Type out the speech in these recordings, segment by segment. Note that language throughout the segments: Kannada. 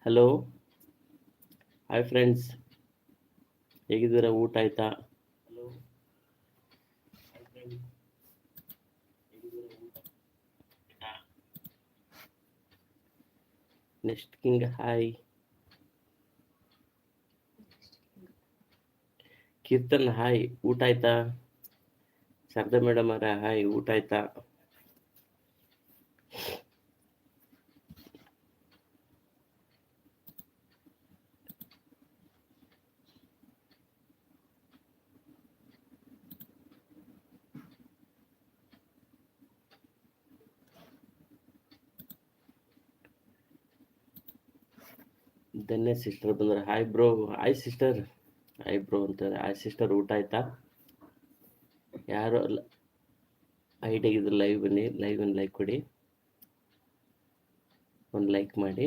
ಹಲೋ, ಹಾಯ್ ಫ್ರೆಂಡ್ಸ್, ಹೇಗಿದ್ದೀರಾ? ಊಟ ಆಯ್ತಾ? ಹಲೋ, ಹಾಯ್ ಫ್ರೆಂಡ್ಸ್, ಹೇಗಿದ್ದೀರಾ? ಊಟ ಆಯ್ತಾ? Next king hi, Keerthan hi, ಊಟ ಆಯ್ತಾ? ಶಾರದಾ ಮೇಡಮ್ ಅವರ ಹಾಯ್, ಊಟ ಆಯ್ತಾ? ಧನ್ಯ ಸಿಸ್ಟರ್ ಬಂದ್ರೆ hi bro, hi sister, hi bro ಅಂತಾರೆ. ಹಾಯ್ ಸಿಸ್ಟರ್, ಊಟ ಆಯ್ತಾ? ಯಾರು ಐಡಿಯಾಗಿದ್ರೆ ಲೈವ್ ಬನ್ನಿ, ಲೈವ್ ಒಂದು ಲೈಕ್ ಕೊಡಿ, ಒಂದು ಲೈಕ್ ಮಾಡಿ.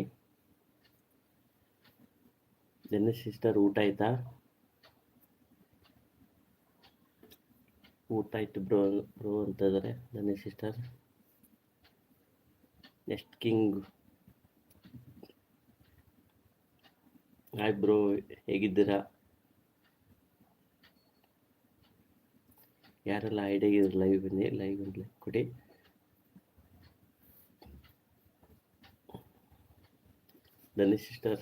ಧನ್ಯ ಸಿಸ್ಟರ್, ಊಟ ಆಯ್ತಾ? ಊಟ ಆಯ್ತು ಬ್ರೋ ಬ್ರೋ ಅಂತ ಇದ್ದಾರೆ Dhanya sister. Next king hi bro, ಹೇಗಿದ್ದೀರಾ? ಯಾರೆಲ್ಲ ಐಡಿಯಾಗಿದ್ರೆ ಲೈವ್ ಬನ್ನಿ, ಲೈವ್ ಒಂದು ಲೈಕ್ ಕೊಡಿ. ಧನ್ಯ ಸಿಸ್ಟರ್,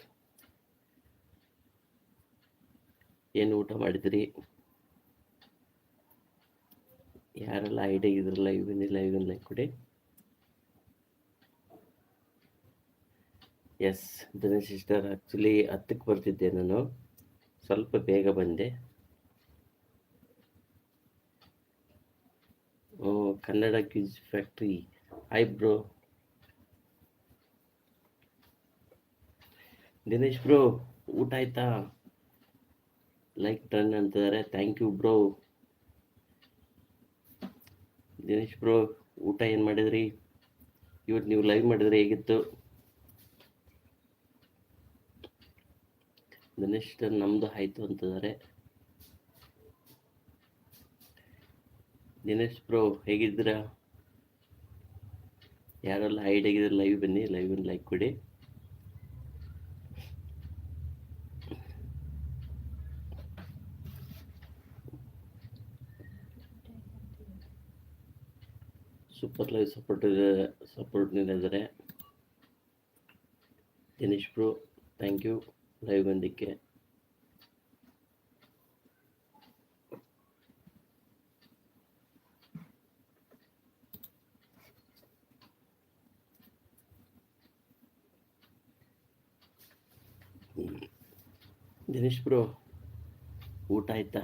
ಏನು ಊಟ ಮಾಡಿದ್ರಿ? ಯಾರೆಲ್ಲ ಐಡಿಯಾಗಿದ್ರೆ ಲೈವ್ ಬನ್ನಿ, ಲೈವ್ ಒಂದು ಲೈಕ್ ಕೊಡಿ. ಎಸ್ ಧನ್ಯ ಸಿಸ್ಟರ್, ಆ್ಯಕ್ಚುಲಿ 10ಕ್ಕೆ ಬರ್ತಿದ್ದೆ ನಾನು, ಸ್ವಲ್ಪ ಬೇಗ ಬಂದೆ. Kannada quiz factory hi bro. Dinesh bro, ಊಟ ಆಯ್ತಾ? ಲೈಕ್ ಟರ್ನ್ ಅಂತಿದ್ದಾರೆ, thank you bro. Dinesh bro, ಊಟ ಏನು ಮಾಡಿದ್ರಿ ಇವತ್ತು? ನೀವು ಲೈವ್ ಮಾಡಿದ್ರೆ ಹೇಗಿತ್ತು? ದಿನೇಶ್ ನಮ್ಮದು ಆಯಿತು ಅಂತಿದ್ದಾರೆ. ದಿನೇಶ್ ಬ್ರೋ, ಹೇಗಿದ್ದೀರಾ? ಯಾರೆಲ್ಲ ಐಡಿಯಾಗಿದ್ರೆ ಲೈವ್ ಬನ್ನಿ, ಲೈವ್ ಒಂದು ಲೈಕ್ ಕೊಡಿ. ಸೂಪರ್ ಲೈವ್ ಸಪೋರ್ಟ್ ನೀಡಿದ್ದಾರೆ Dinesh bro, thank you live ಬಂದಿಕ್ಕೆ. ದಿನೇಶ್ ಬ್ರೋ, ಊಟ ಆಯ್ತಾ?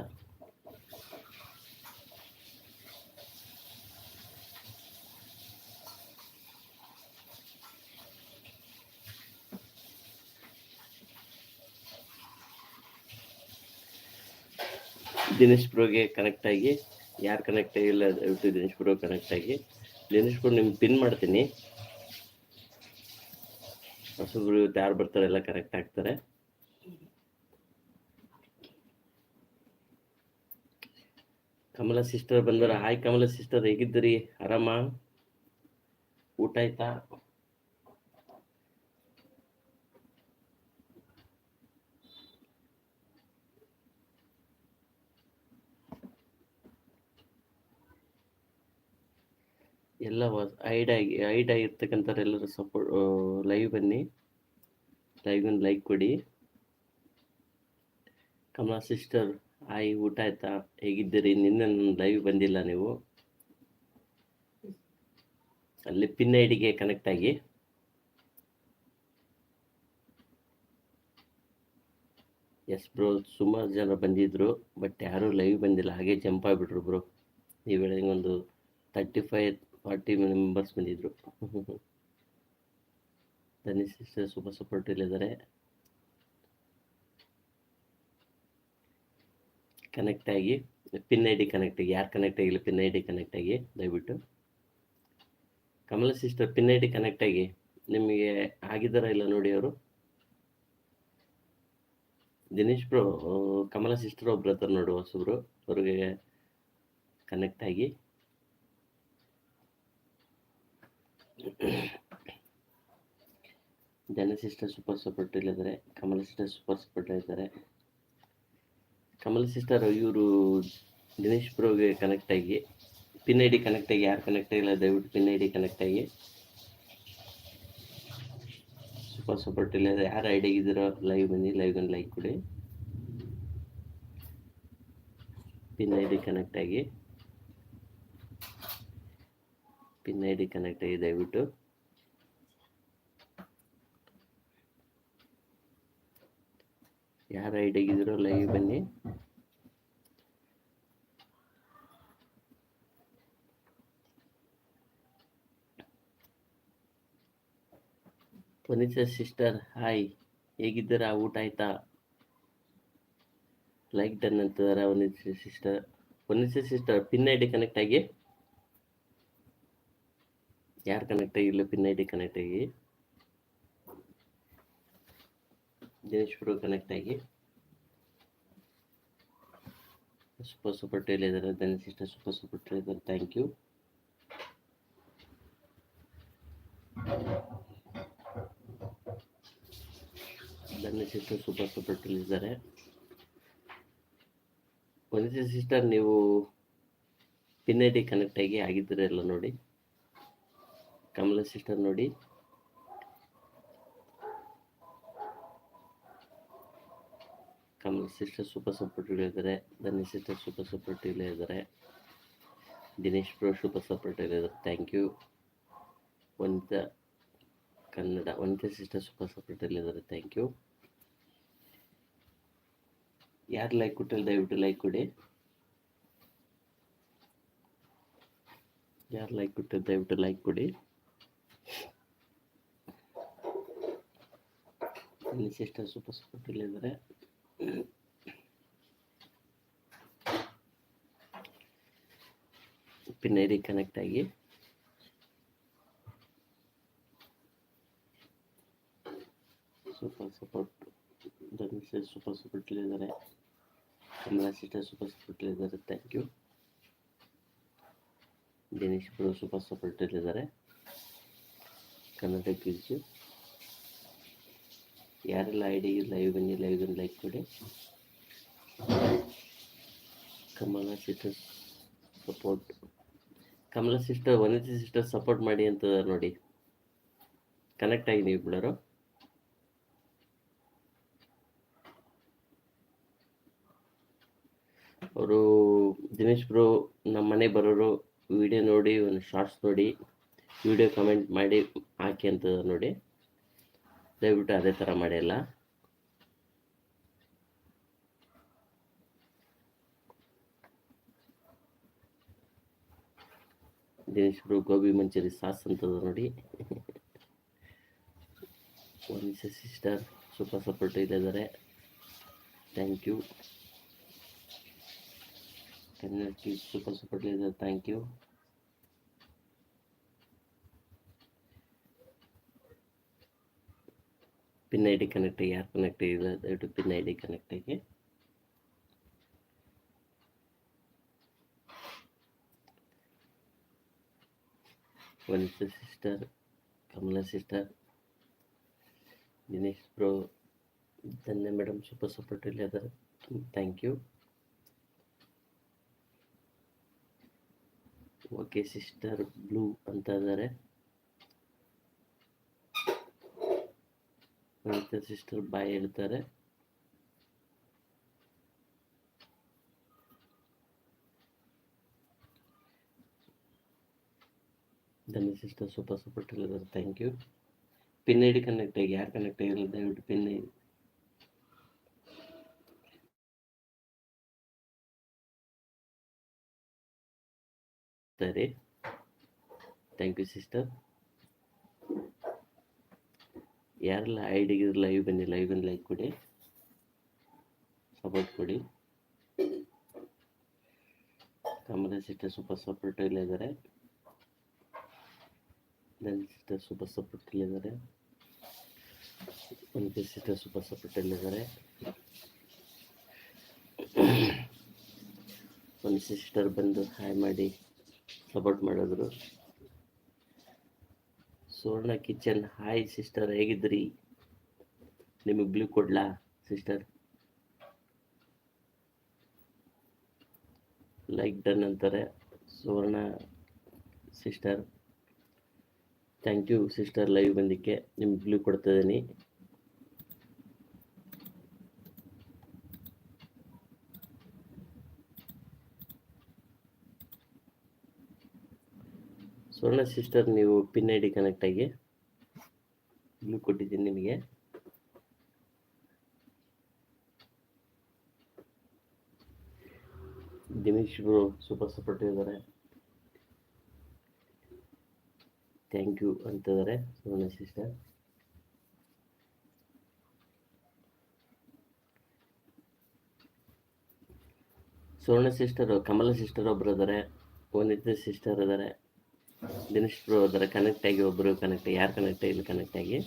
ದಿನೇಶ್ ಬ್ರೋಗೆ ಕನೆಕ್ಟ್ ಆಗಿ, ಯಾರು ಕನೆಕ್ಟ್ ಆಗಿಲ್ಲ ದಯವಿಟ್ಟು ದಿನೇಶ್ ಬ್ರೋ ಕನೆಕ್ಟ್ ಆಗಿ. ದಿನೇಶ್ ಬ್ರೋ ನಿಮ್ಗೆ ಪಿನ್ ಮಾಡ್ತೀನಿ, ಹೊಸಬ್ರು ಯಾರು ಬರ್ತಾರೆ ಎಲ್ಲ ಕನೆಕ್ಟ್ ಆಗ್ತಾರೆ. ಕಮಲ ಸಿಸ್ಟರ್ ಬಂದರ ಹಾಯ್ ಕಮಲ ಸಿಸ್ಟರ್, ಹೇಗಿದ್ದೀರಿ? ಆರಾಮ? ಊಟ ಆಯ್ತಾ? ಎಲ್ಲ ಐಡ್ ಆಗಿರ್ತಕ್ಕಂಥವ್ರು ಎಲ್ಲರೂ ಸಪೋರ್ಟ್ ಲೈವ್ ಬನ್ನಿ, ಲೈವ್ ಒಂದು ಲೈಕ್ ಕೊಡಿ. ಕಮಲಾ ಸಿಸ್ಟರ್ ಹಾಯ್, ಊಟ ಆಯ್ತಾ? ಹೇಗಿದ್ದೀರಿ? ನಿನ್ನೆ ಲೈವ್ ಬಂದಿಲ್ಲ ನೀವು, ಅಲ್ಲಿ ಪಿನ್ ಐಡಿಗೆ ಕನೆಕ್ಟ್ ಆಗಿ. ಎಸ್ ಬ್ರೋ, ಸುಮಾರು ಜನ ಬಂದಿದ್ರು, ಬಟ್ ಯಾರೂ ಲೈವ್ ಬಂದಿಲ್ಲ, ಹಾಗೆ ಜಂಪ್ ಆಗಿಬಿಟ್ರು ಬ್ರೋ. ನೀವು ಹೇಳಿದಂಗೆ ಒಂದು 35-40 ಮೆಂಬರ್ಸ್ ಬಂದಿದ್ರು. ಧನಿ ಸಿಸ್ಟರ್ ಸೂಪರ್ ಸಪೋರ್ಟ್ ಇಲ್ಲಿದ್ದಾರೆ, ಕನೆಕ್ಟ್ ಆಗಿ. ಪಿನ್ ಐ ಡಿ ಕನೆಕ್ಟ್ ಆಗಿ, ಯಾರು ಕನೆಕ್ಟ್ ಆಗಿಲ್ಲ ಪಿನ್ ಐ ಡಿ ಕನೆಕ್ಟ್ ಆಗಿ ದಯವಿಟ್ಟು. Kamala sister pin I D connect ಆಗಿ, ನಿಮಗೆ ಆಗಿದ್ದಾರಾ ಇಲ್ಲ ನೋಡಿ ಅವರು. ದಿನೇಶ್ ಬ್ರೋ, ಕಮಲ ಸಿಸ್ಟರ್ ಒಬ್ರು ಹತ್ರ ನೋಡು ಹೊಸಬ್ರು, ಅವ್ರಿಗೆ ಕನೆಕ್ಟ್ ಆಗಿ. ಜನ ಸಿಸ್ಟರ್ ಸೂಪರ್ ಸಪೋರ್ಟ್ ಇಲ್ಲಿದ್ದಾರೆ. ಕಮಲ ಸಿಸ್ಟರ್ ಸೂಪರ್ ಸಪೋರ್ಟ್ ಇದ್ದಾರೆ. ಕಮಲ್ ಸಿಸ್ಟರ್ ಇವರು ದಿನೇಶ್ ಬ್ರೋಗೆ ಕನೆಕ್ಟ್ ಆಗಿ ಪಿನ್ ಐ ಡಿ ಕನೆಕ್ಟ್ ಆಗಿ, ಯಾರು ಕನೆಕ್ಟ್ ಆಗಿಲ್ಲ ದಯವಿಟ್ಟು ಪಿನ್ ಐ ಡಿ ಕನೆಕ್ಟ್ ಆಗಿ ಸೂಪರ್ ಸಪೋರ್ಟ್ ಇಲ್ಲ. ಯಾರು ಐಡಿಯಾಗಿದ್ದೀರೋ ಲೈವ್ ಬನ್ನಿ, ಲೈವ್ಗೊಂದು ಲೈಕ್ ಕೊಡಿ. ಪಿನ್ ಐ ಡಿ ಕನೆಕ್ಟ್ ಆಗಿ, ಪಿನ್ ಐ ಡಿ ಕನೆಕ್ಟ್ ಆಗಿ ದಯವಿಟ್ಟು ಯಾರು ಐಡಿಯಾಗಿದ್ದೀರೋ ಲೈವ್ ಬನ್ನಿ. ವನಿತಾ ಸಿಸ್ಟರ್ ಹಾಯ್, ಹೇಗಿದ್ದೀರಾ? ಊಟ ಆಯ್ತಾ? ಲೈಕ್ ಡನ್ ಅಂತಿದಾರ Vanitha sister. Vanitha sister pin I D connect ಆಗಿ, ಯಾರು ಕನೆಕ್ಟ್ ಆಗಿಲ್ಲ ಪಿನ್ ಐ ಡಿ ಕನೆಕ್ಟ್ ಆಗಿ. ದಿನೇಶ್ ಬ್ರೋ ಕನೆಕ್ಟ್ ಆಗಿ ಸೂಪರ್ ಸೂಪರ್ ಟೇಲ್ ಇದ್ದಾರೆ. Dhanya sister super super tail ಇದ್ದಾರೆ. Thank you. Dhanya sister super super tail ಇದ್ದಾರೆ. ವನಿತಾ ಸಿಸ್ಟರ್ ನೀವು ಪಿನ್ ಐ ಡಿ ಕನೆಕ್ಟ್ ಆಗಿ ಆಗಿದ್ದೀರ ಎಲ್ಲ ನೋಡಿ. ಕಮಲ ಸಿಸ್ಟರ್ ನೋಡಿ, ಕಮಲ್ ಸಿಸ್ಟರ್ ಸೂಪರ್ ಸಪೋರ್ಟ್ ಇದ್ದಾರೆ. ಧನ್ಯ ಸಿಸ್ಟರ್ ಸೂಪರ್ ಸಪೋರ್ಟ್ ಇದ್ದಾರೆ. ದಿನೇಶ್ ಬ್ರೋ ಸೂಪರ್ ಸಪೋರ್ಟ್ ಇದ್ದಾರೆ. Thank you. Vanitha Kannada, Vanitha sister super support ಇದ್ದಾರೆ. Thank you. ಯಾರು ಲೈಕ್ ಕೊಟ್ಟಿಲ್ಲ ದಯವಿಟ್ಟು ಲೈಕ್ ಕೊಡಿ. ಯಾರು ಲೈಕ್ ಕೊಟ್ಟಿಲ್ಲ ದಯವಿಟ್ಟು ಲೈಕ್ ಕೊಡಿ. ಧನ್ಯ ಸಿಸ್ಟರ್ ಸೂಪರ್ ಸಪೋರ್ಟ್ ಇದ್ದಾರೆ. ಪಿನ್ ಐ ಡಿ ಕನೆಕ್ಟ್ ಆಗಿ super support. Dhanya sister super support ಇದ್ದಾರೆ. ಕಮಲಾ ಸಿಸ್ಟರ್ ಸೂಪರ್ ಸಪೋರ್ಟ್ ಇದ್ದಾರೆ. Thank you. Dinesh bro super support ಇದ್ದಾರೆ. ಕನ್ನಡ ಕ್ವಿಜ್ ಯಾರೆಲ್ಲ ಐಡಿ ಲೈವ್ ಬನ್ನಿ, ಲೈವ್ ಲೈಕ್ ಕೊಡಿ. Kamala sister support, Kamala sister Vanitha sister support ಮಾಡಿ ಅಂತ ನೋಡಿ. ಕನೆಕ್ಟ್ ಆಗಿ ನೀವು ಬಿಡೋರು. ಅವರು ದಿನೇಶ್ ಬ್ರೋ ನಮ್ಮ ಮನೆ ಬರೋರು ವಿಡಿಯೋ ನೋಡಿ, ಒಂದು ಶಾರ್ಟ್ಸ್ ನೋಡಿ, ವಿಡಿಯೋ ಕಮೆಂಟ್ ಮಾಡಿ ಹಾಕಿ ಅಂತ ನೋಡಿ. ದಯವಿಟ್ಟು ಅದೇ ಥರ ಮಾಡಿಲ್ಲ. ದಿನೇಶ್ ಬ್ರೋ ಗೋಬಿ ಮಂಚೂರಿ ಸಾಸ್ ಅಂತದ ನೋಡಿ. ವನಿತಾ ಸಿಸ್ಟರ್ ಸೂಪರ್ ಸಪೋರ್ಟ್ ಇದ್ದಾರೆ. Thank you. ಕನ್ನಡಕ್ಕೆ ಸೂಪರ್ ಸಪೋರ್ಟ್ ಇದ್ದಾರೆ. Thank you. Pin I D connect ಆಗಿ, ಯಾರು ಕನೆಕ್ಟ್ ಆಗಿಲ್ಲ ದಯವಿಟ್ಟು ಪಿನ್ ಐ ಡಿ ಕನೆಕ್ಟ್ ಆಗಿ. Vanitha sister, Kamala sister, Dinesh bro, Dhanya madam super support ಇದ್ದಾರೆ. Thank you. Okay sister blue ಅಂತ ಇದ್ದಾರೆ. ವನಿತಾ ಸಿಸ್ಟರ್ ಬಾಯ್ ಹೇಳ್ತಾರೆ. ಧನ್ಯ ಸಿಸ್ಟರ್ ಸೂಪರ್ ಸಪೋರ್ಟ್ ಇದ್ದಾರೆ. Thank you. Pin I D connect ಆಗಿ, ಯಾರು ಕನೆಕ್ಟ್ ಆಗಿಲ್ಲ ದಯವಿಟ್ಟು ಪಿನ್ ಐ ಡಿ. ಸರಿ, ಥ್ಯಾಂಕ್ ಯು ಸಿಸ್ಟರ್. ಯಾರೆಲ್ಲ ಐಡಿಗೆ ಲೈವ್ ಬನ್ನಿ, ಲೈವ್ ಲೈಕ್ ಕೊಡಿ, ಸಪೋರ್ಟ್ ಕೊಡಿ. ಕಮಲಾ ಸಿಸ್ಟರ್ ಸೂಪರ್ ಸಪೋರ್ಟ್ ಇದ್ದಾರೆ. ಧನ್ಯ ಸಿಸ್ಟರ್ ಸೂಪರ್ ಸಪೋರ್ಟ್ ಇದ್ದಾರೆ. ವನಿತಾ ಸಿಸ್ಟರ್ ಸೂಪರ್ ಸಪೋರ್ಟ್ ಇದ್ದಾರೆ. ಒಂದು ಸಿಸ್ಟರ್ ಬಂದು ಹಾಯ್ ಮಾಡಿ ಸಪೋರ್ಟ್ ಮಾಡಿದ್ರು. ಸುವರ್ಣ ಕಿಚನ್ ಹಾಯ್ ಸಿಸ್ಟರ್, ಹೇಗಿದ್ರಿ? ನಿಮಗೆ ಬ್ಲೂ ಕೊಡ್ಲಾ ಸಿಸ್ಟರ್? ಲೈಕ್ ಡನ್ ಅಂತಾರೆ Suvarna sister. Thank you sister, live ಬಂದಿಕ್ಕೆ ನಿಮ್ಗೆ ಬ್ಲೂ ಕೊಡ್ತಾ ಇದ್ದೀನಿ. ಸುವರ್ಣ ಸಿಸ್ಟರ್, ನೀವು ಪಿನ್ ಐ ಡಿ ಕನೆಕ್ಟ್ ಆಗಿ ಬ್ಲೂ ಕೊಟ್ಟಿದ್ದೀನಿ ನಿಮಗೆ. ದಿನೇಶ್ ಬ್ರೋ ಸೂಪರ್ ಸಪೋರ್ಟ್ ಇದ್ದಾರೆ, ಥ್ಯಾಂಕ್ ಯು ಅಂತಿದ್ದಾರೆ Suvarna sister. Suvarna sister, Kamala sister ಒಬ್ರು ಇದ್ದಾರೆ, ವನಿತಾ ಸಿಸ್ಟರ್ ಇದ್ದಾರೆ, ದಿನೇಶ್ ಬ್ರೋ ಇದ್ದಾರೆ. ಕನೆಕ್ಟ್ ಆಗಿ ಒಬ್ಬರು ಕನೆಕ್ಟ್ ಆಗಿ, ಯಾರು ಕನೆಕ್ಟ್ ಆಗಿಲ್ಲ ಕನೆಕ್ಟ್ ಆಗಿ.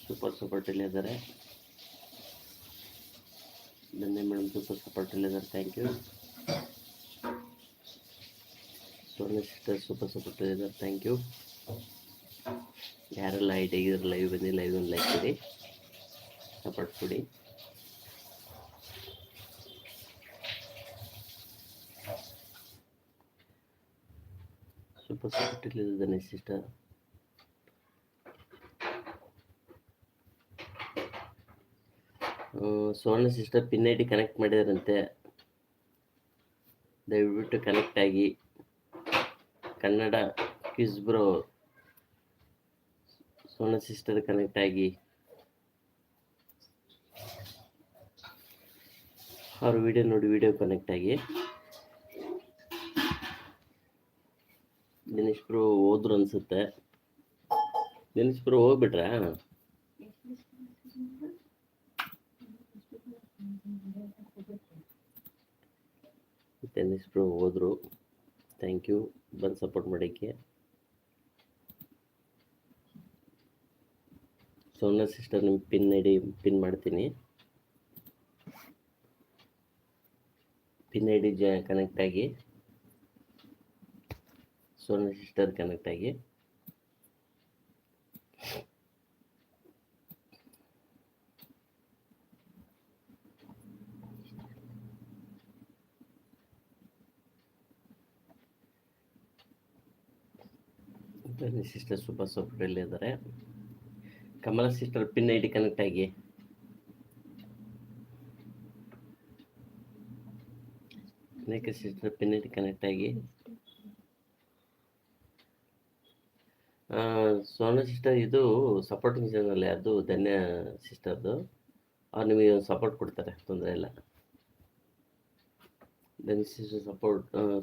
ಸೂಪರ್ ಸಪೋರ್ಟ್ ಇಲ್ಲಿ ಇದ್ದಾರೆ. ಧನ್ಯ ಮೇಡಮ್ ಸೂಪರ್ ಸಪೋರ್ಟ್ ಇಲ್ಲಿ ಇದ್ದಾರೆ, thank you. Suvarna sister super support ಇದ್ದಾರೆ, ಥ್ಯಾಂಕ್ ಯು. ಯಾರೆಲ್ಲ ಐ ತೆಗಿದ್ರೆ ಲೈವ್ ಬನ್ನಿ, ಲೈವ್ ಒಂದು ಲೈಕ್ ಕೊಡಿ, ಸಪೋರ್ಟ್ ಕೊಡಿ. ಸೂಪರ್ ಸಪೋರ್ಟ್ ಇಲ್ಲಿದೆ Dhanesh sister. Suvarna sister pin I D connect ಮಾಡಿದಾರಂತೆ, ದಯವಿಟ್ಟು ಕನೆಕ್ಟ್ ಆಗಿ. Kannada quiz bro, Suvarna sister connect ಆಗಿ. ಅವ್ರ ವಿಡಿಯೋ ನೋಡಿ ವಿಡಿಯೋ ಕನೆಕ್ಟ್ ಆಗಿ. ದಿನೇಶ್ ಬ್ರೋ ಹೋದ್ರು ಅನ್ಸುತ್ತೆ. ದಿನೇಶ್ ಬ್ರೋ ಹೋಗ್ಬಿಟ್ರಾ? ದಿನೇಶ್ ಬ್ರೋ ಹೋದ್ರು, ಥ್ಯಾಂಕ್ ಯು ಬಂದು ಸಪೋರ್ಟ್ ಮಾಡೋಕ್ಕೆ. ಸುವರ್ಣ ಸಿಸ್ಟರ್ ನಿಮ್ಮ ಪಿನ್ ಐ ಡಿ ಪಿನ್ ಮಾಡ್ತೀನಿ. ಪಿನ್ ಐ ಡಿ ಕನೆಕ್ಟ್ ಆಗಿ, ಸುವರ್ಣ ಸಿಸ್ಟರ್ ಕನೆಕ್ಟ್ ಆಗಿ. ಧನ್ಯ ಸಿಸ್ಟರ್ ಸೂಪರ್ ಸಪೋರ್ಟ್ ಅಲ್ಲಿ ಇದ್ದಾರೆ. Kamala sister pin I D connect ಆಗಿ. ಅನೇಕ sister pin I D connect ಆಗಿ. ಸೋನಾ ಸಿಸ್ಟರ್ ಇದು ಸಪೋರ್ಟಿಂಗ್ ಚಾನಲ್, ಅದು ಧನ್ಯ ಸಿಸ್ಟರ್ದು. ಅವ್ರು ನಿಮಗೆ ಸಪೋರ್ಟ್ ಕೊಡ್ತಾರೆ, ತೊಂದರೆ ಇಲ್ಲ. ಧನ್ಯ ಸಿಸ್ಟರ್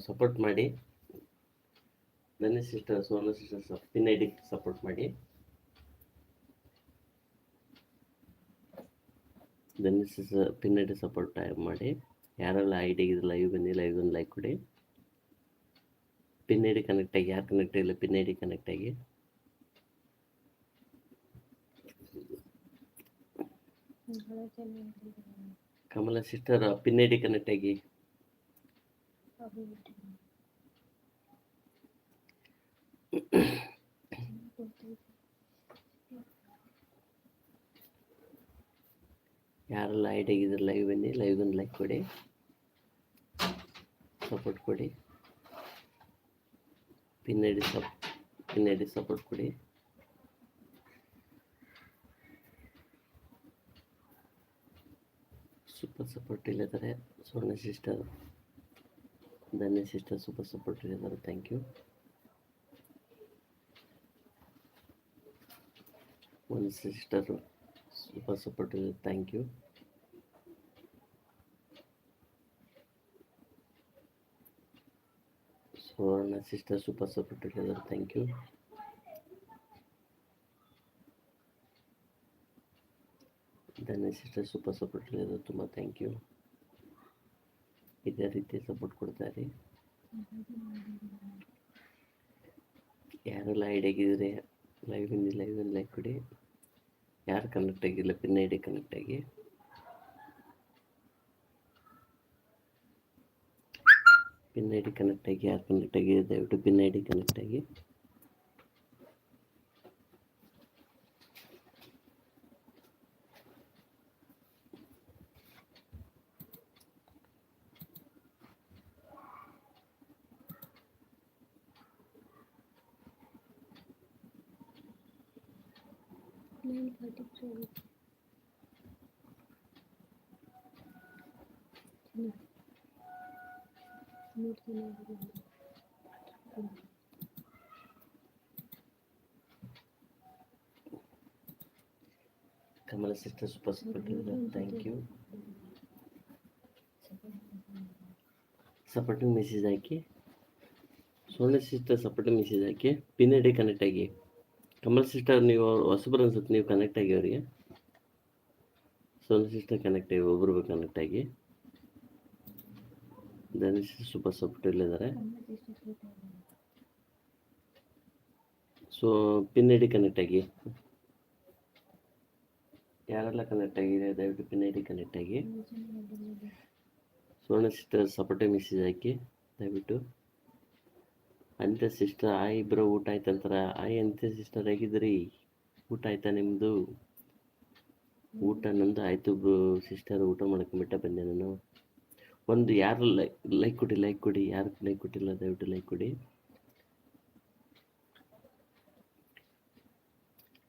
ಸಪೋರ್ಟ್ ಮಾಡಿ. Dhanya sister Sona sister pin I D support ಮಾಡಿ. Dhanya sister pin I D support ಮಾಡಿ. ಯಾರೆಲ್ಲ ಐ ಡಿ ಲೈವ್ ಬನ್ನಿ, ಲೈವ್ ಒಂದು ಲೈಕ್ ಕೊಡಿ. ಪಿನ್ ಐ ಡಿ ಕನೆಕ್ಟ್ ಆಗಿ, ಯಾರು ಕನೆಕ್ಟ್ ಆಗಿಲ್ಲ ಪಿನ್ ಐ ಡಿ ಕನೆಕ್ಟ್ ಆಗಿ. Kamala sister pin I D connect ಆಗಿ. ಯಾರೆಲ್ಲ ಐ ಡಿ ಆಗಿದ್ರೆ ಲೈವ್ ಬನ್ನಿ, ಲೈವ್ ಒಂದು ಲೈಕ್ ಕೊಡಿ, ಸಪೋರ್ಟ್ ಕೊಡಿ. ಪಿನ್ ಐ ಡಿ ಸಪೋರ್ಟ್ ಕೊಡಿ. ಸೂಪರ್ ಸಪೋರ್ಟ್ ಇಲ್ಲಿದ್ದಾರೆ ಸುವರ್ಣ sister, Dhanya sister super support ಇಲ್ಲಿದ್ದಾರೆ, ಥ್ಯಾಂಕ್ ಯು. ಒಂದು ಸಿಸ್ಟರ್ ಸೂಪರ್ ಸಪೋರ್ಟ್ ಇದೆ, thank you. Suvarna sister super support ಇದ್ದಾರೆ, thank you. Dhanya sister super support ಇದ್ದಾರೆ, ತುಂಬ ಥ್ಯಾಂಕ್ ಯು. ಇದೇ ರೀತಿ ಸಪೋರ್ಟ್ ಕೊಡ್ತಾರೆ. ಯಾರೆಲ್ಲ ಐ ಡಿ ಆಗಿದ್ರೆ ಲೈವ್ ಒಂದು ಲೈಕ್ ಕೊಡಿ. ಯಾರು ಕನೆಕ್ಟ್ ಆಗಿಲ್ಲ ಪಿನ್ ಐ ಡಿ ಕನೆಕ್ಟ್ ಆಗಿ. ಪಿನ್ ಐ ಡಿ ಕನೆಕ್ಟ್ ಆಗಿ, ಯಾರು ಕನೆಕ್ಟ್ ಆಗಿ ದಯವಿಟ್ಟು ಪಿನ್ ಐ ಡಿ ಕನೆಕ್ಟ್ ಆಗಿ. Kamala sister super supportive, thank you. Supporting message ಹಾಕಿ. ಸೋನಾ ಸಿಸ್ಟರ್ ಸಪೋರ್ಟಿಂಗ್ ಮೆಸೇಜ್ ಹಾಕಿ. ಪಿನ್ ಐ ಡಿ ಕನೆಕ್ಟ್ ಆಗಿ. ಕಮಲ್ ಸಿಸ್ಟರ್ ನೀವು ಹೊಸಬ್ರು ಅನ್ಸುತ್ತೆ, ನೀವು ಕನೆಕ್ಟ್ ಆಗಿ ಅವರಿಗೆ. ಸೋನಾ ಸಿಸ್ಟರ್ ಕನೆಕ್ಟ್ ಆಗಿ, ಒಬ್ರು ಕನೆಕ್ಟ್ ಆಗಿ. ಧನುಷ್ ಸೂಪರ್ ಸಪೋರ್ಟಿವ್ ಇದ್ದಾರೆ. So pin I D connect ಆಗಿ. ಯಾರೆಲ್ಲ ಕನೆಕ್ಟ್ ಆಗಿದೆ ದಯವಿಟ್ಟು ಪಿನ್ ಐ ಡಿ ಕನೆಕ್ಟ್ ಆಗಿ. ಸೋನಾ ಸಿಸ್ಟರ್ ಸಪೋರ್ಟಿವ್ ಮೆಸೇಜ್ ಹಾಕಿ ದಯವಿಟ್ಟು. ಅಂತ್ಯ ಸಿಸ್ಟರ್ ಆಯ್ ಬ್ರೋ ಊಟ ಆಯ್ತಂತಾರ. ಆಯ್ ಅಂತ್ಯ ಸಿಸ್ಟರ್ ಹೇಗಿದ್ರಿ? ಊಟ ಆಯ್ತಾ ನಿಮ್ಮದು? ಊಟ ನಂದು ಆಯಿತು ಬ್ರೋ ಸಿಸ್ಟರ್. ಊಟ ಮಾಡ್ಕೊಂಬಿಟ್ಟೆ ಬಂದೆ ನಾನು. ಒಂದು ಯಾರು ಲೈಕ್ ಕೊಡಿ. ಯಾರು ಲೈಕ್ ಕೊಟ್ಟಿಲ್ಲ ದಯವಿಟ್ಟು ಲೈಕ್ ಕೊಡಿ.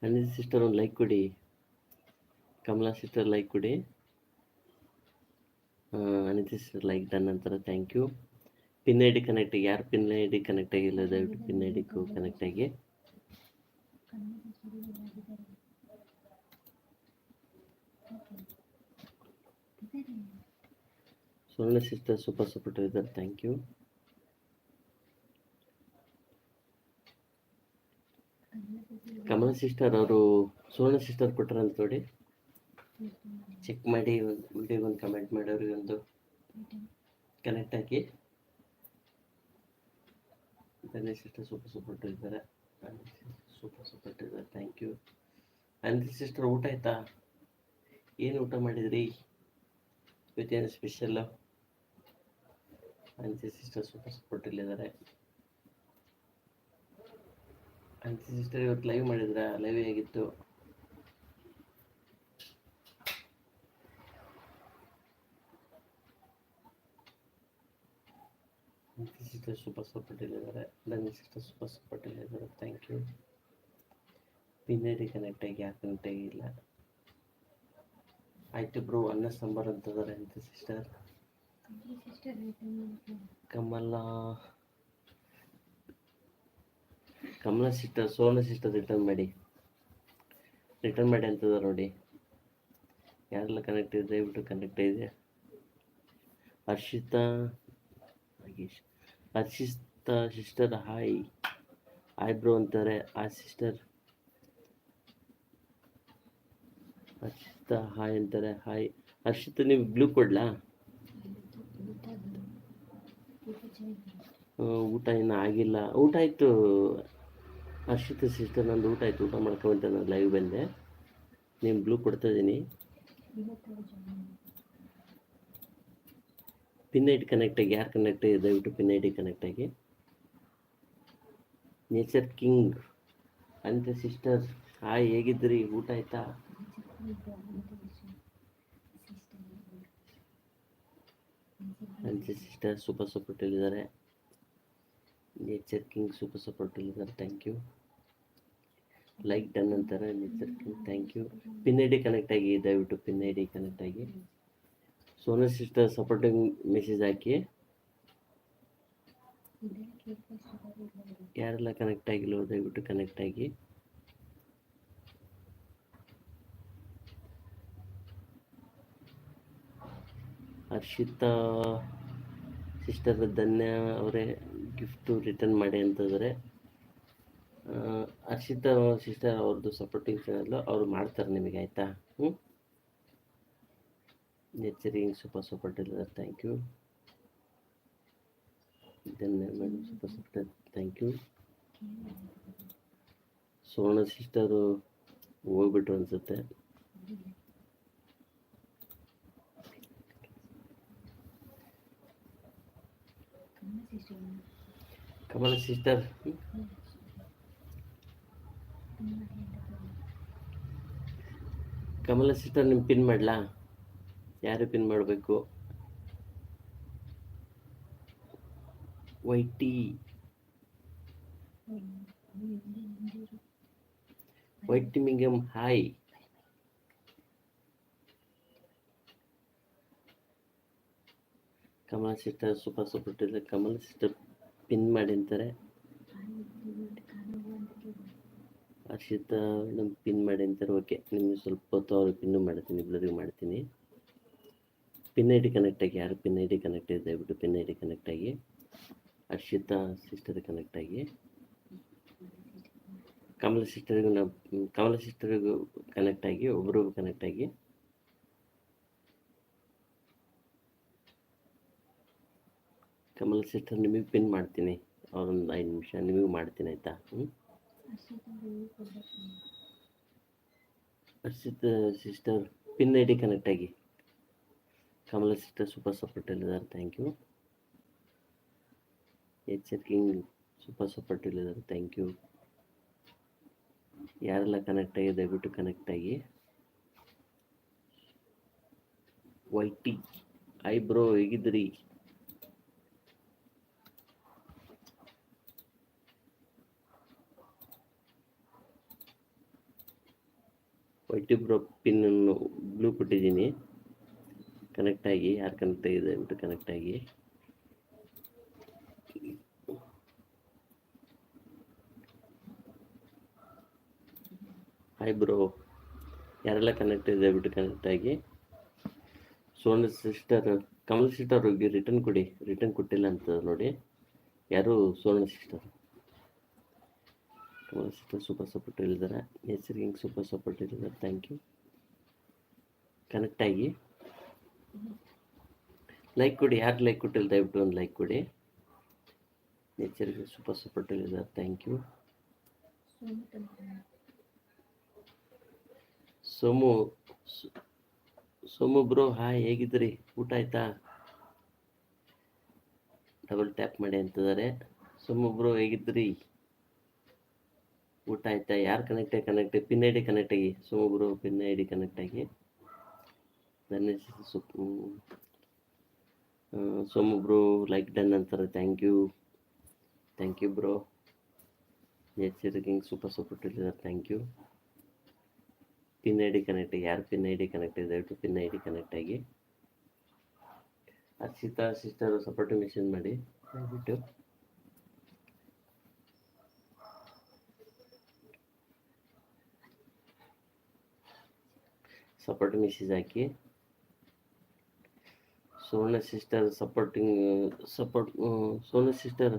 ಅನಿಲ್ ಸಿಸ್ಟರ್ ಒಂದು ಲೈಕ್ ಕೊಡಿ. ಕಮಲಾ ಸಿಸ್ಟರ್ ಲೈಕ್ ಕೊಡಿ. ಅನಿತಾ ಸಿಸ್ಟರ್ ಲೈಕ್ ಡನ್ ಅಂತಾರೆ, thank you. Pin I D connect ಆಗಿ. ಯಾರು ಪಿನ್ ಐ ಡಿ ಕನೆಕ್ಟ್ ಆಗಿಲ್ಲ ದಯವಿಟ್ಟು ಪಿನ್ ಐ ಡಿ ಕನೆಕ್ಟ್ ಆಗಿ. ಸೋನಾ ಸಿಸ್ಟರ್ ಸೂಪರ್ ಸಪೋರ್ಟಿವ್ ಇದ್ದಾರೆ, ಥ್ಯಾಂಕ್ ಯು. ಕಮಲ ಸಿಸ್ಟರ್ ಅವರು ಸೋನಾ ಸಿಸ್ಟರ್ ಕೊಟ್ಟರಂತ ನೋಡಿ, ಚೆಕ್ ಮಾಡಿ ವಿಡಿಯೋಗೆ ಒಂದು ಕಮೆಂಟ್ ಮಾಡಿ ಅವ್ರಿಗೆ ಒಂದು ಕನೆಕ್ಟ್ ಹಾಕಿ. ಧನುಷ್ ಸಿಸ್ಟರ್ ಸೂಪರ್ ಸಪೋರ್ಟಿವ್ ಇದ್ದಾರೆ, ಥ್ಯಾಂಕ್ ಯು. ಅನಿಲ್ ಸಿಸ್ಟರ್ ಊಟ ಆಯ್ತಾ? ಏನು ಊಟ ಮಾಡಿದ್ರಿ? ಇವತ್ತೇನು special? Anil sister super supportive ಇದ್ದಾರೆ. ಅನಿಲ್ ಸಿಸ್ಟರ್ ಇವತ್ತು ಲೈವ್ ಮಾಡಿದ್ರ? ಲೈವ್ ಹೇಗಿತ್ತು? ಅನಿಲ್ ಸಿಸ್ಟರ್ ಸೂಪರ್ ಸಪೋರ್ಟಿವ್ ಇದ್ದಾರೆ. ಧನುಷ್ ಸಿಸ್ಟರ್ ಸೂಪರ್ ಸಪೋರ್ಟಿವ್ ಇದ್ದಾರೆ, thank you. Pin I D connect ಆಗಿ. ಯಾಕೆ ಕನೆಕ್ಟ್ ಆಗಿಲ್ಲ? ಆಯ್ತು ಬ್ರೋ ಅನ್ನ ಸಾಂಬಾರು ಅಂತದಾರೆ Anil sister. Kamala sister Sona sister return ಮಾಡಿ ಅಂತದ ನೋಡಿ. ಯಾರೆಲ್ಲ ಕನೆಕ್ಟ್ ಇದೆ ದಯವಿಟ್ಟು ಕನೆಕ್ಟ್ ಇದೆ. ಹರ್ಷಿತಾ ಸಿಸ್ಟರ್ ಹಾಯ್ ಬ್ರೋ ಅಂತಾರೆ. ಸಿಸ್ಟರ್ ಹರ್ಷಿತಾ ಹಾಯ್ ಅಂತಾರೆ. ಹಾಯ್ ಹರ್ಷಿತಾ, ನೀವು ಬ್ಲೂ ಕೊಡ್ಲಾ? ಊಟ ಇನ್ನೂ ಆಗಿಲ್ಲ. ಊಟ ಆಯಿತು ಹರ್ಷಿತಾ ಸಿಸ್ಟರ್, ನಂದು ಊಟ ಆಯಿತು. ಊಟ ಮಾಡ್ಕೊಂಬಂತೆ ನಾನು ಲೈವ್ ಬಂದೆ. ನೀನು ಬ್ಲೂ ಕೊಡ್ತಾ ಇದ್ದೀನಿ. ಪಿನ್ ಐ ಡಿ ಕನೆಕ್ಟ್ ಆಗಿ. ಯಾರು ಕನೆಕ್ಟ್ ಆಗಿ ದಯವಿಟ್ಟು ಪಿನ್ ಐ ಡಿ ಕನೆಕ್ಟ್ ಆಗಿ. ನೇಚರ್ ಕಿಂಗ್ ಅಂತ ಸಿಸ್ಟರ್ ಹಾಯ್, ಹೇಗಿದ್ರಿ? ಊಟ ಆಯ್ತಾ? ಅಂತ ಸಿಸ್ಟರ್ ಸೂಪರ್ ಸಪೋರ್ಟಿವ್ ಇದ್ದಾರೆ. ನೇಚರ್ ಕಿಂಗ್ ಸೂಪರ್ ಸಪೋರ್ಟಿವ್ ಇದ್ದಾರೆ, ಥ್ಯಾಂಕ್ ಯು. ಲೈಕ್ ಡನ್ ಅಂತಾರೆ nature king, thank you. Pin I D connect ಆಗಿ ದಯವಿಟ್ಟು ಪಿನ್ ಐ ಡಿ ಕನೆಕ್ಟ್ ಆಗಿ. ಸೋನಾ ಸಿಸ್ಟರ್ ಸಪೋರ್ಟಿಂಗ್ ಮೆಸೇಜ್ ಹಾಕಿ. ಯಾರೆಲ್ಲ ಕನೆಕ್ಟ್ ಆಗಿಲ್ಲೋ ದಯವಿಟ್ಟು ಕನೆಕ್ಟ್ ಆಗಿ. ಹರ್ಷಿತಾ ಸಿಸ್ಟರ್ ಧನ್ಯ ಅವರೇ ಗಿಫ್ಟು ರಿಟರ್ನ್ ಮಾಡಿ ಅಂತಂದರೆ, ಹರ್ಷಿತಾ ಸಿಸ್ಟರ್ ಅವ್ರದ್ದು ಸಪೋರ್ಟಿಂಗ್ ಚಾನಲ್ಲು ಅವರು ಮಾಡ್ತಾರೆ ನಿಮಗೆ, ಆಯಿತಾ? ನೇಚರಿಂಗ್ ಸೂಪರ್ ಸಪೋರ್ಟಿವ್ ಇದ್ದಾರೆ, thank you. Dhanya madam super supportive, thank you. Sona sister ಹೋಗ್ಬಿಟ್ರು ಅನಿಸುತ್ತೆ. ಕಮಲ ಸಿಸ್ಟರ್ ನಿಮ್ಮ ಪಿನ್ ಮಾಡಲಾ? ಯಾರು ಪಿನ್ ಮಾಡಬೇಕು? ವೈಟ್ ಮಿಂಗಮ್ ಹಾಯ್. ಕಮಲ ಸಿಸ್ಟರ್ ಸೂಪರ್ ಇಟ್ಟಿದ್ದಾರೆ. ಕಮಲ ಸಿಸ್ಟರ್ ಪಿನ್ ಮಾಡಿ ಅಂತಾರೆ. ಹರ್ಷಿತಾ ನಮ್ಮ ಪಿನ್ ಮಾಡಿ ಅಂತಾರೆ. ಓಕೆ, ನಿಮಗೆ ಸ್ವಲ್ಪ ಹೊತ್ತು ಅವ್ರಿಗೆ ಪಿನ್ನು ಮಾಡ್ತೀನಿ, ಇಬ್ಬರಿಗೂ ಮಾಡ್ತೀನಿ. ಪಿನ್ ಐ ಡಿ ಕನೆಕ್ಟ್ ಆಗಿ, ಯಾರು ಪಿನ್ ಐ ಡಿ ಕನೆಕ್ಟ್ ಇದೆ ದಯವಿಟ್ಟು ಪಿನ್ ಐ ಡಿ ಕನೆಕ್ಟ್ ಆಗಿ. ಹರ್ಷಿತಾ ಸಿಸ್ಟರ್ ಕನೆಕ್ಟ್ ಆಗಿ. ಕಮಲ ಸಿಸ್ಟರ್ಗೂ ಕನೆಕ್ಟ್ ಆಗಿ, ಒಬ್ರಿಗೂ ಕನೆಕ್ಟ್ ಆಗಿ. ಕಮಲ ಸಿಸ್ಟರ್ ನಿಮಗೆ ಪಿನ್ ಮಾಡ್ತೀನಿ, ಅವ್ರೊಂದು 5 ನಿಮಿಷ ನಿಮಗೂ ಮಾಡ್ತೀನಿ, ಆಯಿತಾ? Harshitha sister pin I D connect ಆಗಿ. ಕಮಲ ಸಿಸ್ಟರ್ ಸೂಪರ್ ಸಪೋರ್ಟಲ್ಲಿದ್ದಾರೆ, thank you. H R. King super ಸಪೋರ್ಟಲ್ಲಿದ್ದಾರೆ, ಥ್ಯಾಂಕ್ ಯು. ಯಾರೆಲ್ಲ ಕನೆಕ್ಟ್ ಆಗಿ ದಯವಿಟ್ಟು ಕನೆಕ್ಟ್ ಆಗಿ. ವೈಟಿ ಬ್ರೋ ಹೇಗಿದ್ದೀರಿ? ವೈಟಿ ಬ್ರೋ ಪಿನ್ ಬ್ಲೂ ಕೊಟ್ಟಿದ್ದೀನಿ, ಕನೆಕ್ಟ್ ಆಗಿ. ಯಾರು ಕನೆಕ್ಟ್ ಆಗಿದೆ ದಯವಿಟ್ಟು ಕನೆಕ್ಟ್ ಆಗಿ. ಹಾಯ್ ಬ್ರೋ, ಯಾರೆಲ್ಲ ಕನೆಕ್ಟ್ ಇದೆ ದಯವಿಟ್ಟು ಕನೆಕ್ಟ್ ಆಗಿ. ಸೋನ ಸಿಸ್ಟರ್ ಕಮಲ್ ಸಿಸ್ಟರ್ ಹೋಗಿ ರಿಟರ್ನ್ ಕೊಡಿ, ರಿಟರ್ನ್ ಕೊಟ್ಟಿಲ್ಲ ಅಂತ ನೋಡಿ. ಯಾರು Sona sister. Kamal sister super support ಹೇಳಿದ್ದಾರೆ. ನೇಚರ್ ಕಿಂಗ್ ಸೂಪರ್ ಸಪೋರ್ಟ್ ಹೇಳಿದ್ದಾರೆ, ಥ್ಯಾಂಕ್ ಯು. ಕನೆಕ್ಟ್ ಆಗಿ ಲೈಕ್ ಕೊಡಿ, ಯಾರು ಲೈಕ್ ಕೊಟ್ಟಿಲ್ಲ ದಯವಿಟ್ಟು ಒಂದು ಲೈಕ್ ಕೊಡಿ. ನೇಚರ್ಗೆ ಸೂಪರ್ ಸಪೋರ್ಟ್ ಹೇಳಿದ್ದಾರೆ, thank you. Somu bro hi, ಹೇಗಿದ್ದೀರಿ? ಊಟ ಆಯ್ತಾ? ಡಬಲ್ ಟ್ಯಾಪ್ ಮಾಡಿ ಅಂತಿದ್ದಾರೆ. ಸೋಮು ಬ್ರೋ ಹೇಗಿದ್ದೀರಿ? ಊಟ ಆಯ್ತಾ? ಯಾರು connect pin I D connect ಆಗಿ. Somu bro pin I D connect ಆಗಿ. ಸೋಮು ಬ್ರೋ ಲೈಕ್ ಡನ್ ಅಂತಾರೆ, thank you bro. Nature king super support ಇದ್ದಾರೆ, thank you. Pin I D connect ಆಗಿ, ಯಾರು ಪಿನ್ ಐ ಡಿ ಕನೆಕ್ಟ್ ಇದೆ ದಯವಿಟ್ಟು ಪಿನ್ ಐ ಡಿ ಕನೆಕ್ಟ್ ಆಗಿ. ಹರ್ಷಿತಾ ಸಿಸ್ಟರ್ ಸಪೋರ್ಟ್ ಮೆಸೇಜ್ ಮಾಡಿ ದಯವಿಟ್ಟು. ಸಪೋರ್ಟ್ ಮೆಸೇಜ್ ಹಾಕಿ. Sona sister Sona sister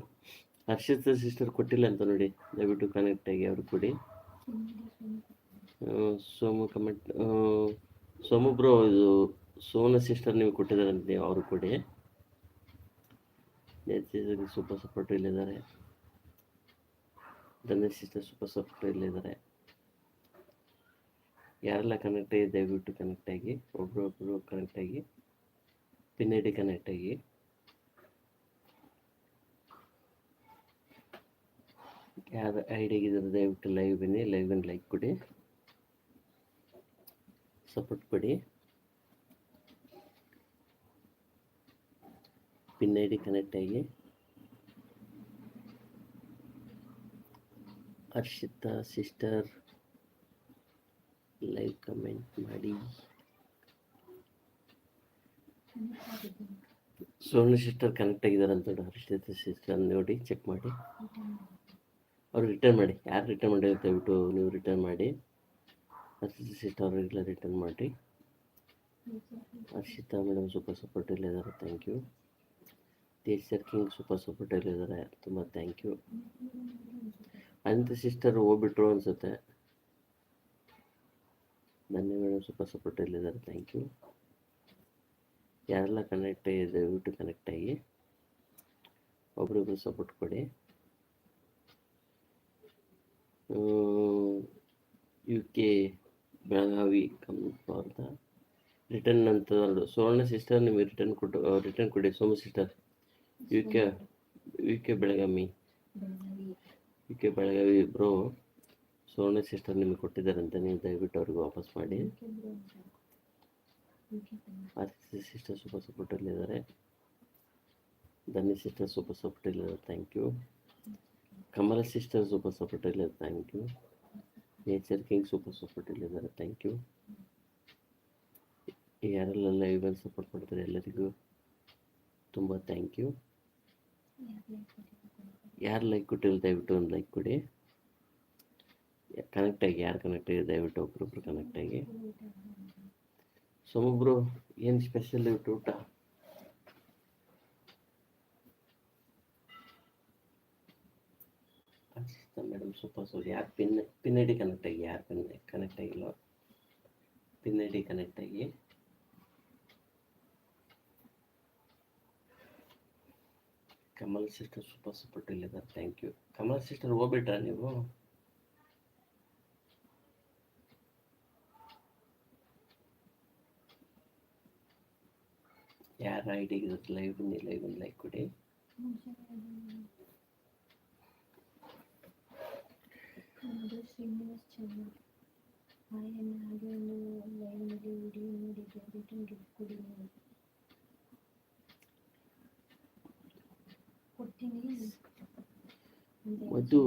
Harshitha sister ಕೊಟ್ಟಿಲ್ಲ ಅಂತ ನೋಡಿ, ದಯವಿಟ್ಟು ಕನೆಕ್ಟ್ ಆಗಿ ಅವ್ರು ಕೊಡಿ. ಸೋಮು ಬ್ರೋ ಇದು ಸೋನ ಸಿಸ್ಟರ್ ನೀವು ಕೊಟ್ಟಿದ್ದಾರಂತೆ, ಅವರು ಕೊಡಿ. ಸೂಪರ್ ಸಪೋರ್ಟ್ ಇಲ್ಲಿದ್ದಾರೆ. ಧನ್ಯ ಸಿಸ್ಟರ್ ಸೂಪರ್ ಸಪೋರ್ಟ್ ಇಲ್ಲಿದ್ದಾರೆ. ಯಾರೆಲ್ಲ ಕನೆಕ್ಟ್ ಆಗಿ ದಯವಿಟ್ಟು ಕನೆಕ್ಟ್ ಆಗಿ, ಒಬ್ರು ಕನೆಕ್ಟ್ ಆಗಿ. ಪಿನ್ ಐ ಡಿ ಕನೆಕ್ಟ್ ಆಗಿ. ಯಾರು ಐಡಿ ಆಗಿದ್ದಾರೆ ದಯವಿಟ್ಟು ಲೈವ್ ಬನ್ನಿ, ಲೈವ್ ಲೈಕ್ ಕೊಡಿ, ಸಪೋರ್ಟ್ ಕೊಡಿ. ಪಿನ್ ಐ ಡಿ ಕನೆಕ್ಟ್ ಆಗಿ. ಹರ್ಷಿತಾ ಸಿಸ್ಟರ್ ಲೈವ್ ಕಮೆಂಟ್ ಮಾಡಿ. ಸೋನು ಸಿಸ್ಟರ್ ಕನೆಕ್ಟ್ ಆಗಿದ್ದಾರೆ ಅಂತ ನೋಡಿ. ಹರ್ಷಿತಾ ಸಿಸ್ಟರ್ ನೋಡಿ ಚೆಕ್ ಮಾಡಿ, ಅವ್ರು ರಿಟರ್ನ್ ಮಾಡಿ. ಯಾರು ರಿಟರ್ನ್ ಮಾಡಿ ದಯವಿಟ್ಟು ನೀವು ರಿಟರ್ನ್ ಮಾಡಿ. ಹರ್ಷಿತಾ ಸಿಸ್ಟರ್ ಅವರಿಗೆಲ್ಲ ರಿಟರ್ನ್ ಮಾಡಿ. ಹರ್ಷಿತಾ ಮೇಡಮ್ ಸೂಪರ್ ಸಪೋರ್ಟ್ ಇಲ್ಲಿದ್ದಾರೆ, thank you. Teacher king super support ಇಲ್ಲಿದ್ದಾರೆ, ತುಂಬ ಥ್ಯಾಂಕ್ ಯು. ಅನಿತಾ ಸಿಸ್ಟರ್ ಹೋಗ್ಬಿಟ್ರು ಅನಿಸುತ್ತೆ. ಧನ್ಯ ಮೇಡಮ್ ಸೂಪರ್ ಸಪೋರ್ಟ್ ಇಲ್ಲಿದ್ದಾರೆ, ಥ್ಯಾಂಕ್ ಯು. ಯಾರೆಲ್ಲ ಕನೆಕ್ಟ್ ಆಗಿ ದಯವಿಟ್ಟು ಕನೆಕ್ಟ್ ಆಗಿ, ಒಬ್ರಿಗೊಬ್ರು ಸಪೋರ್ಟ್ ಕೊಡಿ. UK ಬೆಳಗಾವಿ ಕಂಪ್ನಿ ರಿಟರ್ನ್ ಅಂತ ಸುವರ್ಣ ಸಿಸ್ಟರ್ ನಿಮಗೆ ರಿಟರ್ನ್ ಕೊಡಿ. Somu sister UK Belagavi bro Suvarna sister ನಿಮಗೆ ಕೊಟ್ಟಿದ್ದಾರಂತೆ, ನೀವು ದಯವಿಟ್ಟು ಅವ್ರಿಗೆ ವಾಪಸ್ ಮಾಡಿ. ಆದಿತ್ಯ ಸಿಸ್ಟರ್ ಸೂಪರ್ ಸಪೋರ್ಟಲ್ಲಿದ್ದಾರೆ. ಧನ್ಯ ಸಿಸ್ಟರ್ ಸೂಪರ್ ಸಪೋರ್ಟಲ್ಲಿದ್ದಾರೆ, thank you. Kamala sister super ಸಪೋರ್ಟಲ್ಲಿದ್ದಾರೆ, thank you. Nature king super ಇಲ್ಲಿದ್ದಾರೆ, ಥ್ಯಾಂಕ್ ಯು. ಯಾರೆಲ್ಲ ಲೈವಲ್ಲಿ ಸಪೋರ್ಟ್ ಮಾಡ್ತಾರೆ ಎಲ್ಲರಿಗೂ ತುಂಬ ಥ್ಯಾಂಕ್ ಯು. ಯಾರು ಲೈಕ್ ಕೊಟ್ಟಿಲ್ಲ ದಯವಿಟ್ಟು ಒಂದು ಲೈಕ್ ಕೊಡಿ. ಕನೆಕ್ಟ್ ಆಗಿ, ಯಾರು ಕನೆಕ್ಟ್ ಆಗಿ ದಯವಿಟ್ಟು ಒಬ್ರೊಬ್ರು ಕನೆಕ್ಟ್ ಆಗಿ. ಸೊಮೊಬ್ರು ಏನು ಸ್ಪೆಷಲ್ ಇವತ್ತು ಊಟ? ಮೇಡಮ್ ಸೂಪರ್ ಯಾರು ಪಿನ್ ಐ ಡಿ ಕನೆಕ್ಟ್ ಆಗಿ, ಯಾರು ಕನೆಕ್ಟ್ ಆಗಿಲ್ಲ ಪಿನ್ ಐ ಡಿ ಕನೆಕ್ಟ್ ಆಗಿ. ಕಮಲ್ ಸಿಸ್ಟರ್ ಸೂಪರ್ ಇಲ್ಲಿದ್ದಾರೆ, ಥ್ಯಾಂಕ್ ಯು. ಕಮಲ್ ಸಿಸ್ಟರ್ ಹೋಗ್ಬಿಟ್ರಾ ನೀವು? ಯಾರ ಐ ಡಿ ಲೈವ್ ಬನ್ನಿ, ಲೈವ್ ಒಂದು ಲೈಕ್ ಕೊಡಿ. ಶ್ರೀನಿವಾಸ್ ಚಾನಲ್ ಹಾಗೆ ಒಂದು ಲೈವ್ನಲ್ಲಿ ವಿಡಿಯೋ ನೋಡಿದ್ದೆ, ರಿಟರ್ನ್ ಗಿಫ್ಟ್ ಕೊಡಿ ಕೊಡ್ತೀನಿ. ಮಧು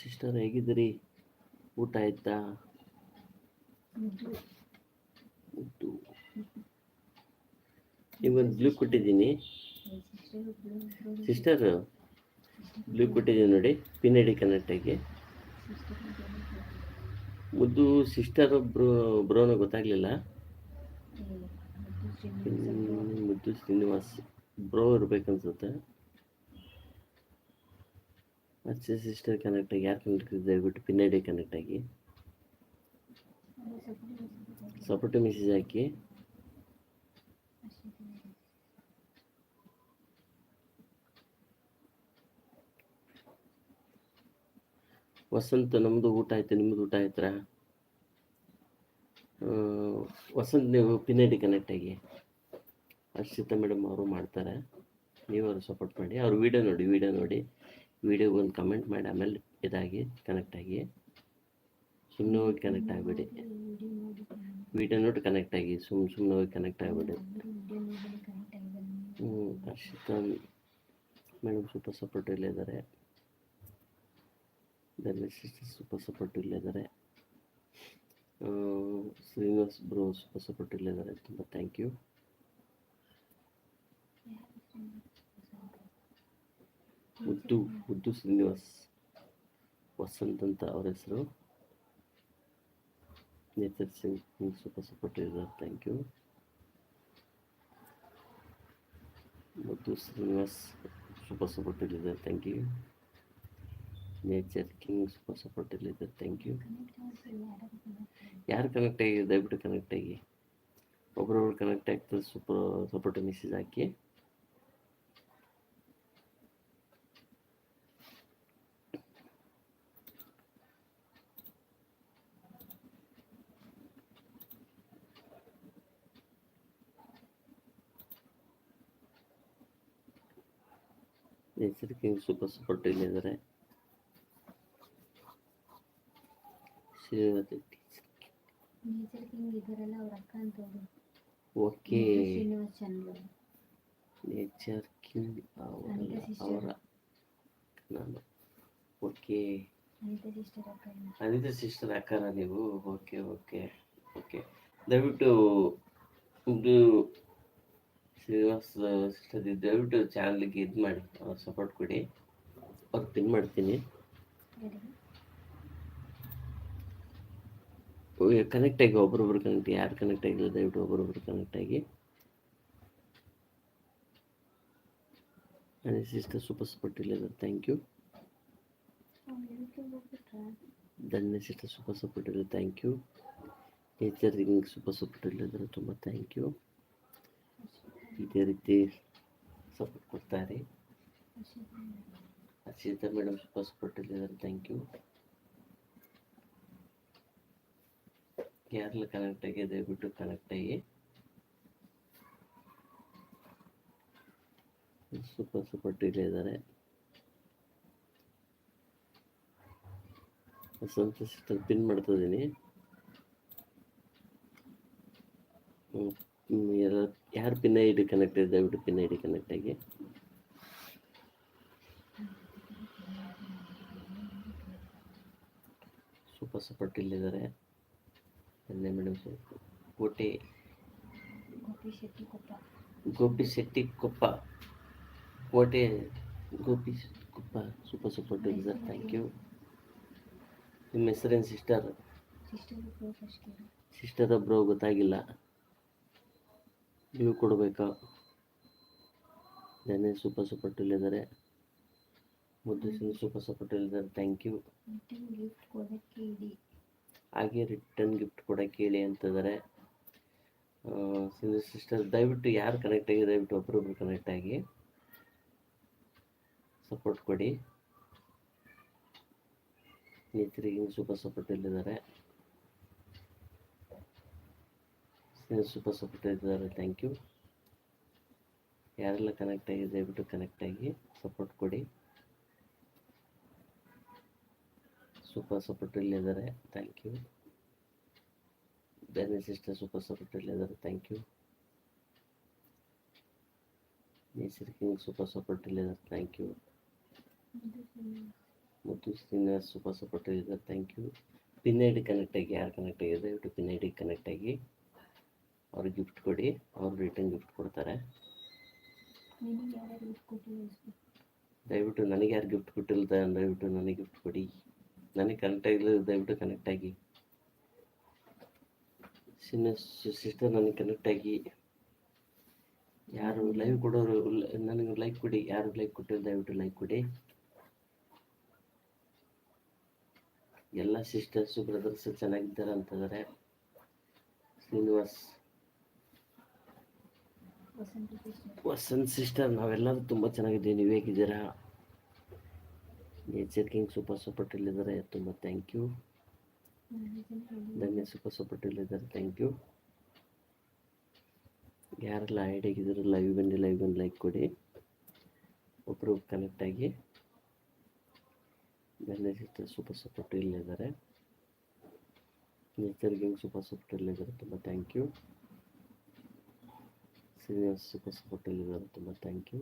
ಸಿಸ್ಟರ್ ಹೇಗಿದ್ದೀರಿ? ಊಟ ಆಯ್ತಾ? ನಿಮ್ಗೊಂದು ಬ್ಲೂ ಕೊಟ್ಟಿದ್ದೀನಿ ಸಿಸ್ಟರ್, ಬ್ಲೂ ಕೊಟ್ಟಿದ್ದೀನಿ ನೋಡಿ, ಪಿನ್ ಐ ಡಿ ಕನೆಕ್ಟ್ ಆಗಿ. ಮುದ್ದು ಸಿಸ್ಟರ್ ಬ್ರೋನ ಗೊತ್ತಾಗ್ಲಿಲ್ಲ. ಮುದ್ದು ಶ್ರೀನಿವಾಸ್ ಬ್ರೋ ಇರ್ಬೇಕನ್ಸುತ್ತೆ. ಅಚ್ಚೆ ಸಿಸ್ಟರ್ ಕನೆಕ್ಟ್ ಆಗಿ, ಯಾರು ಕನೆಕ್ಟ್ ದಯವಿಟ್ಟು ಪಿನ್ ಐ ಡಿ ಕನೆಕ್ಟ್ ಆಗಿ ಸಪೋರ್ಟ್ ಮೆಸೇಜ್ ಹಾಕಿ. ವಸಂತ್ ನಮ್ಮದು ಊಟ ಆಯ್ತು, ನಿಮ್ಮದು ಊಟ ಆಯ್ತಾ? ವಸಂತ್ ನೀವು ಪಿನ್ ಐ ಡಿ ಕನೆಕ್ಟ್ ಆಗಿ. ಹರ್ಷಿತಾ ಮೇಡಮ್ ಅವರು ಮಾಡ್ತಾರೆ, ನೀವು ಅವರು ಸಪೋರ್ಟ್ ಮಾಡಿ. ಅವ್ರು ವಿಡಿಯೋ ನೋಡಿ, ವಿಡಿಯೋಗೆ ಒಂದು ಕಮೆಂಟ್ ಮಾಡಿ, ಆಮೇಲೆ ಇದಾಗಿ ಕನೆಕ್ಟ್ ಆಗಿ. ಸುಮ್ಮನೆ ಹೋಗಿ ಕನೆಕ್ಟ್ ಆಗಿಬಿಡಿ, ವಿಡಿಯೋ ನೋಡಿ ಕನೆಕ್ಟ್ ಆಗಿ, ಸುಮ್ಮನೆ ಹೋಗಿ ಕನೆಕ್ಟ್ ಆಗಿಬಿಡಿ. ಹರ್ಷಿತಾ ಮೇಡಮ್ ಸೂಪರ್ ಇಲ್ಲಿದ್ದಾರೆ, ಸೂಪರ್ ಸಪೋರ್ಟ್ ಇಲ್ಲಿದ್ದಾರೆ. ಶ್ರೀನಿವಾಸ್ ಬ್ರೋ ಸಪೋರ್ಟ್ ಇಲ್ಲಿದ್ದಾರೆ, ತುಂಬ ಥ್ಯಾಂಕ್ ಯು. ಮುದ್ದು ಶ್ರೀನಿವಾಸ್, ವಸಂತ್ ಅಂತ ಅವ್ರ ಹೆಸರು. ನೇಚರ್ ಸಿಂಗ್ ಸಪೋರ್ಟ್ ಇದ್ದಾರೆ, ಥ್ಯಾಂಕ್ ಯು. ಮುದ್ದು ಶ್ರೀನಿವಾಸ್ ಸಪೋರ್ಟ್ ಇಲ್ಲಿದ್ದಾರೆ, thank you. Nature king support ಇಲ್ಲಿದ್ದಾರೆ, ಥ್ಯಾಂಕ್ ಯು. ಯಾರು ಕನೆಕ್ಟ್ ಆಗಿ ದಯವಿಟ್ಟು ಕನೆಕ್ಟ್ ಆಗಿ, ಒಬ್ಬರೊಬ್ರು ಕನೆಕ್ಟ್ ಆಗ್ತದೆ. ಸಪೋರ್ಟ್ ಮೆಸೇಜ್ ಹಾಕಿ. ನೇಚರ್ ಕಿಂಗ್ ಸಪೋರ್ಟ್ ಇಲ್ಲಿದ್ದಾರೆ. ನೇಚರ್ ಕಿಂಗ್ ಇದ್ದಾರಲ್ಲ ಅವ್ರ ಅಕ್ಕ ಅಂತ. Okay, Srinivas channel nature king ಅವರ ನಾನು. ಓಕೆ, ಅನಿತಾ ಸಿಸ್ಟರ್ ಅಕ್ಕರ ನೀವು? ಓಕೆ ಓಕೆ ಓಕೆ, ದಯವಿಟ್ಟು ಇದು ಶ್ರೀನಿವಾಸ್ ಸಿಸ್ಟರ್ ದಯವಿಟ್ಟು ಚಾನಲ್ಗೆ ಇದು ಮಾಡಿ, ಅವ್ರು ಸಪೋರ್ಟ್ ಕೊಡಿ. ಅವ್ರು ಪಿನ್ ಮಾಡ್ತೀನಿ. ಕನೆಕ್ಟ್ ಆಗಿ, ಒಬ್ಬರೊಬ್ರು ಕನೆಕ್ಟ್, ಯಾರು ಕನೆಕ್ಟ್ ಆಗಿಲ್ಲ ದಯವಿಟ್ಟು ಒಬ್ಬರೊಬ್ರು ಕನೆಕ್ಟ್ ಆಗಿ. ಅನಿ ಸಿಸ್ಟರ್ ಸಪೋರ್ಟ್ ಇಲ್ಲಿದ್ದಾರೆ, thank you. Dhanya sister support ಇಲ್ಲಿದ್ದಾರೆ, thank you. Nature king support ಇಲ್ಲಿದ್ದಾರೆ, ತುಂಬ ಥ್ಯಾಂಕ್ ಯು. ಇದೇ ರೀತಿ ಸಪೋರ್ಟ್ ಕೊಡ್ತಾರೆ. ಹರ್ಷಿತಾ ಮೇಡಮ್ ಸಪೋರ್ಟ್ ಇಲ್ಲಿದ್ದಾರೆ, ಥ್ಯಾಂಕ್ ಯು. ಯಾರೆಲ್ಲ ಕನೆಕ್ಟ್ ಆಗಿ ದಯವಿಟ್ಟು ಕನೆಕ್ಟ್ ಆಗಿ. ಸಪೋರ್ಟ್ ಇಲ್ಲಿದ್ದಾರೆ. ವಸಂತ ಸಿಸ್ಟರ್ ಪಿನ್ ಮಾಡ್ತಿದ್ದೀನಿ. ಯಾರು ಪಿನ್ ಐ ಡಿ ಕನೆಕ್ಟ್ ಇದೆ ದಯವಿಟ್ಟು ಪಿನ್ ಐ ಡಿ ಕನೆಕ್ಟ್ ಆಗಿ. ಸೂಪರ್ ಸಪೋರ್ಟ್ ಇಲ್ಲಿದ್ದಾರೆ. ಅಲ್ಲೇ ಮೇಡಮ್ ಕೋಟೆ ಗೋಪಿ ಶೆಟ್ಟಿ ಕೊಪ್ಪ. ಗೋಪಿ ಶೆಟ್ಟಿ ಕೊಪ್ಪ ಕೋಟೆ ಗೋಪಿ ಶೆಟ್ಟಿ ಕೊಪ್ಪ ಸೂಪರ್ ಸಪೋರ್ಟ್ ಇಲ್ಲಿದ್ದಾರೆ. Thank you. ನಿಮ್ಮ ಹೆಸರೇನು ಸಿಸ್ಟರ್? ಸಿಸ್ಟರ್ ಬ್ರೋ ಫಸ್ಟ್ ಕೇಳಿ. ಸಿಸ್ಟರ್ ಒಬ್ಬರು ಗೊತ್ತಾಗಿಲ್ಲ, ನೀವು ಕೊಡಬೇಕಾ? ನೆನ್ನೆ ಸೂಪರ್ ಸಪೋರ್ಟ್ ಇಲ್ಲಿದ್ದಾರೆ. ಮುದ್ದು ಸೂಪರ್ ಸಪೋರ್ಟ್ ಇಲ್ಲಿದ್ದಾರೆ. Thank you. ರಿಟರ್ನ್ ಗಿಫ್ಟ್ ಕೊಡಕ್ಕೆ ಇಡಿ. ಹಾಗೆ ರಿಟರ್ನ್ ಗಿಫ್ಟ್ ಕೊಡೋಕ್ಕೆ ಹೇಳಿ ಅಂತಿದ್ದಾರೆ. ಸಿಸ್ಟರ್ ದಯವಿಟ್ಟು ಯಾರು ಕನೆಕ್ಟ್ ಆಗಿ ದಯವಿಟ್ಟು ಒಬ್ಬರೊಬ್ರು ಕನೆಕ್ಟ್ ಆಗಿ ಸಪೋರ್ಟ್ ಕೊಡಿ. ನೇತ್ರಿಗೆ ಸೂಪರ್ ಸಪೋರ್ಟ್ ಇಲ್ಲಿದ್ದಾರೆ. ಸೂಪರ್ ಸಪೋರ್ಟ್ ಇದ್ದಾರೆ. Thank you. ಯಾರೆಲ್ಲ ಕನೆಕ್ಟ್ ಆಗಿ ದಯವಿಟ್ಟು ಕನೆಕ್ಟ್ ಆಗಿ ಸಪೋರ್ಟ್ ಕೊಡಿ. ಸೂಪರ್ ಸಪೋರ್ಟ್ ಇಲ್ಲಿದ್ದಾರೆ. Thank you. ಬೇರೆ ಸಿಸ್ಟರ್ ಸೂಪರ್ ಸಪೋರ್ಟ್ ಇಲ್ಲಿದ್ದಾರೆ. Thank you. Nature king super support ಇಲ್ಲಿದ್ದಾರೆ. Thank you. ಮತ್ತು ಶ್ರೀನಿವಾಸ್ ಸೂಪರ್ ಸಪೋರ್ಟ್ ಇಲ್ಲಿದ್ದಾರೆ. Thank you. Pin I D connect ಆಗಿ ಯಾರು ಕನೆಕ್ಟ್ ಆಗಿದೆ ದಯವಿಟ್ಟು ಪಿನ್ ಐ ಡಿ ಕನೆಕ್ಟ್ ಆಗಿ ಅವ್ರಿಗೆ ಗಿಫ್ಟ್ ಕೊಡಿ. ಅವರು ರಿಟರ್ನ್ ಗಿಫ್ಟ್ ಕೊಡ್ತಾರೆ. ನಿನಗೆ ಯಾರ್ಯಾರು ಗಿಫ್ಟ್ ಕೊಟ್ಟಿಲ್ಲ? ದಯವಿಟ್ಟು ನನಗೆ ಯಾರು ಗಿಫ್ಟ್ ಕೊಟ್ಟಿಲ್ಲ ದಯವಿಟ್ಟು ನನಗೆ ಗಿಫ್ಟ್ ಕೊಡಿ. ನನಗೆ ಕನೆಕ್ಟ್ ಆಗಿಲ್ಲ ದಯವಿಟ್ಟು ಕನೆಕ್ಟ್ ಆಗಿ. ಸಿಸ್ಟರ್ ನನಗೆ ಕನೆಕ್ಟ್ ಆಗಿ. ಯಾರು ಲೈವ್ ಕೊಡೋರು ನನಗೆ ಲೈಕ್ ಕೊಡಿ. ಯಾರು ಲೈಕ್ ಕೊಟ್ಟಿಲ್ಲ ದಯವಿಟ್ಟು ಲೈಕ್ ಕೊಡಿ. ಎಲ್ಲ ಸಿಸ್ಟರ್ಸು ಬ್ರದರ್ಸ್ ಚೆನ್ನಾಗಿದ್ದಾರೆ ಅಂತಿದ್ದಾರೆ. ಶ್ರೀನಿವಾಸ್ ವಸಂತ್ ಸಿಸ್ಟರ್ ನಾವೆಲ್ಲರೂ ತುಂಬ ಚೆನ್ನಾಗಿದ್ದೀವಿ. ನೀವು ಹೇಗಿದ್ದೀರಾ? ನೇಚರ್ ಕಿಂಗ್ ಸೂಪರ್ ಸಪೋರ್ಟ್ ಇಲ್ಲಿದ್ದಾರೆ. ತುಂಬ thank you. Dhanya super support ಇಲ್ಲಿದ್ದಾರೆ. Thank you. ಯಾರೆಲ್ಲ ಐಡಿಯಾಗಿದ್ರು ಲೈವ್ ಬಂದು ಲೈಕ್ ಕೊಡಿ. ಒಬ್ಬರು ಕನೆಕ್ಟ್ ಆಗಿ. ಧನ್ಯ ಸಿಸ್ಟರ್ ಸೂಪರ್ ಸಪೋರ್ಟ್ ಇಲ್ಲಿದ್ದಾರೆ. ನೇಚರ್ ಕಿಂಗ್ ಸೂಪರ್ ಸಪೋರ್ಟ್ ಇಲ್ಲಿದ್ದಾರೆ. ತುಂಬ thank you. Srinivas super support ಇಲ್ಲಿದ್ದಾರೆ. ತುಂಬ thank you.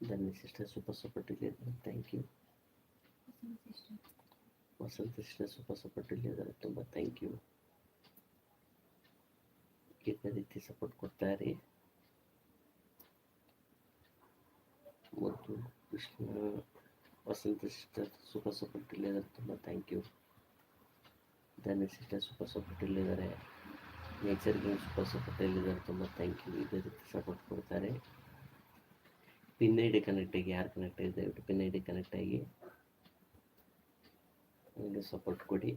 Dhanya sister super support ಇಲ್ಲಿದ್ದಾರೆ. Thank you. Vasantha sister super support ಇಲ್ಲಿದ್ದಾರೆ. ತುಂಬ ಥ್ಯಾಂಕ್ ಯು. ಇದೇ ರೀತಿ ಸಪೋರ್ಟ್ ಕೊಡ್ತಾರೆ. ಮತ್ತು Krishna Vasantha sister super support ಇಲ್ಲಿದ್ದಾರೆ. ತುಂಬ thank you. Dhanya sister super support ಇಲ್ಲಿದ್ದಾರೆ. ನೇಚರ್ ಗೇಮ್ ಸೂಪರ್ ಸಪೋರ್ಟ್ ಇಲ್ಲಿದ್ದಾರೆ. ತುಂಬ ಥ್ಯಾಂಕ್ ಯು. ಇದೇ ರೀತಿ ಸಪೋರ್ಟ್ ಕೊಡ್ತಾರೆ. ಪಿನ್ ಐ ಡಿ ಕನೆಕ್ಟ್ ಆಗಿ ಯಾರು ಕನೆಕ್ಟ್ ಆಗಿದೆ ದಯವಿಟ್ಟು ಪಿನ್ ಐ ಡಿ ಕನೆಕ್ಟ್ ಆಗಿ ನನಗೆ ಸಪೋರ್ಟ್ ಕೊಡಿ.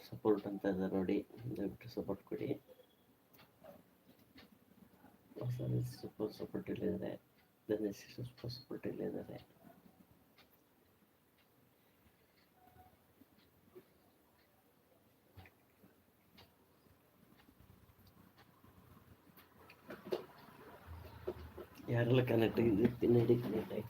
ಸಪೋರ್ಟ್ ಅಂತ ಇದೆ ನೋಡಿ, ದಯವಿಟ್ಟು ಸಪೋರ್ಟ್ ಕೊಡಿ. ಸೂಪರ್ ಸಪೋರ್ಟ್ ಇಲ್ಲಿದ್ದಾರೆ. ಧನ್ಯ ಸೂಪರ್ ಸಪೋರ್ಟ್ ಇಲ್ಲಿದ್ದಾರೆ. ಯಾರೆಲ್ಲ ಕನೆಕ್ಟ್ ಆಗಿದೆ ಪಿನ್ ಐ ಡಿ ಕನೆಕ್ಟ್ ಆಗಿ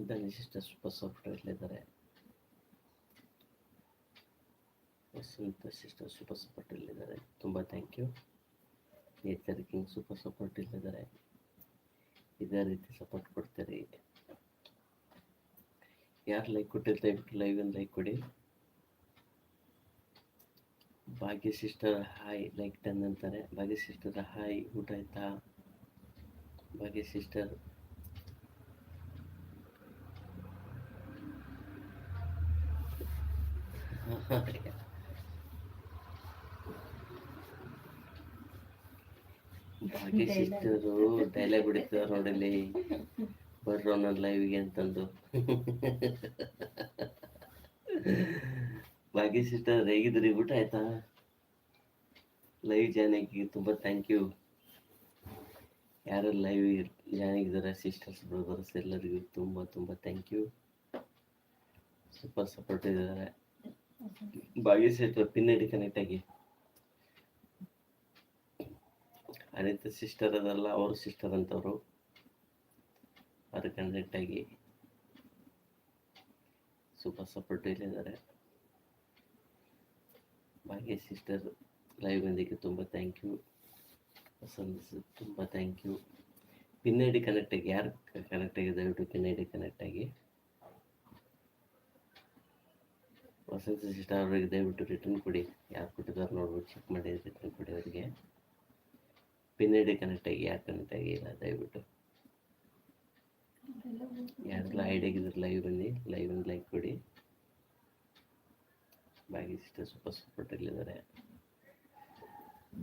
ಧನ್ಯ ಸಿಸ್ಟರ್ ಸೂಪರ್ ಸಪೋರ್ಟ್ ಇಲ್ಲಿದ್ದಾರೆ. ವಸಂತ ಸಿಸ್ಟರ್ ಸೂಪರ್ ಸಪೋರ್ಟ್ ಇಲ್ಲಿದ್ದಾರೆ. ತುಂಬ thank you. Nature king super support ಇಲ್ಲಿದ್ದಾರೆ. ಇದೇ ರೀತಿ ಸಪೋರ್ಟ್ ಕೊಡ್ತಾರೆ. ಯಾರು ಲೈಕ್ ಕೊಟ್ಟಿರ್ತಾರೆ ದಯವಿಟ್ಟು ಲೈಕ್ ಕೊಡಿ. ಭಾಗ್ಯ ಸಿಸ್ಟರ್ ಹಾಯ್ ಲೈಕ್ 10 ಅಂತಾರೆ. ಭಾಗ್ಯ ಸಿಸ್ಟರ್ ಹಾಯ್, ಊಟ ಆಯ್ತಾ? ಭಾಗ್ಯ ಸಿಸ್ಟರ್ ಭಾಗ್ಯ ಸಿಸ್ಟರು ಡೈಲಾಗ್ ಹೊಡಿತಾರೆ ನೋಡಲಿ, ಬರ್ರೋ ನನ್ನ ಲೈವ್ಗೆ ಅಂತಂದು. ಭಾಗ್ಯ ಸಿಸ್ಟರ್ ಹೇಗಿದ್ರಿ? ಊಟ ಆಯ್ತಾ? ಲೈವ್ ಜಾಯ್ನ್ ಆಗಿ ತುಂಬ ಥ್ಯಾಂಕ್ ಯು. ಯಾರು ಲೈವ್ ಜಾಯ್ನ್ ಆಗಿದ್ದಾರೆ ಸಿಸ್ಟರ್ಸ್ ಬ್ರದರ್ಸ್ ಎಲ್ಲರಿಗೂ ತುಂಬ ಥ್ಯಾಂಕ್ ಯು. ಸೂಪರ್ ಸಪೋರ್ಟ್ ಇದ್ದಾರೆ. ಭಾಗ್ಯಶ್ರೀ ಪಿನ್ನಡಿ ಕನೆಕ್ಟ್ ಆಗಿ ಅನಿತಾ ಸಿಸ್ಟರ್ ಅದಲ್ಲ, ಅವರು ಸಿಸ್ಟರ್ ಅಂತವರು ಅವ್ರು ಕನೆಕ್ಟ್ ಆಗಿ ಸೂಪರ್ ಸಪೋರ್ಟ್ ಇಲ್ಲಿದ್ದಾರೆ. ಭಾಗ್ಯ ಸಿಸ್ಟರ್ ಲೈವ್ ಬಂದಿಗೆ ತುಂಬ ಥ್ಯಾಂಕ್ ಯು. ತುಂಬ ಥ್ಯಾಂಕ್ ಯು. ಪಿನ್ನಡಿ ಕನೆಕ್ಟ್ ಆಗಿ ಯಾರು ಕನೆಕ್ಟ್ ಆಗಿ ದಯವಿಟ್ಟು ಪಿನ್ನಡಿ ಕನೆಕ್ಟ್ ಆಗಿ. ವಸಂತ ಸಿಸ್ಟರ್ ಅವರಿಗೆ ದಯವಿಟ್ಟು ರಿಟರ್ನ್ ಕೊಡಿ. ಯಾರು ಕೊಟ್ಟಿದ್ದಾರೆ ನೋಡ್ಬಿಟ್ಟು ಚೆಕ್ ಮಾಡಿ ರಿಟರ್ನ್ ಕೊಡಿ ಅವರಿಗೆ. ಪಿನ್ನಡಿ ಕನೆಕ್ಟ್ ಆಗಿ ಯಾರು ಕನೆಕ್ಟ್ ಆಗಿಲ್ಲ ದಯವಿಟ್ಟು. ಯಾರೆಲ್ಲ ಐಡಿಯಾಗಿದ್ರೆ ಲೈವ್ ಬನ್ನಿ, ಲೈವ್ ಒಂದು ಲೈಕ್ ಕೊಡಿ. ಭಾಗ್ಯ ಸಿಸ್ಟರ್ ಸೂಪರ್ ಸಪೋರ್ಟ್ ಇಲ್ಲಿದ್ದಾರೆ.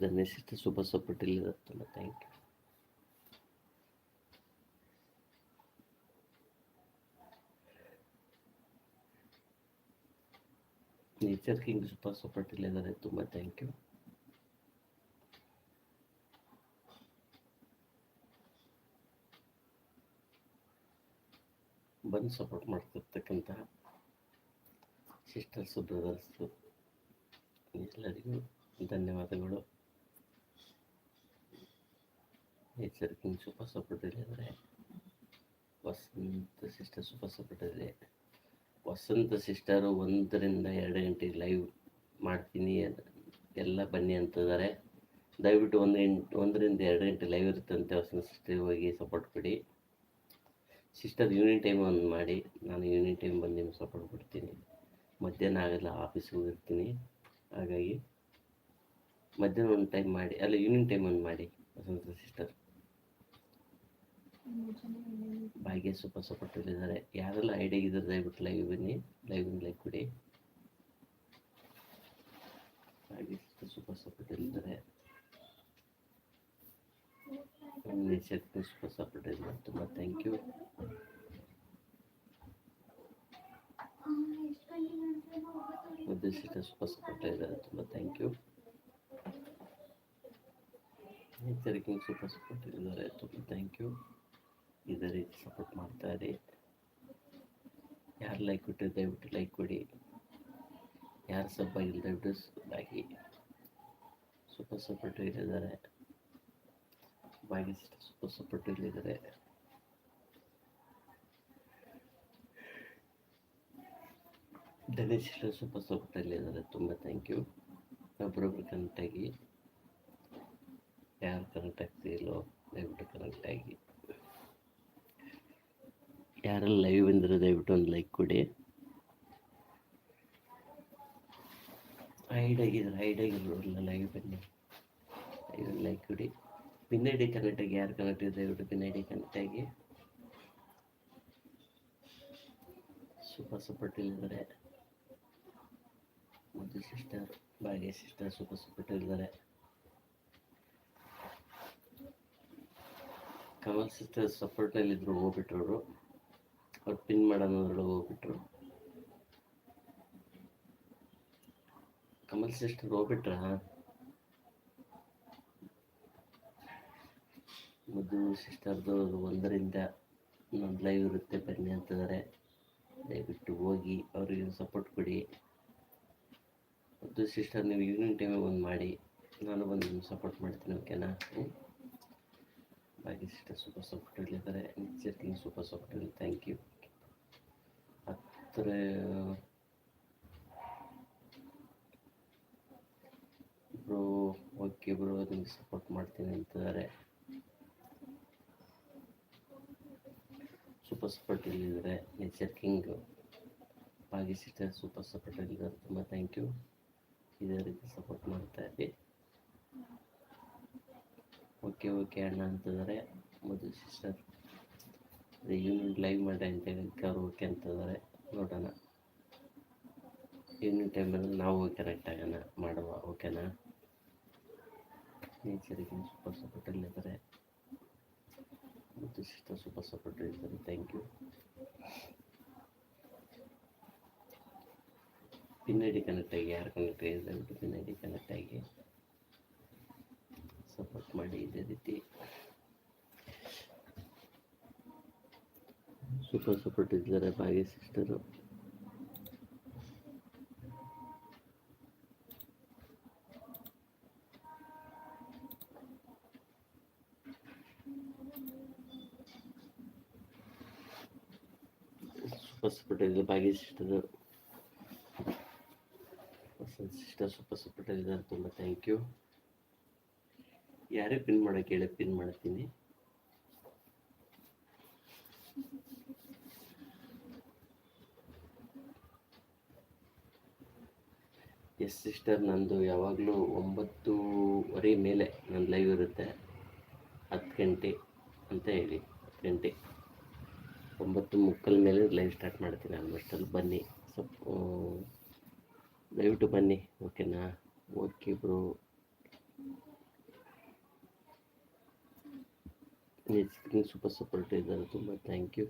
ಧನ್ಯ ಸಿಸ್ಟರ್ ಸೂಪರ್ ಸಪೋರ್ಟ್ ಇಲ್ಲಿದ್ದಾರೆ. ತುಂಬ thank you. Nature king super support ಇಲ್ಲಿದ್ದಾರೆ. ತುಂಬ ಥ್ಯಾಂಕ್ ಯು. ಬಂದು ಸಪೋರ್ಟ್ ಮಾಡ್ತಿರ್ತಕ್ಕಂತಹ ಸಿಸ್ಟರ್ಸು ಬ್ರದರ್ಸು ಎಲ್ಲರಿಗೂ ಧನ್ಯವಾದಗಳು. ನೇಚರ್ ಕಿಂಗ್ ಸೂಪರ್ ಸಪೋರ್ಟ್ ಇಲ್ಲಿದ್ದಾರೆ. ವಸಂತ ಸಿಸ್ಟರ್ ಸೂಪರ್ ಸಪೋರ್ಟ್ ಇದೆ. ವಸಂತ ಸಿಸ್ಟರು 1 ರಿಂದ 2 ಗಂಟೆಗೆ ಲೈವ್ ಮಾಡ್ತೀನಿ ಎಲ್ಲ ಬನ್ನಿ ಅಂತಿದ್ದಾರೆ. ದಯವಿಟ್ಟು 1 ರಿಂದ 2 ಗಂಟೆ ಲೈವ್ ಇರುತ್ತಂತೆ. ವಸಂತ ಸಿಸ್ಟರ್ ಹೋಗಿ ಸಪೋರ್ಟ್ ಕೊಡಿ. ಸಿಸ್ಟರ್ ಈವ್ನಿಂಗ್ ಟೈಮ್ ಒಂದು ಮಾಡಿ, ನಾನು ಈವ್ನಿಂಗ್ ಟೈಮ್ ಬಂದು ನಿಮ್ಗೆ ಸಪೋರ್ಟ್ ಕೊಡ್ತೀನಿ. ಮಧ್ಯಾಹ್ನ ಆಗೆಲ್ಲ ಆಫೀಸ್ಗೆ ಹೋಗಿರ್ತೀನಿ, ಹಾಗಾಗಿ ಮಧ್ಯಾಹ್ನ ಒಂದು ಟೈಮ್ ಮಾಡಿ, ಅಲ್ಲ ಈವ್ನಿಂಗ್ ಟೈಮ್ ಒಂದು ಮಾಡಿ ವಸಂತ ಸಿಸ್ಟರ್. ಭಾಗ್ಯ ಸೂಪರ್ ಸಪೋರ್ಟ್ ಇಲ್ಲಿದ್ದಾರೆ. ಯಾರೆಲ್ಲ ಐಡಿಯಾಗಿದ್ದಾರೆ ದಯವಿಟ್ಟು ಲೈವ್ ಬನ್ನಿ, ಲೈವ್ ಲೈಕ್ ಕೊಡಿ. ಭಾಗ್ಯ ಸೂಪರ್ ಸಪೋರ್ಟ್ ಇಲ್ಲಿದ್ದಾರೆ. ಸೂಪರ್ ಸಪೋರ್ಟ್ ಇದ್ದಾರೆ. ತುಂಬ thank you. Madhya sister super support ಇದ್ದಾರೆ. ತುಂಬ thank you. Nature king super support ಇದ್ದಾರೆ. ತುಂಬ ಥ್ಯಾಂಕ್ ಯು. ಇದೇ ರೀತಿ ಸಪೋರ್ಟ್ ಮಾಡ್ತಾ ಇರಿ. ಯಾರು ಲೈಕ್ ಕೊಟ್ಟರೆ ದಯವಿಟ್ಟು ಲೈಕ್ ಕೊಡಿ. ಯಾರು ಸಬ್ ಆಗಿಲ್ಲ ದಯವಿಟ್ಟು ಆಗಿ. ಸೂಪರ್ ಸಪೋರ್ಟ್ ಇಲ್ಲಿದ್ದಾರೆ. ಭಾಗ್ಯ ಸೂಪರ್ ಸಪೋರ್ಟ್ ಇಲ್ಲಿದ್ದಾರೆ. ಧನೇಶ್ ಸೂಪರ್ ಸಪೋರ್ಟ್ ಇಲ್ಲಿದ್ದಾರೆ. ತುಂಬ ಥ್ಯಾಂಕ್ ಯು. ಒಬ್ಬರೊಬ್ರು ಕನೆಕ್ಟ್ ಆಗಿ. ಯಾರು ಕನೆಕ್ಟ್ ಆಗ್ತಿಲ್ಲೋ ದಯವಿಟ್ಟು ಕನೆಕ್ಟ್ ಆಗಿ. ಯಾರೆಲ್ಲ ಲೈವ್ ಬಂದರೆ ದಯವಿಟ್ಟು ಒಂದು ಲೈಕ್ ಕೊಡಿ. ಐಡಿಯಾಗಿರೋಲ್ಲ ಲೈವ್ ಬನ್ನಿ, ಒಂದು ಲೈಕ್ ಕೊಡಿ. ಪಿನ್ನಡಿ ಕನೆಕ್ಟ್ ಆಗಿ. ಯಾರು ಕನೆಕ್ಟ್ ಇದೆ ದಯವಿಟ್ಟು ಪಿನ್ನಡಿ ಕನೆಕ್ಟ್ ಆಗಿ. ಸೂಪರ್ ಸಪೋರ್ಟ್ ಇಲ್ಲಿದ್ದಾರೆ. Madhu sister, Bhagya sister super support ಇಲ್ಲಿದ್ದಾರೆ. ಕಮಲ್ ಸಿಸ್ಟರ್ ಸಪೋರ್ಟ್ನಲ್ಲಿದ್ದರು, ಹೋಗ್ಬಿಟ್ರು. ಅವ್ರು ಪಿನ್ ಮಾಡೋದ್ರೊಳಗೆ ಹೋಗ್ಬಿಟ್ರು. ಕಮಲ್ ಸಿಸ್ಟರ್ ಹೋಗ್ಬಿಟ್ರ. ಮಧು ಸಿಸ್ಟರ್ದು 1 ರಿಂದ 1 ಲೈವ್ ಇರುತ್ತೆ ಬನ್ನಿ ಅಂತಿದ್ದಾರೆ. ದಯವಿಟ್ಟು ಹೋಗಿ ಅವ್ರಿಗೆ ಸಪೋರ್ಟ್ ಕೊಡಿ. ಮಧು ಸಿಸ್ಟರ್ ನೀವು ಈವ್ನಿಂಗ್ ಟೈಮಿಗೆ ಒಂದು ಮಾಡಿ, ನಾನು ಬಂದು ನಿಮ್ಗೆ ಸಪೋರ್ಟ್ ಮಾಡ್ತೀನಿ. ಓಕೆನಾ? ಭಾಗ್ಯ ಸಿಸ್ಟರ್ ಸೂಪರ್ ಸಪೋರ್ಟ್ ಇಲ್ಲಿದ್ದಾರೆ. ನೇಚರ್ ಕಿಂಗ್ ಸೂಪರ್ ಸಪೋರ್ಟ್ ಇಲ್ಲಿ. Thank you. ಹತ್ತಿರ ಬ್ರೋ, ಓಕೆ ಬ್ರೋ, ನಿಮ್ಗೆ ಸಪೋರ್ಟ್ ಮಾಡ್ತೀನಿ ಅಂತಿದ್ದಾರೆ. ಸೂಪರ್ ಸಪೋರ್ಟ್ ಇಲ್ಲಿದ್ದಾರೆ. Nature king, Bhagya sister super support ಇಲ್ಲಿದ್ದಾರೆ. ತುಂಬ ಥ್ಯಾಂಕ್ ಯು. ಇದೇ ರೀತಿ ಸಪೋರ್ಟ್ ಮಾಡ್ತಾ ಇರಿ. ಓಕೆ ಅಣ್ಣ ಅಂತಿದ್ದಾರೆ. ಮಧು ಸಿಸ್ಟರ್ ಈವ್ನಿಂಗ್ ಲೈವ್ ಮಾಡಿ ಅಂತ ಹೇಳಿದ್ದಕ್ಕೆ ಅವರು ಓಕೆ ಅಂತಿದ್ದಾರೆ. ನೋಡೋಣ, ಈವ್ನಿಂಗ್ ಟೈಮಲ್ಲಿ ನಾವು ಕನೆಕ್ಟ್ ಆಗೋಣ, ಮಾಡುವ. ಓಕೆನಾ? ನೇಚರಿಗೆ ಸೂಪರ್ ಸಪೋರ್ಟ್ ಇಲ್ಲಿದ್ದಾರೆ. ಮಧು ಸಿಸ್ಟರ್ ಸೂಪರ್ ಸಪೋರ್ಟ್ ಇದ್ದಾರೆ. Thank you. ಪಿನ್ನಡಿ ಕನೆಕ್ಟ್ ಆಗಿ. ಯಾರು ಕನೆಕ್ಟ್ ಆಗಿದೆ ದಯವಿಟ್ಟು ಪಿನ್ನಡಿ ಕನೆಕ್ಟ್ ಆಗಿ ಸಪೋರ್ಟ್ ಮಾಡಿ. ಇದೇ ರೀತಿ ಸೂಪರ್ ಸಪೋರ್ಟ್ ಇದ್ದಾರೆ. ಭಾಗ್ಯ ಸಿಸ್ಟರು ಸೂಪರ್ ಇದ್ದಾರೆ. Bhagya sister, Vasant sister super ಇದ್ದಾರೆ. ತುಂಬ ಥ್ಯಾಂಕ್ ಯು. ಯಾರೇ ಪಿನ್ ಮಾಡೋಕೆ ಹೇಳಿ, ಪಿನ್ ಮಾಡ್ತೀನಿ. ಎಸ್ ಸಿಸ್ಟರ್, ನಂದು ಯಾವಾಗಲೂ 9:30 ಮೇಲೆ ನನ್ನ ಲೈವ್ ಇರುತ್ತೆ. 10 ಗಂಟೆ ಅಂತ ಹೇಳಿ, 10 ಗಂಟೆ 9:30 ಮೇಲೆ ಲೈವ್ ಸ್ಟಾರ್ಟ್ ಮಾಡ್ತೀನಿ. ಆಲ್ಮೋಸ್ಟಲ್ಲಿ ಬನ್ನಿ, ದಯವಿಟ್ಟು ಬನ್ನಿ, ಓಕೆನಾ? Okay bro. ಸೂಪರ್ ಇದ್ದಾರೆ. ತುಂಬ thank you.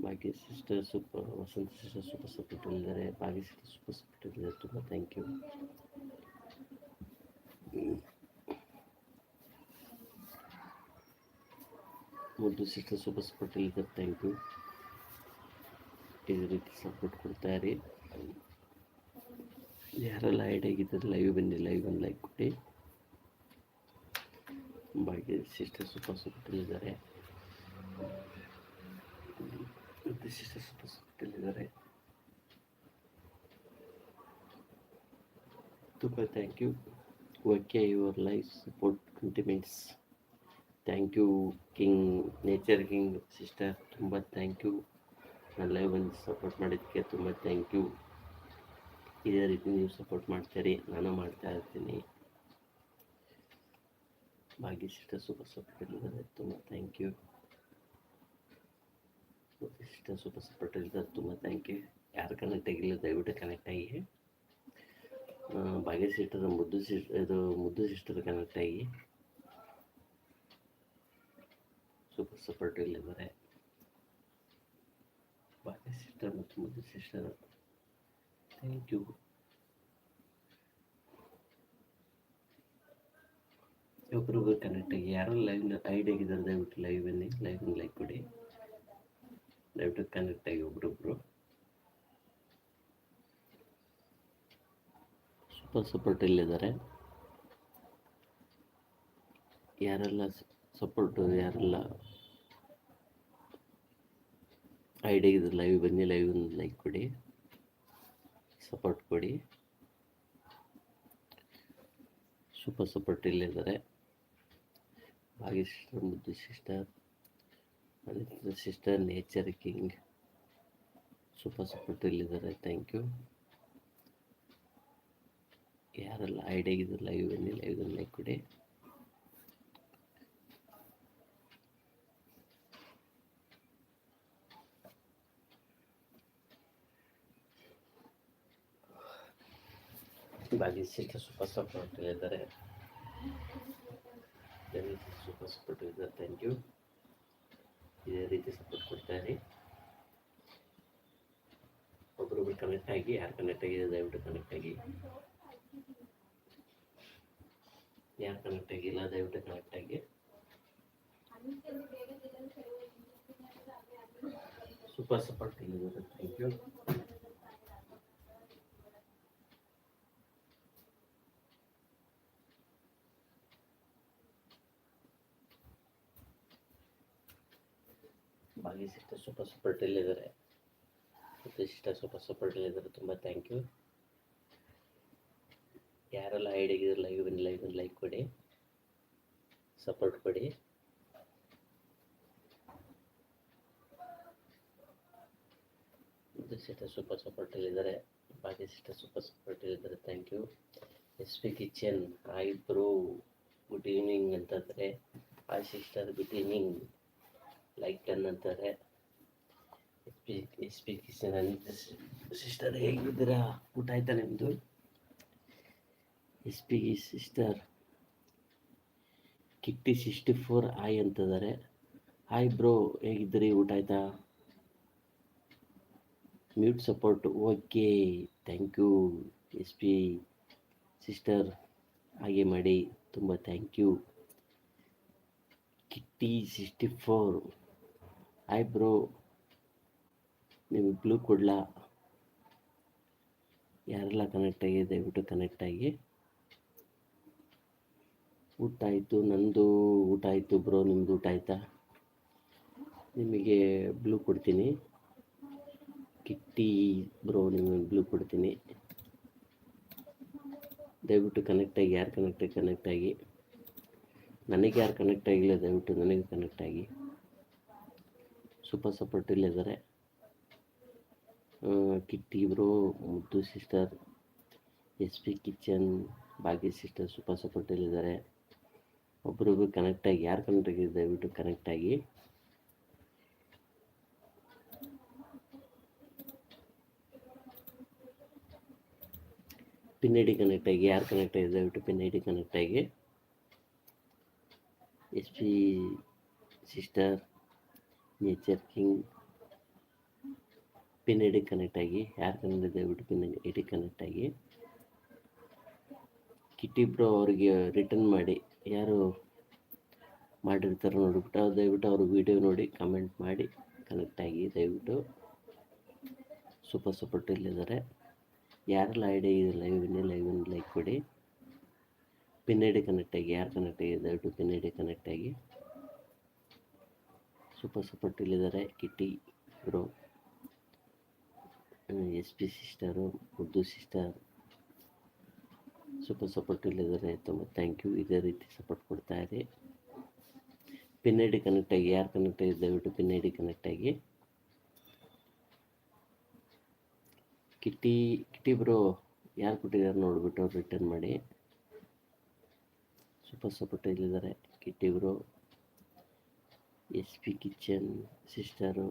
Bhagya sister super, Vasantha sister super ಇದ್ದಾರೆ. ಭಾಗ್ಯ ಸಿಸ್ಟರ್ ಸೂಪರ್ ಇದ್ದಾರೆ. ತುಂಬ ಥ್ಯಾಂಕ್ ಯು. ಮುದ್ದು ಸಿಸ್ಟರ್ ಸೂಪರ್ ಇದ್ದಾರೆ. Thank you. ಇದೇ ರೀತಿ ಸಪೋರ್ಟ್ ಕೊಡ್ತಾ ಇರಿ. ಯಾರೆಲ್ಲ ಐಡ್ ಆಗಿದ್ದಾರೆ ಲೈವ್ ಬನ್ನಿ, ಲೈವ್ ಒಂದು ಲೈಕ್ ಕೊಡಿ. ಭಾಗ್ಯ ಸಿಸ್ಟರ್ ಸೂಪರ್ ಇದ್ದಾರೆ. ಸಿಸ್ಟರ್ ಸೂಪರ್ ಇದ್ದಾರೆ. ತುಂಬ thank you. Okay, your life support compliments. Thank you king, nature king sister. ತುಂಬ ಥ್ಯಾಂಕ್ ಯು. ನನ್ನ ಲೈವ್ ಬಂದು ಸಪೋರ್ಟ್ ಮಾಡಿದ್ದಕ್ಕೆ ತುಂಬ ಥ್ಯಾಂಕ್ ಯು. ಇದೇ ರೀತಿ ನೀವು ಸಪೋರ್ಟ್ ಮಾಡ್ತೀರಿ, ನಾನು ಮಾಡ್ತಾ ಇರ್ತೀನಿ. ಭಾಗ್ಯ ಸಿಸ್ಟರ್ ಸೂಪರ್ ಇದ್ದಾರೆ. ತುಂಬ ಥ್ಯಾಂಕ್ ಯು. ಸಿಸ್ಟರ್ ಸೂಪರ್ ಇದ್ದಾರೆ. ತುಂಬ ಥ್ಯಾಂಕ್ ಯು. ಯಾರು ಕನೆಕ್ಟ್ ಆಗಿಲ್ಲ ದಯವಿಟ್ಟು ಕನೆಕ್ಟ್ ಆಗಿ. ಭಾಗ್ಯ ಸಿಸ್ಟರ್ ಮುದ್ದು ಸಿಸ್ಟರ್ ಕನೆಕ್ಟ್ ಆಗಿ. ಸೂಪರ್ ಇಲ್ಲಿದ್ದಾರೆ ಭಾಗ್ಯ ಸಿಸ್ಟರ್ ಮತ್ತು ಮುದ್ದು ಸಿಸ್ಟರ್. Thank you. ಒಬ್ಬರೊಬ್ಬರು ಕನೆಕ್ಟ್ ಆಗಿ. ಯಾರು ಲೈವ್ ಐಡಿ ಆಗಿದ್ದಾರೆ ದಯವಿಟ್ಟು ಲೈವ್ ಬನ್ನಿ, ಲೈವ್ ಲೈಕ್ ಕೊಡಿ. ದಯವಿಟ್ಟು ಕನೆಕ್ಟ್ ಆಗಿ ಒಬ್ರೊಬ್ರು. ಸಪೋರ್ಟ್ ಇಲ್ಲಿದ್ದಾರೆ. ಯಾರೆಲ್ಲ ಸಪೋರ್ಟು, ಯಾರೆಲ್ಲ ಐಡಿ ಆಗಿದ್ದಾರೆ ಲೈವ್ ಬನ್ನಿ, ಲೈವ್ ಒಂದು ಲೈಕ್ ಕೊಡಿ, ಸಪೋರ್ಟ್ ಕೊಡಿ. ಸಪೋರ್ಟ್ ಇಲ್ಲಿದ್ದಾರೆ. Bhagya sister, Muddu sister, Anitha sister, nature king support ಇಲ್ಲಿದ್ದಾರೆ. Thank you. ಯಾರೆಲ್ಲ ಐಡಿ ಆಗಿದ್ದಾರೆ ಲೈವ್ ಬನ್ನಿ, ಲೈವ್ ಒಂದು ಲೈಕ್ ಕೊಡಿ. ಭಾಗ್ಯ ಸಿಸ್ಟರ್ ಸಪೋರ್ಟ್ ಇದ್ದಾರೆ. ಸಪೋರ್ಟ್ ಇದ್ದಾರೆ. Thank you. ಇದೇ ರೀತಿ ಸಪೋರ್ಟ್ ಕೊಡ್ತಾ ಇರಿ. ಒಬ್ಬರೊಬ್ರು ಕನೆಕ್ಟ್ ಆಗಿ. ಯಾರು ಕನೆಕ್ಟ್ ಆಗಿದೆ ದಯವಿಟ್ಟು ಕನೆಕ್ಟ್ ಆಗಿ. ಯಾರು ಕನೆಕ್ಟ್ ಆಗಿಲ್ಲ ದಯವಿಟ್ಟು ಕನೆಕ್ಟ್ ಆಗಿ. ಸಪೋರ್ಟ್ ಇಲ್ಲಿದ್ದಾರೆ. Thank you. Bhagya sister support ಇಲ್ಲಿದ್ದಾರೆ. ಮತ್ತು ಸಿಸ್ಟರ್ ಸಪೋರ್ಟ್ ಇಲ್ಲಿದ್ದಾರೆ. ತುಂಬ ಥ್ಯಾಂಕ್ ಯು. ಯಾರೆಲ್ಲ ಐಡಿ ಆಗಿದ್ರೆ ಲೈವ್ ಬನ್ನಿ, ಲೈವ್ ಒಂದು ಲೈಕ್ ಕೊಡಿ, ಸಪೋರ್ಟ್ ಕೊಡಿ. ಮತ್ತು ಸಿಸ್ಟರ್ ಸಪೋರ್ಟ್ ಇಲ್ಲಿದ್ದಾರೆ. ಭಾಗ್ಯ ಸಿಸ್ಟರ್ ಸಪೋರ್ಟ್ ಇಲ್ಲಿದ್ದಾರೆ. Thank you. SP kitchen, hi bro, good evening ಅಂತಂದರೆ. Hi sister, good evening. Like ton ಅಂತಾರೆ. SP kitchen. ಅನಿತಾ ಸಿಸ್ಟರ್ ಹೇಗಿದ್ದೀರಾ? ಊಟ ಆಯ್ತಾ ನಿಮ್ಮದು? SP sister. ಕಿಟ್ಟಿ 64 ಹಾಯ್ ಅಂತಿದ್ದಾರೆ. ಹಾಯ್ ಬ್ರೋ, ಹೇಗಿದ್ದೀರಿ? ಊಟ ಆಯ್ತಾ? Mute support. Okay, thank you SP sister. ಹಾಗೆ ಮಾಡಿ. ತುಂಬ thank you. Kitty 64 hi bro. ನಿಮಗೆ ಬ್ಲೂ ಕೊಡಲಾ? ಯಾರೆಲ್ಲ ಕನೆಕ್ಟ್ ಆಗಿ ದಯವಿಟ್ಟು ಕನೆಕ್ಟ್ ಆಗಿ. ಊಟ ಆಯಿತು, ನಂದು ಊಟ ಆಯಿತು ಬ್ರೋ. ನಿಮ್ಮದು ಊಟ ಆಯಿತಾ? ನಿಮಗೆ ಬ್ಲೂ ಕೊಡ್ತೀನಿ. ಕಿಟ್ಟಿ ಬ್ರೋ ನಿಮಗೆ ಬ್ಲೂ ಕೊಡ್ತೀನಿ. ದಯವಿಟ್ಟು ಕನೆಕ್ಟ್ ಆಗಿ, ಯಾರು ಕನೆಕ್ಟ್ ಆಗಿ. ನನಗೆ ಯಾರು ಕನೆಕ್ಟ್ ಆಗಿಲ್ಲ ದಯವಿಟ್ಟು ನನಗೆ ಕನೆಕ್ಟ್ ಆಗಿ. ಸೂಪರ್ ಸಪೋರ್ಟ್ ಇಲ್ಲಿದ್ದಾರೆ. Kitty bro, Muddu sister, SP kitchen, Bhagya sister super support ಇಲ್ಲಿದ್ದಾರೆ. ಒಬ್ಬರೊಬ್ಬರು ಕನೆಕ್ಟ್ ಆಗಿ, ಯಾರು ಕನೆಕ್ಟ್ ಆಗಿದೆ ದಯವಿಟ್ಟು ಕನೆಕ್ಟ್ ಆಗಿ. ಪಿನ್ ಐ ಡಿ ಕನೆಕ್ಟ್ ಆಗಿ, ಯಾರು ಕನೆಕ್ಟ್ ಆಗಿದೆ ದಯವಿಟ್ಟು ಪಿನ್ ಐ ಡಿ ಕನೆಕ್ಟ್ ಆಗಿ. SP sister, nature king pin I D connect ಆಗಿ, ಯಾರು ಕನೆಕ್ಟ್ ದಯವಿಟ್ಟು ಪಿನ್ ಐ ಡಿ ಕನೆಕ್ಟ್ ಆಗಿ. ಕಿಟ್ಟಿ ಬ್ರೋ ಅವರಿಗೆ ರಿಟರ್ನ್ ಮಾಡಿ, ಯಾರು ಮಾಡಿರ್ತಾರೆ ನೋಡಿಬಿಟ್ಟು ದಯವಿಟ್ಟು ಅವ್ರ ವಿಡಿಯೋ ನೋಡಿ ಕಮೆಂಟ್ ಮಾಡಿ ಕನೆಕ್ಟ್ ಆಗಿ ದಯವಿಟ್ಟು. ಸೂಪರ್ ಸಪೋರ್ಟ್ ಇಲ್ಲಿದ್ದಾರೆ. ಯಾರೆಲ್ಲ ಐ ಡಿ ಇದೆ ಲೈವ್ ಲೈಕ್ ಕೊಡಿ. ಪಿನ್ ಐ ಡಿ ಕನೆಕ್ಟ್ ಆಗಿ, ಯಾರು ಕನೆಕ್ಟ್ ಆಗಿದೆ ದಯವಿಟ್ಟು ಪಿನ್ ಐ ಡಿ ಕನೆಕ್ಟ್ ಆಗಿ. ಸೂಪರ್ ಸಪೋರ್ಟ್ ಇಲ್ಲಿದ್ದಾರೆ. Kitty bro, SP sister, Muddu sister super support ಇಲ್ಲಿದ್ದಾರೆ. ತುಂಬ ಥ್ಯಾಂಕ್ ಯು. ಇದೇ ರೀತಿ ಸಪೋರ್ಟ್ ಕೊಡ್ತಾ ಇರಿ. ಪಿನ್ ಐ ಡಿ ಕನೆಕ್ಟ್ ಆಗಿ, ಯಾರು ಕನೆಕ್ಟ್ ಆಗಿದೆ ದಯವಿಟ್ಟು ಪಿನ್ ಐ ಡಿ ಕನೆಕ್ಟ್ ಆಗಿ. ಕಿಟ್ಟಿ ಬ್ರೋ ಯಾರು ಕೊಟ್ಟಿದ್ದಾರೆ ನೋಡಿಬಿಟ್ಟು ಅವ್ರು ರಿಟರ್ನ್ ಮಾಡಿ. ಸೂಪರ್ ಸಪೋರ್ಟ್ ಇಲ್ಲಿದ್ದಾರೆ. Kitty bro, SP kitchen sister,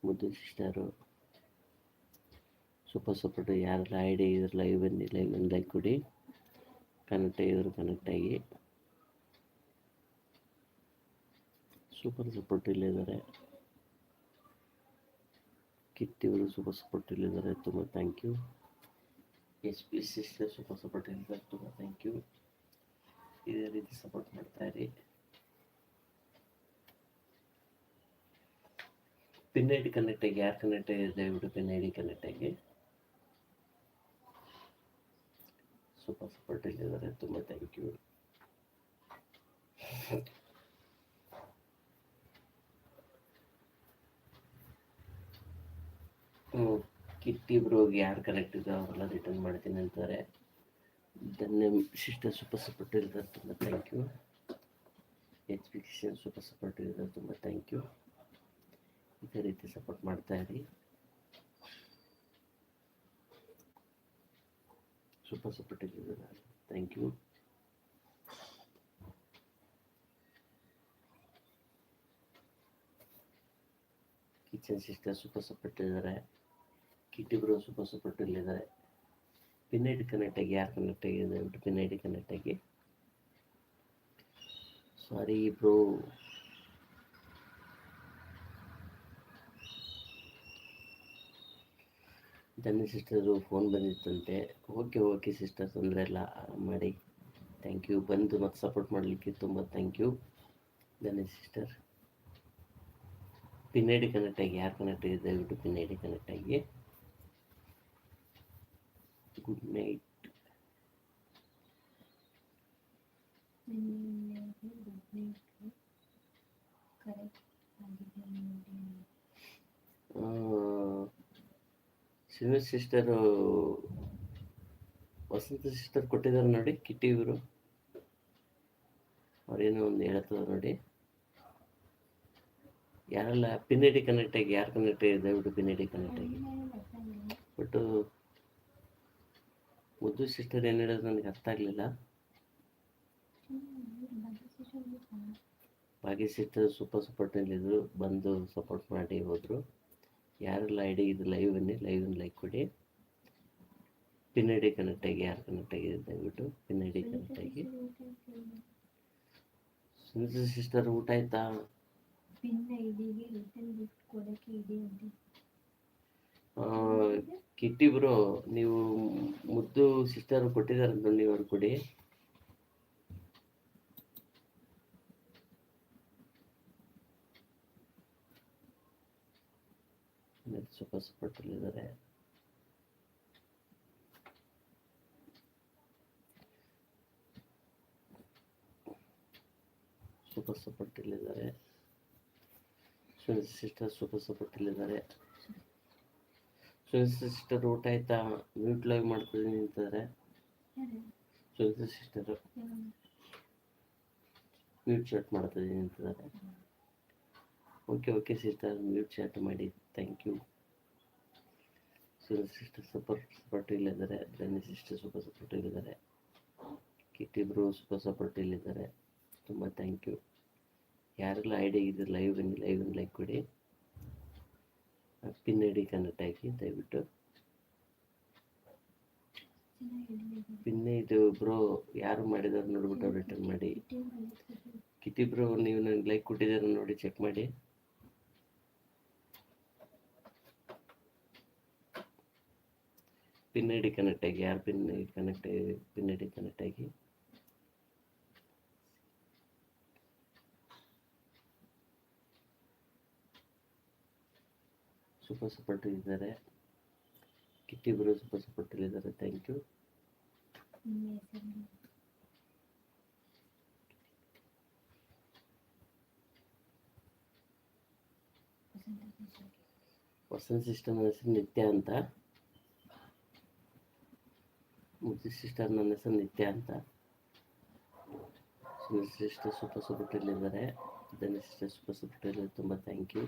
Muddu sister super support. ಯಾರೆಲ್ಲ ಐ ಡಿ ಇದ್ರೆ ಲೈವ್ ಲೈಕ್ ಕೊಡಿ. ಕನೆಕ್ಟ್ ಆಗಿದ್ರು ಕನೆಕ್ಟ್ ಆಗಿ. ಸೂಪರ್ ಸಪೋರ್ಟ್ ಇಲ್ಲಿದ್ದಾರೆ. ಕಿಟ್ಟಿಯವರು ಸೂಪರ್ ಸಪೋರ್ಟ್ ಇಲ್ಲಿದ್ದಾರೆ. ತುಂಬ thank you. SP sister super support ಇಲ್ಲಿದ್ದಾರೆ. ತುಂಬ ಥ್ಯಾಂಕ್ ಯು. ಇದೇ ರೀತಿ ಸಪೋರ್ಟ್ ಮಾಡ್ತಾ ಇರಿ. ಪಿನ್ ಐ ಡಿ ಕನೆಕ್ಟ್ ಆಗಿ, ಯಾರು ಕನೆಕ್ಟ್ ಆಗಿದೆ ದಯವಿಟ್ಟು ಪಿನ್ ಐ ಡಿ ಕನೆಕ್ಟ್ ಆಗಿ. ಸೂಪರ್ ಸಪೋರ್ಟ್ ಇಲ್ಲಿದ್ದಾರೆ. ತುಂಬ ಥ್ಯಾಂಕ್ ಯು. ಕಿಟ್ಟಿ ಬ್ರೋಗೆ ಯಾರು ಕನೆಕ್ಟ್ ಇದೆ ಅವರೆಲ್ಲ ರಿಟರ್ನ್ ಮಾಡ್ತೀನಿ ಅಂತಾರೆ. ಧನ್ಯ ಸಿಸ್ಟರ್ ಸೂಪರ್ ಸಪೋರ್ಟ್ ಇದ್ದಾರೆ. ತುಂಬ thank you. SP kitchen super support ಇದ್ದಾರೆ. ತುಂಬ ಥ್ಯಾಂಕ್ ಯು. ಇದೇ ರೀತಿ ಸಪೋರ್ಟ್ ಮಾಡ್ತಾ ಇರಿ. ಸೂಪರ್ ಸಪೋರ್ಟ್ ಇದ್ದಾರೆ. Thank you. Kitchen sister super support ಇದ್ದಾರೆ. ಕಿಟ್ಟಿ ಬ್ರೋ ಸೂಪರ್ ಸಪೋರ್ಟ್ ಇಲ್ಲಿದ್ದಾರೆ. ಪಿನ್ ಐ ಡಿ ಕನೆಕ್ಟ್ ಆಗಿ, ಯಾರು ಕನೆಕ್ಟ್ ಆಗಿದೆ ದಯವಿಟ್ಟು ಪಿನ್ ಐ ಡಿ ಕನೆಕ್ಟ್ ಆಗಿ. Sorry bro. Dhanya sister phone ಬಂದಿತ್ತಂತೆ. ಓಕೆ ಸಿಸ್ಟರ್, ತೊಂದರೆ ಇಲ್ಲ, ಮಾಡಿ. Thank you. ಬಂದು ಮತ್ತೆ ಸಪೋರ್ಟ್ ಮಾಡಲಿಕ್ಕೆ ತುಂಬ thank you Dhanya sister. Pin I D connect ಆಗಿ, ಯಾರು ಕನೆಕ್ಟ್ ಆಗಿದೆ ದಯವಿಟ್ಟು ಪಿನ್ ಐ ಡಿ ಕನೆಕ್ಟ್ ಆಗಿ. Good night. Srinivas sister, Vasantha sister ಕೊಟ್ಟಿದ್ದಾರೆ ನೋಡಿ. ಕಿಟ್ಟಿ ಇವರು ಅವ್ರೇನೋ ಒಂದು ಹೇಳ್ತದ ನೋಡಿ. ಯಾರೆಲ್ಲ ಪಿನ್ ಐ ಡಿ ಕನೆಕ್ಟ್ ಆಗಿ, ಯಾರು ಕನೆಕ್ಟ್ ಆಗಿದೆ ದಯವಿಟ್ಟು ಪಿನ್ ಐ ಡಿ ಕನೆಕ್ಟ್ ಆಗಿ. ಬಟ್ ಮುದ್ದು ಸಿಸ್ಟರ್ ಏನು ಹೇಳೋದು ನನಗೆ ಅರ್ಥ ಆಗಲಿಲ್ಲ. ಭಾಗ್ಯ ಸಿಸ್ಟರ್ ಸೂಪರ್ ಸಪೋರ್ಟ್ನಲ್ಲಿದ್ದರು, ಬಂದು ಸಪೋರ್ಟ್ ಮಾಡಿ ಹೋದರು. ಯಾರೆಲ್ಲ ಐ ಡಿ ಇದು ಲೈವ್ ಲೈಕ್ ಕೊಡಿ. ಪಿನ್ ಐ ಡಿ ಕನೆಕ್ಟ್ ಆಗಿ, ಯಾರು ಕನೆಕ್ಟ್ ಆಗಿದೆ ದಯವಿಟ್ಟು ಪಿನ್ ಐ ಡಿ ಕನೆಕ್ಟ್ ಆಗಿ. ಸುನೀತಾ ಸಿಸ್ಟರ್ ಊಟ ಆಯ್ತಾ? ಕಿಟ್ಟಿ ಬ್ರೋ, ನೀವು ಮುದ್ದು ಸಿಸ್ಟರ್ ಕೊಟ್ಟಿದ್ದಾರಂತ ನೀವು ಅವ್ರು ಕೊಡಿ. ಸೂಪರ್ ಸಪೋರ್ಟ್ ಇಲ್ಲಿದ್ದಾರೆ. ಸೂಪರ್ ಸಪೋರ್ಟ್ ಇಲ್ಲಿದ್ದಾರೆ. ಸುನಿತಾ ಸಿಸ್ಟರ್ ಸೂಪರ್ ಸಪೋರ್ಟ್ ಇಲ್ಲಿದ್ದಾರೆ. ಸುನಿತಾ ಸಿಸ್ಟರ್ ಊಟ ಆಯ್ತಾ? ಮ್ಯೂಟ್ ಲೈವ್ ಮಾಡ್ತಿದ್ದೀನಿ ಅಂತಾರೆ ಸುನಿತಾ ಸಿಸ್ಟರು. ಮ್ಯೂಟ್ ಚಾಟ್ ಮಾಡ್ತಿದ್ದೀನಿ ಅಂತಿದ್ದಾರೆ. ಓಕೆ ಸಿಸ್ಟರ್, ಮ್ಯೂಟ್ ಚಾಟ್ ಮಾಡಿ. Thank you. Sunitha sister support ಇಲ್ಲಿದ್ದಾರೆ. ಧನ್ಯ ಸಿಸ್ಟರ್ ಸೂಪರ್ ಸಪೋರ್ಟ್ ಇಲ್ಲಿದ್ದಾರೆ. ಕಿಟಿ ಬ್ರೋ ಸೂಪರ್ ಸಪೋರ್ಟ್ ಇಲ್ಲಿದ್ದಾರೆ. ತುಂಬ ಥ್ಯಾಂಕ್ ಯು. ಯಾರೆಲ್ಲ ಐಡಿಯಾ ಇದ್ರೆ ಲೈವ್ ಬನ್ನಿ, ಲೈಕ್ ಕೊಡಿ. ಪಿನ್ ಐಡಿ ಕನೆಕ್ಟ್ ಆಗಿ ದಯವಿಟ್ಟು. ಪಿನ್ ಇದು ಬ್ರೋ ಯಾರು ಮಾಡಿದಾರೆ ನೋಡ್ಬಿಟ್ಟು ರಿಟರ್ನ್ ಮಾಡಿ. ಕಿಟಿ ಬ್ರೋ ನೀವು ನನಗೆ ಲೈಕ್ ಕೊಟ್ಟಿದ್ದೀರ ನೋಡಿ, ಚೆಕ್ ಮಾಡಿ. ಪಿನ್ ಐಡಿ ಕನೆಕ್ಟ್ ಆಗಿ, ಯಾರು ಪಿನ್ ಐಡಿ ಕನೆಕ್ಟ್ ಆಗಿ. ಸೂಪರ್ ಸಪೋರ್ಟ್ ಇದ್ದಾರೆ. ಕಿಟ್ಟಿ ಬ್ರೋ ಸೂಪರ್ ಸಪೋರ್ಟ್ ಇದ್ದಾರೆ. Thank you. ವಸಂತ ಸಿಸ್ಟರ್ ನನ್ನ ಹೆಸರು ನಿತ್ಯ ಅಂತ. ಮುತ್ತಿ ಸಿಸ್ಟರ್ ನನ್ನ ಹೆಸರು ನಿತ್ಯ ಅಂತ. ಸಿಸ್ಟರ್ ಸೂಪರ್ ಸಪೋರ್ಟ್ ಇಲ್ಲಿದ್ದಾರೆ. ಧನ್ಯ ಸಿಸ್ಟರ್ ಸೂಪರ್ ಸಪೋರ್ಟ್ ಇದ್ದಾರೆ. ತುಂಬ thank you.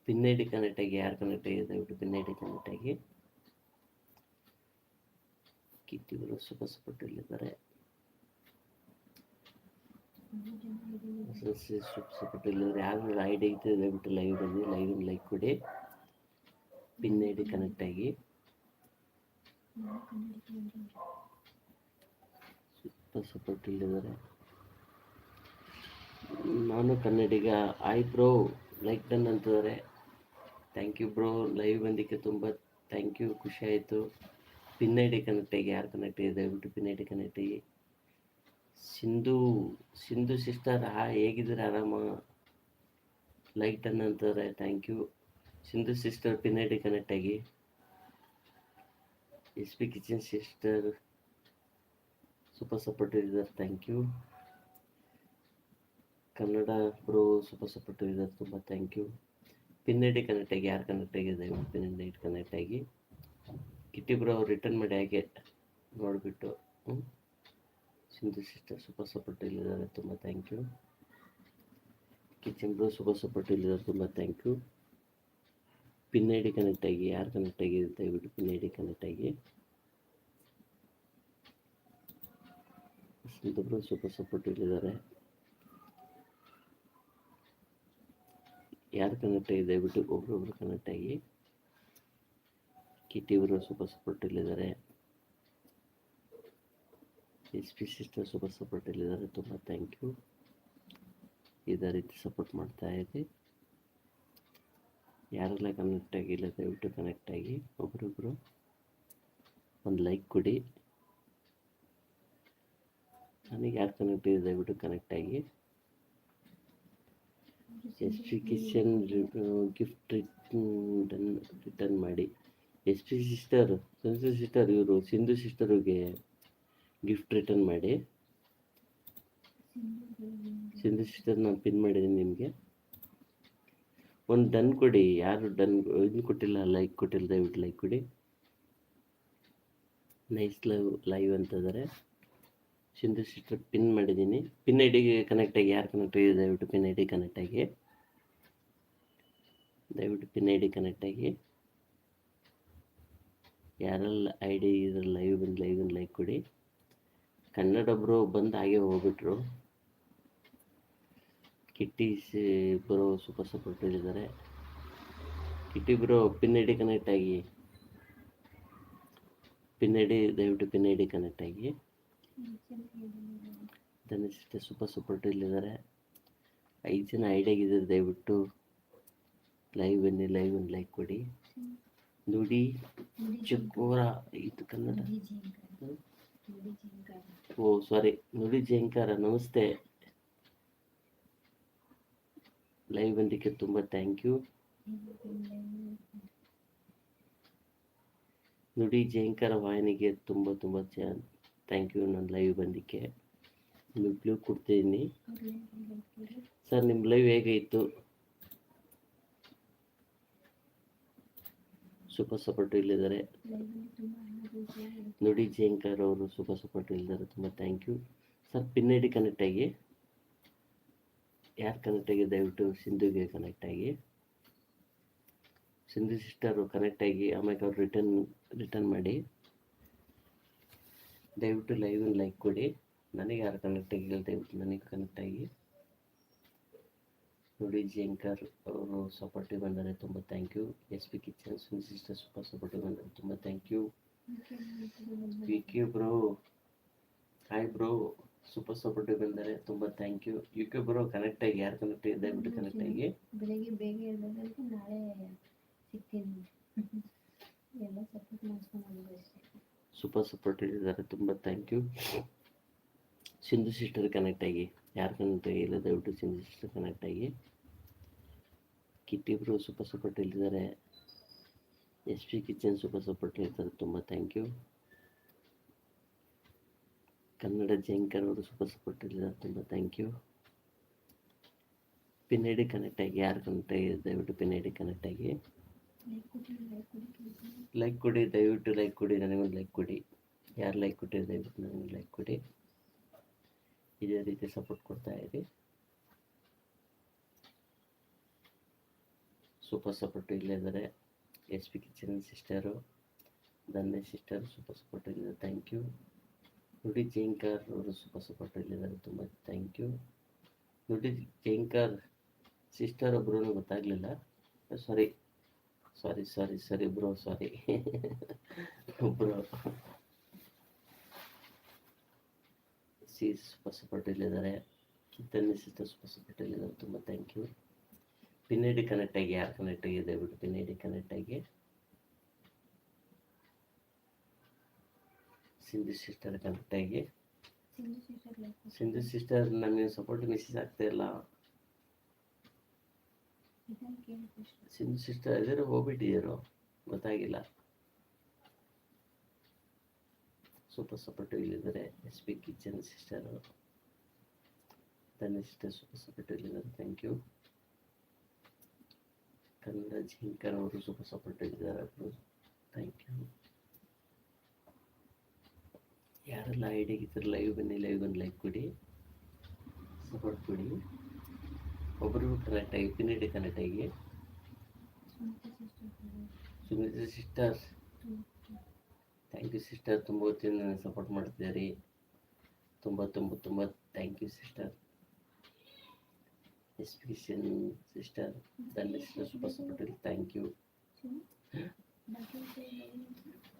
Pin ID connect ಆಗಿ, ಯಾರು ಕನೆಕ್ಟ್ ಆಗಿದೆ ದಯವಿಟ್ಟು ಪಿನ್ ಐಡಿ ಕನೆಕ್ಟ್ ಆಗಿ. ಕಿಟ್ಟಿಗಳು ಸೂಪರ್ ಸಪೋರ್ಟ್ ಇಲ್ಲಿದ್ದಾರೆ. ಸೂಪರ್ ಸಪೋರ್ಟ್ ಇಲ್ಲಿದ್ದಾರೆ. ಯಾರು ಐಡಿ ಐತೆ ದಯವಿಟ್ಟು ಲೈವ್ ಬನ್ನಿ, ಲೈಕ್ ಕೊಡಿ. ಪಿನ್ ಐಡಿ ಕನೆಕ್ಟ್ ಆಗಿ. ಸೂಪರ್ ಸಪೋರ್ಟ್ ಇಲ್ಲಿದ್ದಾರೆ. ನಾನು ಕನ್ನಡಿಗ. ಆಯ್ ಬ್ರೋ ಲೈಕ್ ಡನ್ ಅಂತಿದ್ದಾರೆ. ಥ್ಯಾಂಕ್ ಯು ಬ್ರೋ, ಲೈವ್ ಬಂದಿಕ್ಕೆ ತುಂಬ ಥ್ಯಾಂಕ್ ಯು, ಖುಷಿ ಆಯಿತು. ಪಿನ್ ಐ ಡಿ ಕನೆಕ್ಟ್ ಆಗಿ, ಯಾರು ಕನೆಕ್ಟ್ ಆಗಿದೆ ದಯವಿಟ್ಟು ಪಿನ್ ಐ ಡಿ ಕನೆಕ್ಟ್ ಆಗಿ. ಸಿಂಧು ಸಿಸ್ಟರ್ ಹೇಗಿದ್ದೀರ? ಆರಾಮ? ಲೈಕ್ ಡನ್ ಅಂತಾರೆ. Thank you. Sindhu sister pin I D connect ಆಗಿ. SP kitchen sister super support ಇದ್ದಾರೆ. Thank you. Kannada bro super support ಇದ್ದಾರೆ. ತುಂಬ thank you. Pin I D connect ಆಗಿ, ಯಾರು ಕನೆಕ್ಟ್ ಆಗಿದೆ ದಯವಿಟ್ಟು ಪಿನ್ ಐ ಡಿ ಕನೆಕ್ಟ್ ಆಗಿ. ಕಿಟ್ಟಿ ಬ್ರೋ ರಿಟರ್ನ್ ಮಾಡಿ ಹಾಗೆ ನೋಡಿಬಿಟ್ಟು. ಸಿಂಧು ಸಿಸ್ಟರ್ ಸೂಪರ್ ಸಪೋರ್ಟ್ ಇಲ್ಲಿದ್ದಾರೆ. ತುಂಬ thank you. Kitchen bro super support ಇಲ್ಲಿದ್ದಾರೆ. ತುಂಬ thank you. Pin I D connect ಆಗಿ, ಯಾರು ಕನೆಕ್ಟ್ ಆಗಿದೆ ದಯವಿಟ್ಟು ಪಿನ್ ಐ ಡಿ ಕನೆಕ್ಟ್ ಆಗಿ. ಸಿಂಧು ಬ್ರೋ ಸೂಪರ್ ಸಪೋರ್ಟ್ ಇಲ್ಲಿದ್ದಾರೆ. ಯಾರು ಕನೆಕ್ಟ್ ಆಗಿದೆ ದಯವಿಟ್ಟು ಒಬ್ರೊಬ್ರು ಕನೆಕ್ಟ್ ಆಗಿ. ಕಿಟ್ಟಿ ಬ್ರೋ ಸೂಪರ್ ಸಪೋರ್ಟ್ ಇಲ್ಲಿದ್ದಾರೆ. SP ಸಿಸ್ಟರ್ ಸೂಪರ್ ಸಪೋರ್ಟ್ ಇಲ್ಲಿದ್ದಾರೆ. ತುಂಬ ಥ್ಯಾಂಕ್ ಯು. ಇದೇ ರೀತಿ ಸಪೋರ್ಟ್ ಮಾಡ್ತಾ ಇರಿ. ಯಾರೆಲ್ಲ ಕನೆಕ್ಟ್ ಆಗಿಲ್ಲ ದಯವಿಟ್ಟು ಕನೆಕ್ಟ್ ಆಗಿ, ಒಬ್ರೊಬ್ರು ಒಂದು ಲೈಕ್ ಕೊಡಿ. ನನಗೆ ಯಾರು ಕನೆಕ್ಟ್ ಇದೆ ದಯವಿಟ್ಟು ಕನೆಕ್ಟ್ ಆಗಿ. SP ಕಿಚನ್ ಗಿಫ್ಟ್ ರಿಟರ್ನ್ ಮಾಡಿ. SP ಸಿಸ್ಟರ್, ಸಿಂಧು ಸಿಸ್ಟರ್, ಇವರು ಸಿಂಧು ಸಿಸ್ಟರ್ಗೆ ಗಿಫ್ಟ್ ರಿಟರ್ನ್ ಮಾಡಿ. ಸಿಂಧು ಸಿಸ್ಟರ್ ನಾನು ಪಿನ್ ಮಾಡಿದ್ದೀನಿ ನಿಮಗೆ. ಒಂದು ಡನ್ ಕೊಡಿ. ಯಾರು ಡನ್ ಇದು ಕೊಟ್ಟಿಲ್ಲ, ಲೈಕ್ ಕೊಟ್ಟಿಲ್ಲ ದಯವಿಟ್ಟು ಲೈಕ್ ಕೊಡಿ. ನೈಸ್ ಲೈವ್ ಅಂತಿದ್ದಾರೆ. ಸಿಂಧು ಸಿಸ್ಟರ್ ಪಿನ್ ಮಾಡಿದ್ದೀನಿ. ಪಿನ್ ಐ ಡಿಗೆ ಕನೆಕ್ಟ್ ಆಗಿ, ಯಾರು ಕನೆಕ್ಟ್ ಆಗಿದೆ ದಯವಿಟ್ಟು ಪಿನ್ ಐ ಡಿ ಕನೆಕ್ಟ್ ಆಗಿ. ದಯವಿಟ್ಟು ಪಿನ್ ಐ ಡಿ ಕನೆಕ್ಟ್ ಆಗಿ. ಯಾರೆಲ್ಲ ಐ ಡಿ ಇದ್ರೆ ಲೈವ್ ಲೈಕ್ ಕೊಡಿ. ಕನ್ನಡ ಬ್ರೋ ಬಂದು ಹಾಗೆ ಹೋಗ್ಬಿಟ್ರು. ಕಿಟ್ಟಿ ಬ್ರೋ ಸೂಪರ್ ಸಪೋರ್ಟ್ ಇದ್ದಾರೆ. Kitty bro pin I D connect ಆಗಿ. ಪಿನ್ ಐ ಡಿ ದಯವಿಟ್ಟು ಪಿನ್ ಐ ಡಿ ಕನೆಕ್ಟ್ ಆಗಿ. ಧನ್ಯ ಸಿಸ್ಟರ್ ಸೂಪರ್ ಸಪೋರ್ಟ್ ಇಲ್ಲಿದ್ದಾರೆ. 5 ಜನ ಐಡಿಯಾಗಿದ್ದಾರೆ ದಯವಿಟ್ಟು ಲೈವ್ ಬನ್ನಿ, ಲೈಕ್ ಕೊಡಿ. ನುಡಿ ಚಕೋರ ಇದು ಕನ್ನಡ. ಓ ಸಾರಿ, ನುಡಿ ಜಯಂಕಾರ. ನಮಸ್ತೆ. ಲೈವ್ ಬಂದಿಕ್ಕೆ ತುಂಬ ಥ್ಯಾಂಕ್ ಯು. ನುಡಿ ಜಯಂಕಾರ ವಾಹಿನಿಗೆ ತುಂಬ ಥ್ಯಾಂಕ್ ಯು. ನನ್ನ ಲೈವ್ ಬಂದಿಕ್ಕೆ ಬ್ಲೂ ಕೊಡ್ತಿದ್ದೀನಿ. ಸರ್ ನಿಮ್ಮ ಲೈವ್ ಹೇಗಾಯಿತು? ಸೂಪರ್ ಸಪೋರ್ಟ್ ಇಲ್ಲಿದ್ದಾರೆ. ಲೈವಲ್ಲಿ ತುಂಬ ಹಣ ದುಡ್ಡು ನೋಡಿ ಜಯಂಕರ್ ಅವರು ಸೂಪರ್ ಸಪೋರ್ಟ್ ಇಲ್ಲಿದ್ದಾರೆ, ತುಂಬ thank you sir. Pin I D connect ಆಗಿ, ಯಾರು ಕನೆಕ್ಟ್ ಆಗಿ ದಯವಿಟ್ಟು ಸಿಂಧುಗೆ ಕನೆಕ್ಟ್ ಆಗಿ, ಸಿಂಧು ಸಿಸ್ಟರು ಕನೆಕ್ಟ್ ಆಗಿ, ಆಮೇಲೆ ಅವ್ರು ರಿಟರ್ನ್ ಮಾಡಿ. ದಯವಿಟ್ಟು ಲೈವ್ ಲೈಕ್ ಕೊಡಿ. ನನಗೆ ಯಾರು ಕನೆಕ್ಟ್ ಆಗಿಲ್ಲ ದಯವಿಟ್ಟು ನನಗೆ ಕನೆಕ್ಟ್ ಆಗಿ. ನೋಡಿ ಜಯಂಕರ್ ಅವರು ಸಪೋರ್ಟಿವ್ ಬಂದರೆ ತುಂಬ thank you. S P kitchen Sindhu sister super supportive ಬಂದರೆ ತುಂಬ thank you. V K bro hi bro, super supportive ಬಂದರೆ ತುಂಬ thank you. U K bro connect ಆಗಿ, ಯಾರು ಕನೆಕ್ಟ್ ಆಗಿ ದಯವಿಟ್ಟು ಕನೆಕ್ಟ್ ಆಗಿ. ಬೆಳಗ್ಗೆ ಬೇಗ ಇರಬೇಕಂತ ನಾಳೆ ಸಿಗ್ತೀನಿ. ಎಲ್ಲ ಸಪೋರ್ಟ್ ಮಾಡಿಸ್ಕೊಂಡು ಅಷ್ಟೇ. ಸೂಪರ್ ಸಪೋರ್ಟ್ ಇದ್ದಾರೆ, ತುಂಬ thank you. Sindhu sister connect ಆಗಿ, ಯಾರು ಕನೆಕ್ಟ್ ಆಗಿಲ್ಲ ದಯವಿಟ್ಟು ಸಿಂಧು ಸಿಸ್ಟರ್ ಕನೆಕ್ಟ್ ಆಗಿ. ಕಿಟ್ಟಿ ಬ್ರೋ ಸೂಪರ್ ಸಪೋರ್ಟ್ ಇಲ್ಲಿದ್ದಾರೆ. S P kitchen super support ಇರ್ತಾರೆ, ತುಂಬ ಥ್ಯಾಂಕ್ ಯು. ಕನ್ನಡ ಜಯಂಕರ್ ಅವರು ಸೂಪರ್ ಸಪೋರ್ಟ್ ಇಲ್ಲಿದ್ದಾರೆ, ತುಂಬ thank you. Pin I D connect ಆಗಿ, ಯಾರು ಕನೆಕ್ಟ್ ಆಗಿದೆ ದಯವಿಟ್ಟು ಪಿನ್ ಐ ಡಿ ಕನೆಕ್ಟ್ ಆಗಿ. ಲೈಕ್ ಕೊಡಿ ದಯವಿಟ್ಟು, ಲೈಕ್ ಕೊಡಿ, ನನಗೊಂದು ಲೈಕ್ ಕೊಡಿ. ಯಾರು ಲೈಕ್ ಕೊಟ್ಟಿರಿ ದಯವಿಟ್ಟು ನನಗೆ ಲೈಕ್ ಕೊಡಿ. ಇದೇ ರೀತಿ ಸಪೋರ್ಟ್ ಕೊಡ್ತಾ ಇರಿ. ಸೂಪರ್ ಸಪೋರ್ಟ್ ಇಲ್ಲಿದ್ದಾರೆ. S P kitchen sister, Dhanya sister super support ಇಲ್ಲಿದ್ದಾರೆ, ಥ್ಯಾಂಕ್ ಯು. ನೋಡಿ ಜಯಂಕರ್ ಅವರು ಸೂಪರ್ ಸಪೋರ್ಟ್ ಇಲ್ಲಿದ್ದಾರೆ, ತುಂಬ ಥ್ಯಾಂಕ್ ಯು. ನೋಡಿ ಜಯಂಕರ್ ಸಿಸ್ಟರ್ ಒಬ್ರು ಗೊತ್ತಾಗಲಿಲ್ಲ, ಸಾರಿ ಸಾರಿ ಸಾರಿ ಸರಿ ಬ್ರೋ, ಸಾರಿ ಬ್ರೋ. ಸಿ ಸೂಪರ್ ಸಪೋರ್ಟ್ ಇಲ್ಲಿದ್ದಾರೆ. ಧನ್ಯ ಸಿಸ್ಟರ್ ಸೂಪರ್ ಸಪೋರ್ಟ್ ಇಲ್ಲಿದ್ದಾರೆ, ತುಂಬ thank you. Pin I D connect ಆಗಿ, ಯಾರು ಕನೆಕ್ಟ್ ಆಗಿ ದಯವಿಟ್ಟು ಪಿನ್ ಐ ಡಿ ಕನೆಕ್ಟ್ ಆಗಿ. ಸಿಂಧು ಸಿಸ್ಟರ್ ಕನೆಕ್ಟ್ ಆಗಿ. ಸಿಂಧು ಸಿಸ್ಟರ್ ನನಗೆ ಸಪೋರ್ಟ್ ಮೆಸೇಜ್ ಆಗ್ತಾ ಇಲ್ಲ. ಸಿಂಧು ಸಿಸ್ಟರ್ ಇದ್ದಾರೆ, ಹೋಗ್ಬಿಟ್ಟಿದ್ದೀರೋ ಗೊತ್ತಾಗಿಲ್ಲ. ಸೂಪರ್ ಸಪೋರ್ಟಿವ್ ಇಲ್ಲಿದ್ದಾರೆ. S P kitchen sister, Dhanya sister super supportive ಇಲ್ಲಿದ್ದಾರೆ, ಥ್ಯಾಂಕ್ ಯು. ಕನ್ನಡ ಜಯಂಕರ್ ಅವರು ಸೂಪರ್ ಸಪೋರ್ಟಿವ್ ಇಲ್ಲಿದ್ದಾರೆ, ಥ್ಯಾಂಕ್ ಯು. ಯಾರೆಲ್ಲ ಐಡಿಯಾಗಿದ್ದರೆ ಲೈವ್ ಬನ್ನಿ, ಲೈವ್ ಬಂದು ಲೈಕ್ ಕೊಡಿ, ಸಪೋರ್ಟ್ ಕೊಡಿ. ಒಬ್ಬರು ಕನೆಕ್ಟ್ ಆಗಿ, ಪಿನ್ ಐ ಡಿ ಕನೆಕ್ಟ್ ಆಗಿ. Sumitra sister thank you sister, ತುಂಬ ಹೊತ್ತಿನ ನನಗೆ ಸಪೋರ್ಟ್ ಮಾಡ್ತಿದ್ದೀರಿ, ತುಂಬ ತುಂಬ ತುಂಬ thank you sister. S P sister, Dhanya sister super support, thank you.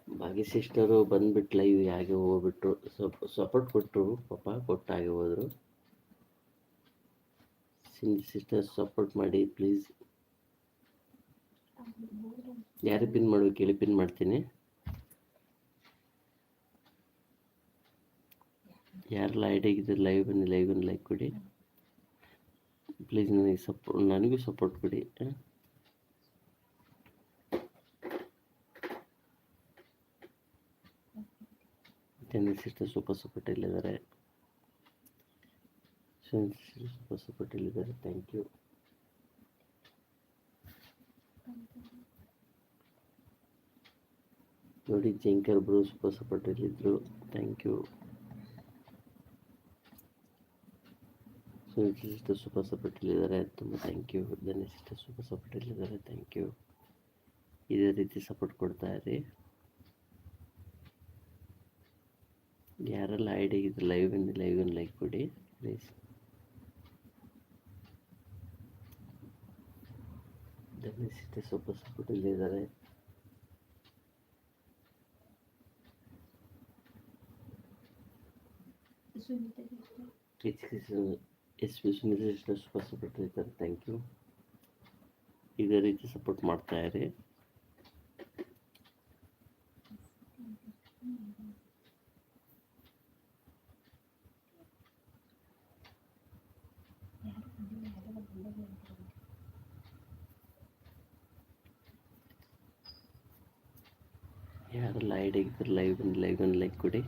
Bhagya sister ಬಂದ್ಬಿಟ್ಟು ಲೈವ್ ಹಾಗೆ ಹೋಗ್ಬಿಟ್ರು, ಸಪೋರ್ಟ್ ಕೊಟ್ಟರು ಪಾಪ, ಕೊಟ್ಟು ಹಾಗೆ ಹೋದರು. ಸಿಂಧು ಸಿಸ್ಟರ್ ಸಪೋರ್ಟ್ ಮಾಡಿ ಪ್ಲೀಸ್. ಯಾರು ಪಿನ್ ಮಾಡ್ಬೇಕು ಹೇಳಿ, ಪಿನ್ ಮಾಡ್ತೀನಿ. ಯಾರೆಲ್ಲ ಐಡಿಯಾಗಿದ್ದರೆ ಲೈವ್ ಬನ್ನಿ, ಲೈವ್ ಬನ್ನಿ ಲೈಕ್ ಕೊಡಿ ಪ್ಲೀಸ್. ನನಗೂ ಸಪೋರ್ಟ್ ಕೊಡಿ. ಧನ್ಯ ಸಿಸ್ಟರ್ ಸೂಪರ್ ಸಪೋರ್ಟ್ ಇಲ್ಲಿದ್ದಾರೆ. ಸೂಪರ್ ಸಪೋರ್ಟ್ ಇಲ್ಲಿದ್ದಾರೆ, ಥ್ಯಾಂಕ್ ಯು. ನೋಡಿ ಜಯಂಕರ್ ಬ್ರೋ ಸೂಪರ್ ಸಪೋರ್ಟ್ ಇಲ್ಲಿದ್ರು, thank you. Sister super support ಇಲ್ಲಿದ್ದಾರೆ, ತುಂಬ thank you. Dhanya sister super support ಇಲ್ಲಿದ್ದಾರೆ, ಥ್ಯಾಂಕ್ ಯು. ಇದೇ ರೀತಿ ಸಪೋರ್ಟ್ ಕೊಡ್ತಾ ಇರಿ. ಯಾರೆಲ್ಲ ಐಡಿಯಾಗಿದ್ರೆ ಲೈವ್ ಒಂದು ಲೈಕ್ ಕೊಡಿ please. Dhanya sister super support ಇಲ್ಲಿದ್ದಾರೆ. S P Sumitra sister super support ಇದ್ದಾರೆ, ಥ್ಯಾಂಕ್ ಯು. ಇದೇ ರೀತಿ ಸಪೋರ್ಟ್ ಮಾಡ್ತಾ ಇರಿ. ಯಾರೆಲ್ಲ ಐಡಿಯಾಗಿದ್ರೆ ಲೈವ್ ಒಂದು ಲೈಕ್ ಕೊಡಿ.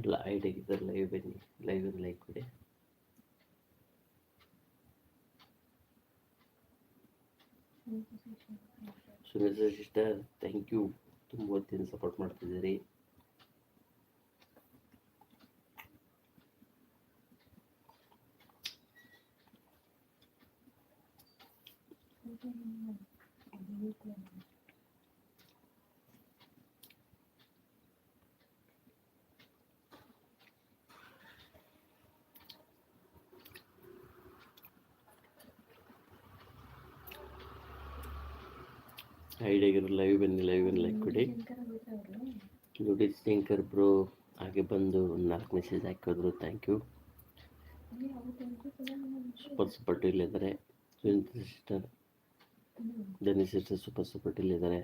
ಯಾರೆಲ್ಲ ಐಡಿಯಾಗಿದ್ದಾರೆ ಲೈವ್ ಬನ್ನಿ, ಲೈವ್ ಲೈಕ್ ಕೊಡಿ. ಸುನಿತಾ ಸಿಸ್ಟರ್ ಥ್ಯಾಂಕ್ ಯು, ತುಂಬ ಹೊತ್ತಿನ ಸಪೋರ್ಟ್ ಮಾಡ್ತಿದ್ದೀರಿ. ಐಡಿಯಾಗಿರೋ ಲೈವ್ ಬನ್ನಿ, ಲೈವ್ ಲೈಕ್ ಕೊಡಿ. ನುಡಿ ಶಂಕರ್ ಬ್ರೋ ಹಾಗೆ ಬಂದು ಒಂದು 4 ಮೆಸೇಜ್ ಹಾಕಿದ್ರು, ಥ್ಯಾಂಕ್ ಯು. ಸೂಪರ್ ಇಲ್ಲಿದ್ದಾರೆ. Sunitha sister, Dhani sister super ಇಲ್ಲಿದ್ದಾರೆ.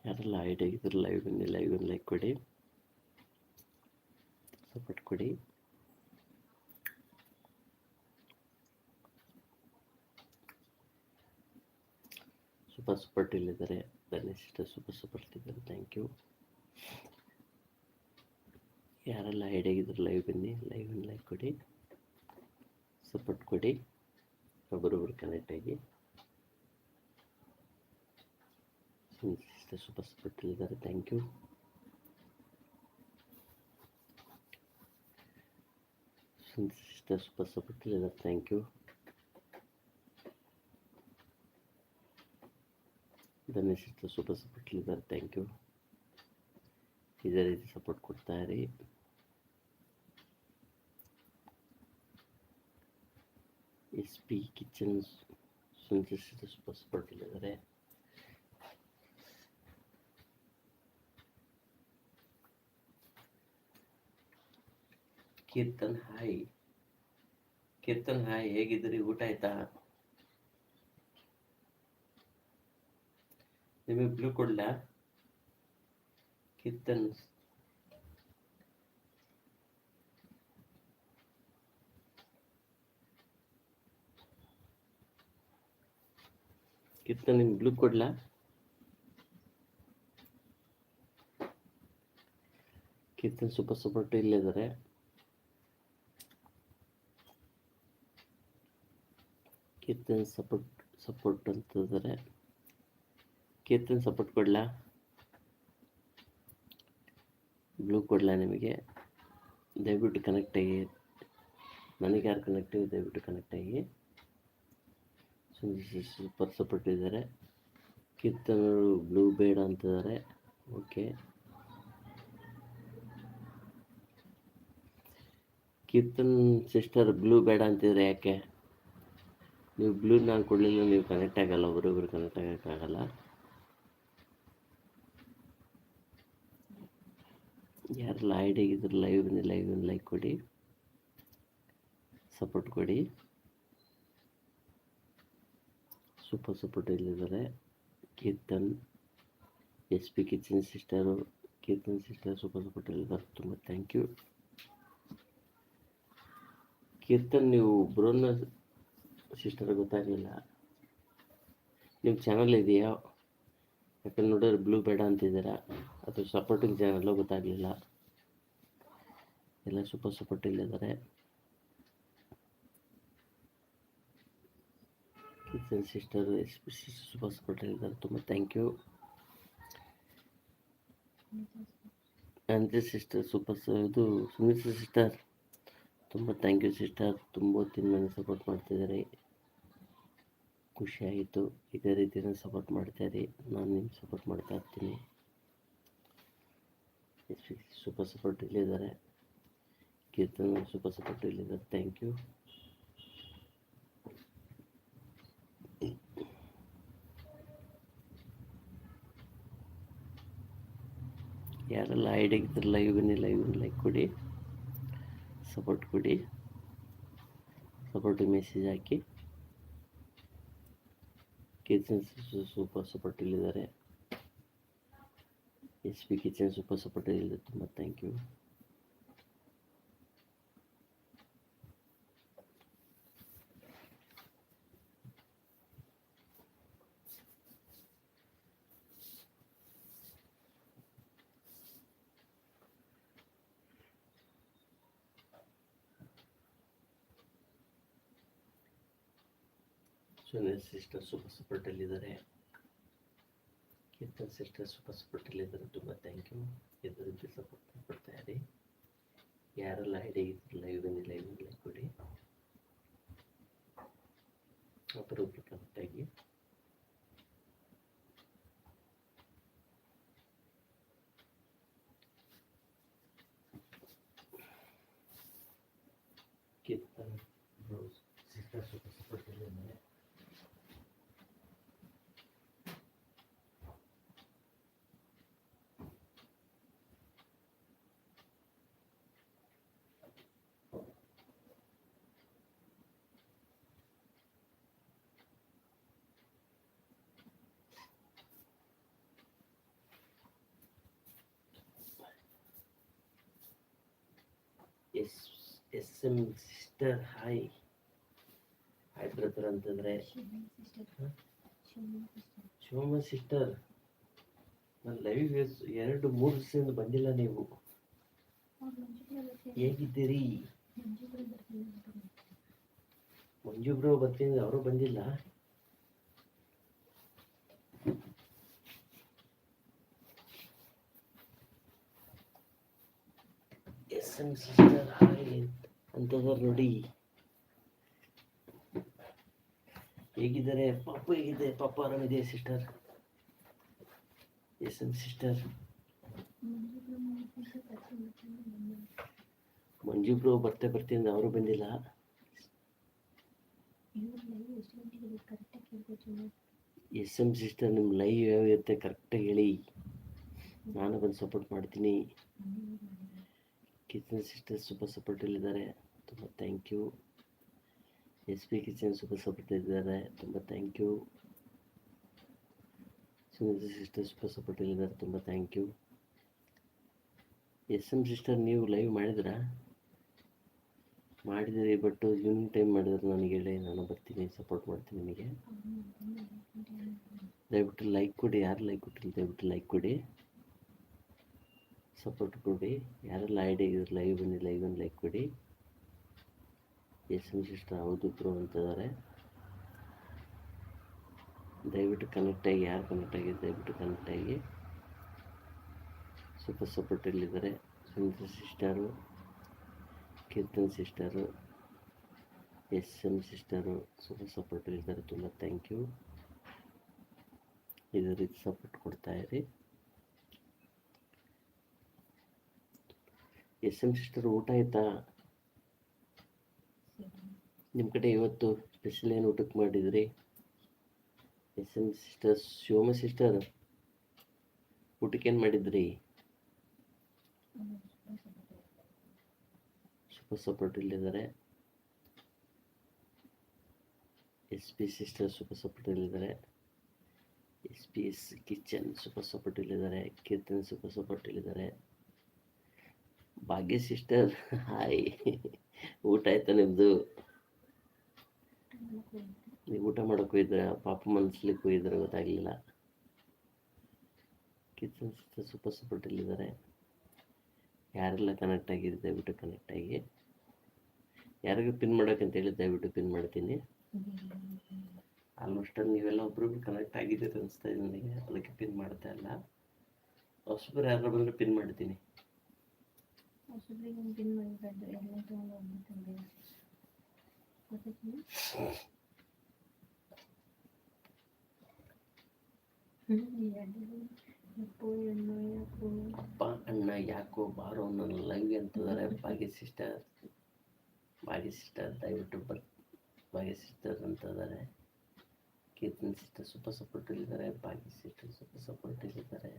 ಯಾರೆಲ್ಲ ಐಡಿಯಾಗಿದ್ರು ಲೈವ್ ಬನ್ನಿ, ಲೈವ್ ಲೈಕ್ ಕೊಡಿ, ಸಪೋರ್ಟ್ ಕೊಡಿ. ಸೂಪರ್ ಇಲ್ಲಿದ್ದಾರೆ. ಧನಿ ಸಿಸ್ಟರ್ ಸೂಪರ್ ಇಲ್ಲಿದ್ದಾರೆ, ಥ್ಯಾಂಕ್ ಯು. ಯಾರೆಲ್ಲ ಐಡಿಯಾಗಿದ್ರು ಲೈವ್ ಬನ್ನಿ, ಲೈವ್ ಲೈಕ್ ಕೊಡಿ, ಸಪೋರ್ಟ್ ಕೊಡಿ. ಒಬ್ಬರೊಬ್ಬರು ಕನೆಕ್ಟ್ ಆಗಿ. ಸಿಸ್ಟರ್ ಸೂಪರ್ ಇಲ್ಲಿದ್ದಾರೆ, ಥ್ಯಾಂಕ್ ಯು. ಸಿಸ್ಟರ್ ಸೂಪರ್ ಇಲ್ಲಿದ್ದಾರೆ, thank you. Dhani sister super ಇಲ್ಲಿದ್ದಾರೆ, ಥ್ಯಾಂಕ್ ಯು. ಇದೇ ರೀತಿ ಸಪೋರ್ಟ್ ಕೊಡ್ತಾ ಇರಿ. SP kitchen Sunitha sister super ಇಲ್ಲಿದ್ದಾರೆ. ಕೀರ್ತನ್ ಹಾಯ್, ಹೇಗಿದ್ದೀರಿ? ಊಟ ಆಯ್ತಾ? ನಿಮಗೆ ಬ್ಲೂ ಕೊಡ್ಲಾ? ಕೀರ್ತನ್ ನಿಮ್ಗೆ ಬ್ಲೂ ಕೊಡ್ಲಾ? ಕೀರ್ತನ್ ಸೂಪರ್ ಇಲ್ಲಿದ್ದಾರೆ. ಕೀರ್ತನ್ ಸಪೋರ್ಟ್ ಅಂತಿದ್ದಾರೆ. ಕೀರ್ತನ್ ಸಪೋರ್ಟ್ ಕೊಡ್ಲಾ? ಬ್ಲೂ ಕೊಡ್ಲಾ ನಿಮಗೆ? ದಯವಿಟ್ಟು ಕನೆಕ್ಟ್ ಆಗಿ. ನನಗೆ ಯಾರು ಕನೆಕ್ಟ್ ಆಗಿ ದಯವಿಟ್ಟು ಕನೆಕ್ಟ್ ಆಗಿ. ಸೂಪರ್ ಇದ್ದಾರೆ. ಕೀರ್ತನರು ಬ್ಲೂ ಬೇಡ ಅಂತಿದ್ದಾರೆ. ಓಕೆ, ಕೀರ್ತನ್ ಸಿಸ್ಟರ್ ಬ್ಲೂ ಬೇಡ ಅಂತಿದ್ರೆ ಯಾಕೆ? ನೀವು ಬ್ಲೂ ನಾನು ಕೊಡಲಿಲ್ಲ, ನೀವು ಕನೆಕ್ಟ್ ಆಗಲ್ಲ, ಒಬ್ಬರೊಬ್ಬರು ಕನೆಕ್ಟ್ ಆಗೋಕ್ಕಾಗಲ್ಲ. ಯಾರೆಲ್ಲ ಐಡಿಯಾಗಿದ್ರು ಲೈವ್ ಬನ್ನಿ, ಲೈವ್ ಲೈಕ್ ಕೊಡಿ, ಸಪೋರ್ಟ್ ಕೊಡಿ. ಸೂಪರ್ ಇಲ್ಲಿದ್ದಾರೆ. Keerthan SP kitchen sister, Keerthan sister super ಇಲ್ಲಿದ್ದಾರೆ, ತುಂಬ ಥ್ಯಾಂಕ್ ಯು. ಕೀರ್ತನ್ ನೀವು ಬ್ರೋನ ಸಿಸ್ಟರ್ ಗೊತ್ತಾಗಲಿಲ್ಲ. ನಿಮ್ಮ ಚಾನಲ್ ಇದೆಯಾ? ಯಾಕಂದ್ರೆ ನೋಡಿದ್ರೆ ಬ್ಲೂ ಬೇಡ ಅಂತಿದ್ದೀರಾ, ಅದು ಸಪೋರ್ಟಿಂಗ್ ಚಾನಲ್ಲು ಗೊತ್ತಾಗಲಿಲ್ಲ. ಎಲ್ಲ ಸೂಪರ್ ಇಲ್ಲಿದ್ದಾರೆ. ಕಿಚನ್ ಸಿಸ್ಟರ್ SP ಸೂಪರ್ ಇಲ್ಲಿದ್ದಾರೆ, ತುಂಬ ಥ್ಯಾಂಕ್ ಯು. ಅಂದರೆ ಸಿಸ್ಟರ್ ಇದು ಸುನಿತಾ ಸಿಸ್ಟರ್ ತುಂಬ ಥ್ಯಾಂಕ್ ಯು ಸಿಸ್ಟರ್. ತುಂಬ ಹೊತ್ತಿನ ನನಗೆ ಸಪೋರ್ಟ್ ಮಾಡ್ತಿದ್ದಾರೆ, ಖುಷಿ ಆಯಿತು. ಇದೇ ರೀತಿಯ ಸಪೋರ್ಟ್ ಮಾಡ್ತಾಯಿರಿ, ನಾನು ನಿಮ್ಗೆ ಸಪೋರ್ಟ್ ಮಾಡ್ತಾ ಇರ್ತೀನಿ. ಸೂಪರ್ ಇಲ್ಲಿದ್ದಾರೆ. ಕೀರ್ತನ್ ಸೂಪರ್ ಇಲ್ಲಿದ್ದಾರೆ, ಥ್ಯಾಂಕ್ ಯು. ಯಾರೆಲ್ಲ ಐಡಿಯಾಗಿದ್ರೆ ಲೈವ್ ಬನ್ನಿ, ಲೈವ್ ಲೈಕ್ ಕೊಡಿ, ಸಪೋರ್ಟ್ ಕೊಡಿ. ಸಪೋರ್ಟಿಗೆ ಮೆಸೇಜ್ ಹಾಕಿ. ಕಿಚನ್ ಸೂಪರ್ ಇಲ್ಲಿದ್ದಾರೆ. SP ಕಿಚನ್ ಸೂಪರ್ ಇಲ್ಲಿದೆ, ತುಂಬ thank you. Sunil sister super ಸಪೋರ್ಟಲ್ಲಿದ್ದಾರೆ. ಕೀರ್ತನ್ ಸಿಸ್ಟರ್ ಸೂಪರ್ ಸಪೋರ್ಟಲ್ಲಿದ್ದಾರೆ. ತುಂಬ ಥ್ಯಾಂಕ್ ಯು. ಇದ್ರ ರೀತಿ ಸಪೋರ್ಟ್ ಕೊಡ್ತಾ ಇರಿ. ಯಾರೆಲ್ಲ ಐಡಿ ಲೈವ್ ಬನ್ನಿ, ಲೈವ್ ಕೊಡಿ. ಒಬ್ಬರೊಬ್ರು ಕರೆಕ್ಟಾಗಿ ಕೀರ್ತನ್ ರೋಸ್ ಸಿಸ್ಟರ್ ಸೂಪರ್ ಸಪೋರ್ಟಲ್ಲಿದ್ದಾರೆ. S M sister hi brother ಅಂತಂದರೆ ಶಿವಮ್ಮ ಸಿಸ್ಟರ್, ನನ್ನ ಲೈವ್ 2-3 ದಿವಸದಿಂದ ಬಂದಿಲ್ಲ. ನೀವು ಹೇಗಿದ್ದೀರಿ? ಮಂಜು ಬ್ರೋ ಬರ್ತೀನಿ, ಅವರು ಬಂದಿಲ್ಲ. ಎಸ್ ಎಂ ಸಿಸ್ಟರ್ ಹಾಯ್ ಅಂತಂದ್ರೆ ನೋಡಿ. ಹೇಗಿದ್ದಾರೆ? ಪಾಪ ಹೇಗಿದೆ? ಪಾಪ ಆರಾಮಿದೆ sister. S M sister. Manju bro ಬರ್ತೀನಿ ಅವರು ಬಂದಿಲ್ಲ. ಎಸ್ ಎಂ ಸಿಸ್ಟರ್, ನಿಮ್ಮ ಲೈವ್ ಯಾವ ಇರುತ್ತೆ ಕರೆಕ್ಟಾಗಿ ಹೇಳಿ, ನಾನು ಬಂದು ಸಪೋರ್ಟ್ ಮಾಡ್ತೀನಿ. ಕಿಚನ್ ಸಿಸ್ಟರ್ ಸೂಪರ್ ಸಪೋರ್ಟಲ್ಲಿದ್ದಾರೆ. ತುಂಬ thank you. S P kitchen super ಸಪೋರ್ಟಲ್ಲಿದ್ದಾರೆ. ತುಂಬ thank you. Sunita sister super ಸಪೋರ್ಟಲ್ಲಿದ್ದಾರೆ. ತುಂಬ thank you. S M sister, ನೀವು ಲೈವ್ ಮಾಡಿದಿರಿ, ಬಟ್ ಈವ್ನಿಂಗ್ ಟೈಮ್ ಮಾಡಿದ್ರೆ ನನಗೆ ಹೇಳಿ, ನಾನು ಬರ್ತೀನಿ, ಸಪೋರ್ಟ್ ಮಾಡ್ತೀನಿ ನಿಮಗೆ. ದಯವಿಟ್ಟು ಲೈಕ್ ಕೊಡಿ. ಯಾರು ಲೈಕ್ ಕೊಟ್ಟಿಲ್ಲ ದಯವಿಟ್ಟು ಲೈಕ್ ಕೊಡಿ, ಸಪೋರ್ಟ್ ಕೊಡಿ. ಯಾರೆಲ್ಲ ಐಡಿ ಲೈವ್ ಬನ್ನಿ, ಲೈವ್ ಒಂದು ಲೈಕ್ ಕೊಡಿ. ಎಸ್ ಎಂ ಸಿಸ್ಟರ್ ಹೌದು ಬ್ರೋ ಅಂತಿದ್ದಾರೆ. ದಯವಿಟ್ಟು ಕನೆಕ್ಟ್ ಆಗಿ, ಯಾರು ಕನೆಕ್ಟ್ ಆಗಿ ದಯವಿಟ್ಟು ಕನೆಕ್ಟ್ ಆಗಿ. ಸೂಪರ್ ಸಪೋರ್ಟಲ್ಲಿದ್ದಾರೆ. Sunita sister, Keerthan sister, S M sister super ಸಪೋರ್ಟಲ್ಲಿದ್ದಾರೆ. ತುಂಬ ಥ್ಯಾಂಕ್ ಯು. ಇದೇ ರೀತಿ ಸಪೋರ್ಟ್ ಕೊಡ್ತಾ ಇರಿ. ಎಸ್ ಎಂ ಸಿಸ್ಟರ್ ಊಟ ಆಯ್ತಾ? ನಿಮ್ಮ ಕಡೆ ಇವತ್ತು ಸ್ಪೆಷಲ್ ಏನು ಊಟಕ್ಕೆ ಮಾಡಿದ್ರಿ? S M sister, Shivamma sister ಊಟಕ್ಕೆ ಏನು ಮಾಡಿದ್ರಿ? ಸೂಪರ್ ಸಪೋರ್ಟಲ್ಲಿದ್ದಾರೆ. ಎಸ್ ಪಿ ಸಿಸ್ಟರ್ ಸೂಪರ್ ಸಪೋರ್ಟಲ್ಲಿದ್ದಾರೆ. S P S kitchen super ಸಪೋರ್ಟಲ್ಲಿದ್ದಾರೆ. ಕೀರ್ತನ್ ಸೂಪರ್ ಸಪೋರ್ಟಲ್ಲಿದ್ದಾರೆ. ಭಾಗ್ಯ ಸಿಸ್ಟರ್ ಹಾಯ್, ಊಟ ಆಯ್ತಾ ನಿಮ್ಮದು? ನೀವು ಊಟ ಮಾಡೋಕೆ ಹೋಗಿದ್ರೆ ಪಾಪ ಮನಸ್ಲಿಕ್ಕೆ ಹೋಗಿದ್ರೆ ಗೊತ್ತಾಗಲಿಲ್ಲ. ಕಿಚನ್ ಸಿಸ್ಟರ್ ಸೂಪರ್ ಸಪೋರ್ಟಲ್ಲಿದ್ದಾರೆ. ಯಾರೆಲ್ಲ ಕನೆಕ್ಟ್ ಆಗಿದ್ದು ದಯವಿಟ್ಟು ಕನೆಕ್ಟ್ ಆಗಿ. ಯಾರಿಗೂ ಪಿನ್ ಮಾಡೋಕ್ಕಂತೇಳಿ ದಯವಿಟ್ಟು ಪಿನ್ ಮಾಡ್ತೀನಿ. ಆಲ್ಮೋಸ್ಟ್ ನೀವೆಲ್ಲ ಒಬ್ರೊಬ್ರು ಕನೆಕ್ಟ್ ಆಗಿದ್ದೀರಿ ಅನಿಸ್ತಾ ಇದೆ ನನಗೆ, ಅದಕ್ಕೆ ಪಿನ್ ಮಾಡ್ತಾ ಇಲ್ಲ. ಹೊಸಬ್ರು ಯಾರು ಬಂದರೆ ಪಿನ್ ಮಾಡ್ತೀನಿ. ಅಪ್ಪ ಅಣ್ಣ ಯಾಕೋ ಬಾರೋ ನನ್ನ ಲೈವ್ ಅಂತಿದ್ದಾರೆ. ಭಾಗ್ಯ ಸಿಸ್ಟರ್ ದಯವಿಟ್ಟು ಭಾಗ್ಯ ಸಿಸ್ಟರ್ ಅಂತಿದ್ದಾರೆ. ಕೀರ್ತನ್ ಸಿಸ್ಟರ್ ಸೂಪರ್ ಸಪೋರ್ಟಲ್ಲಿದ್ದಾರೆ. ಭಾಗ್ಯ ಸಿಸ್ಟರ್ ಸೂಪರ್ ಸಪೋರ್ಟಲ್ಲಿದ್ದಾರೆ.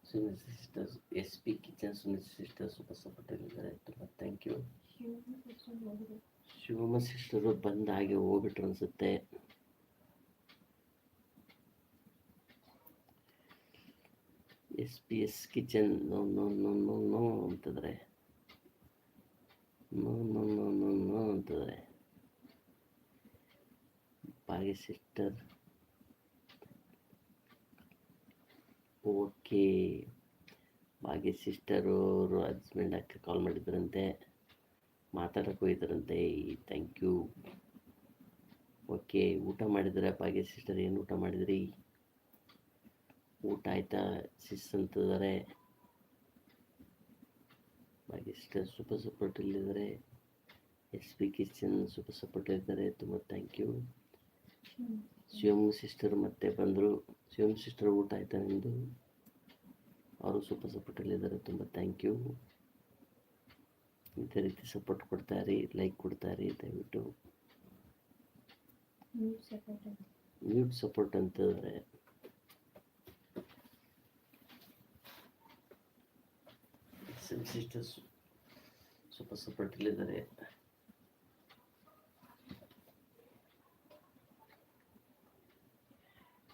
Sunita sister, S P kitchen Sunita sister super ಸಪೋರ್ಟಲ್ಲಿದ್ದಾರೆ. ತುಂಬ ಥ್ಯಾಂಕ್ ಯು. ಶಿವಮ್ಮ ಸಿಸ್ಟರು ಬಂದ ಹಾಗೆ ಹೋಗ್ಬಿಟ್ರು ಅನಿಸುತ್ತೆ. S P S kitchen no no no no no ಅಂತಿದ್ರೆ, no no no no no ಅಂತಿದ್ರೆ. Bhagya sister okay. Bhagya sister ಅವರು ಹಸ್ಬೆಂಡ್ ಅಕ್ಕ ಕಾಲ್ ಮಾಡಿದ್ರಂತೆ, ಮಾತಾಡೋಕೆ ಹೋಗಿದ್ರಂತೆ. Thank you. ಓಕೆ, ಊಟ ಮಾಡಿದ್ರೆ ಭಾಗ್ಯ ಸಿಸ್ಟರ್ ಏನು ಊಟ ಮಾಡಿದ್ರಿ? ಊಟ ಆಯ್ತಾ ಸಿಸ್ ಅಂತಿದ್ದಾರೆ. ಭಾಗ್ಯ ಸಿಸ್ಟರ್ ಸೂಪರ್ ಸಪೋರ್ಟ್ ಇಲ್ಲಿದ್ದಾರೆ. S P kitchen super support ಇದ್ದಾರೆ, ತುಂಬ ಥ್ಯಾಂಕ್ ಯು. ಶಿವಮ್ ಸಿಸ್ಟರ್ ಮತ್ತೆ ಬಂದರು. ಶಿವಮ್ ಸಿಸ್ಟರ್ ಊಟ ಆಯ್ತಾ ನಿಮ್ಮದು? ಅವರು ಸೂಪರ್ ಸಪೋರ್ಟಲ್ಲಿದ್ದಾರೆ, ತುಂಬ ಥ್ಯಾಂಕ್ ಯು. ಇದೇ ರೀತಿ ಸಪೋರ್ಟ್ ಕೊಡ್ತಾಯಿರಿ, ಲೈಕ್ ಕೊಡ್ತಾಯಿರಿ ದಯವಿಟ್ಟು. ಮ್ಯೂಟ್ ಸಪೋರ್ಟ್ ಅಂತಂದರೆ ಸಿಸ್ಟರ್ಸ್ ಸೂಪರ್ ಸಪೋರ್ಟಲ್ಲಿದ್ದಾರೆ.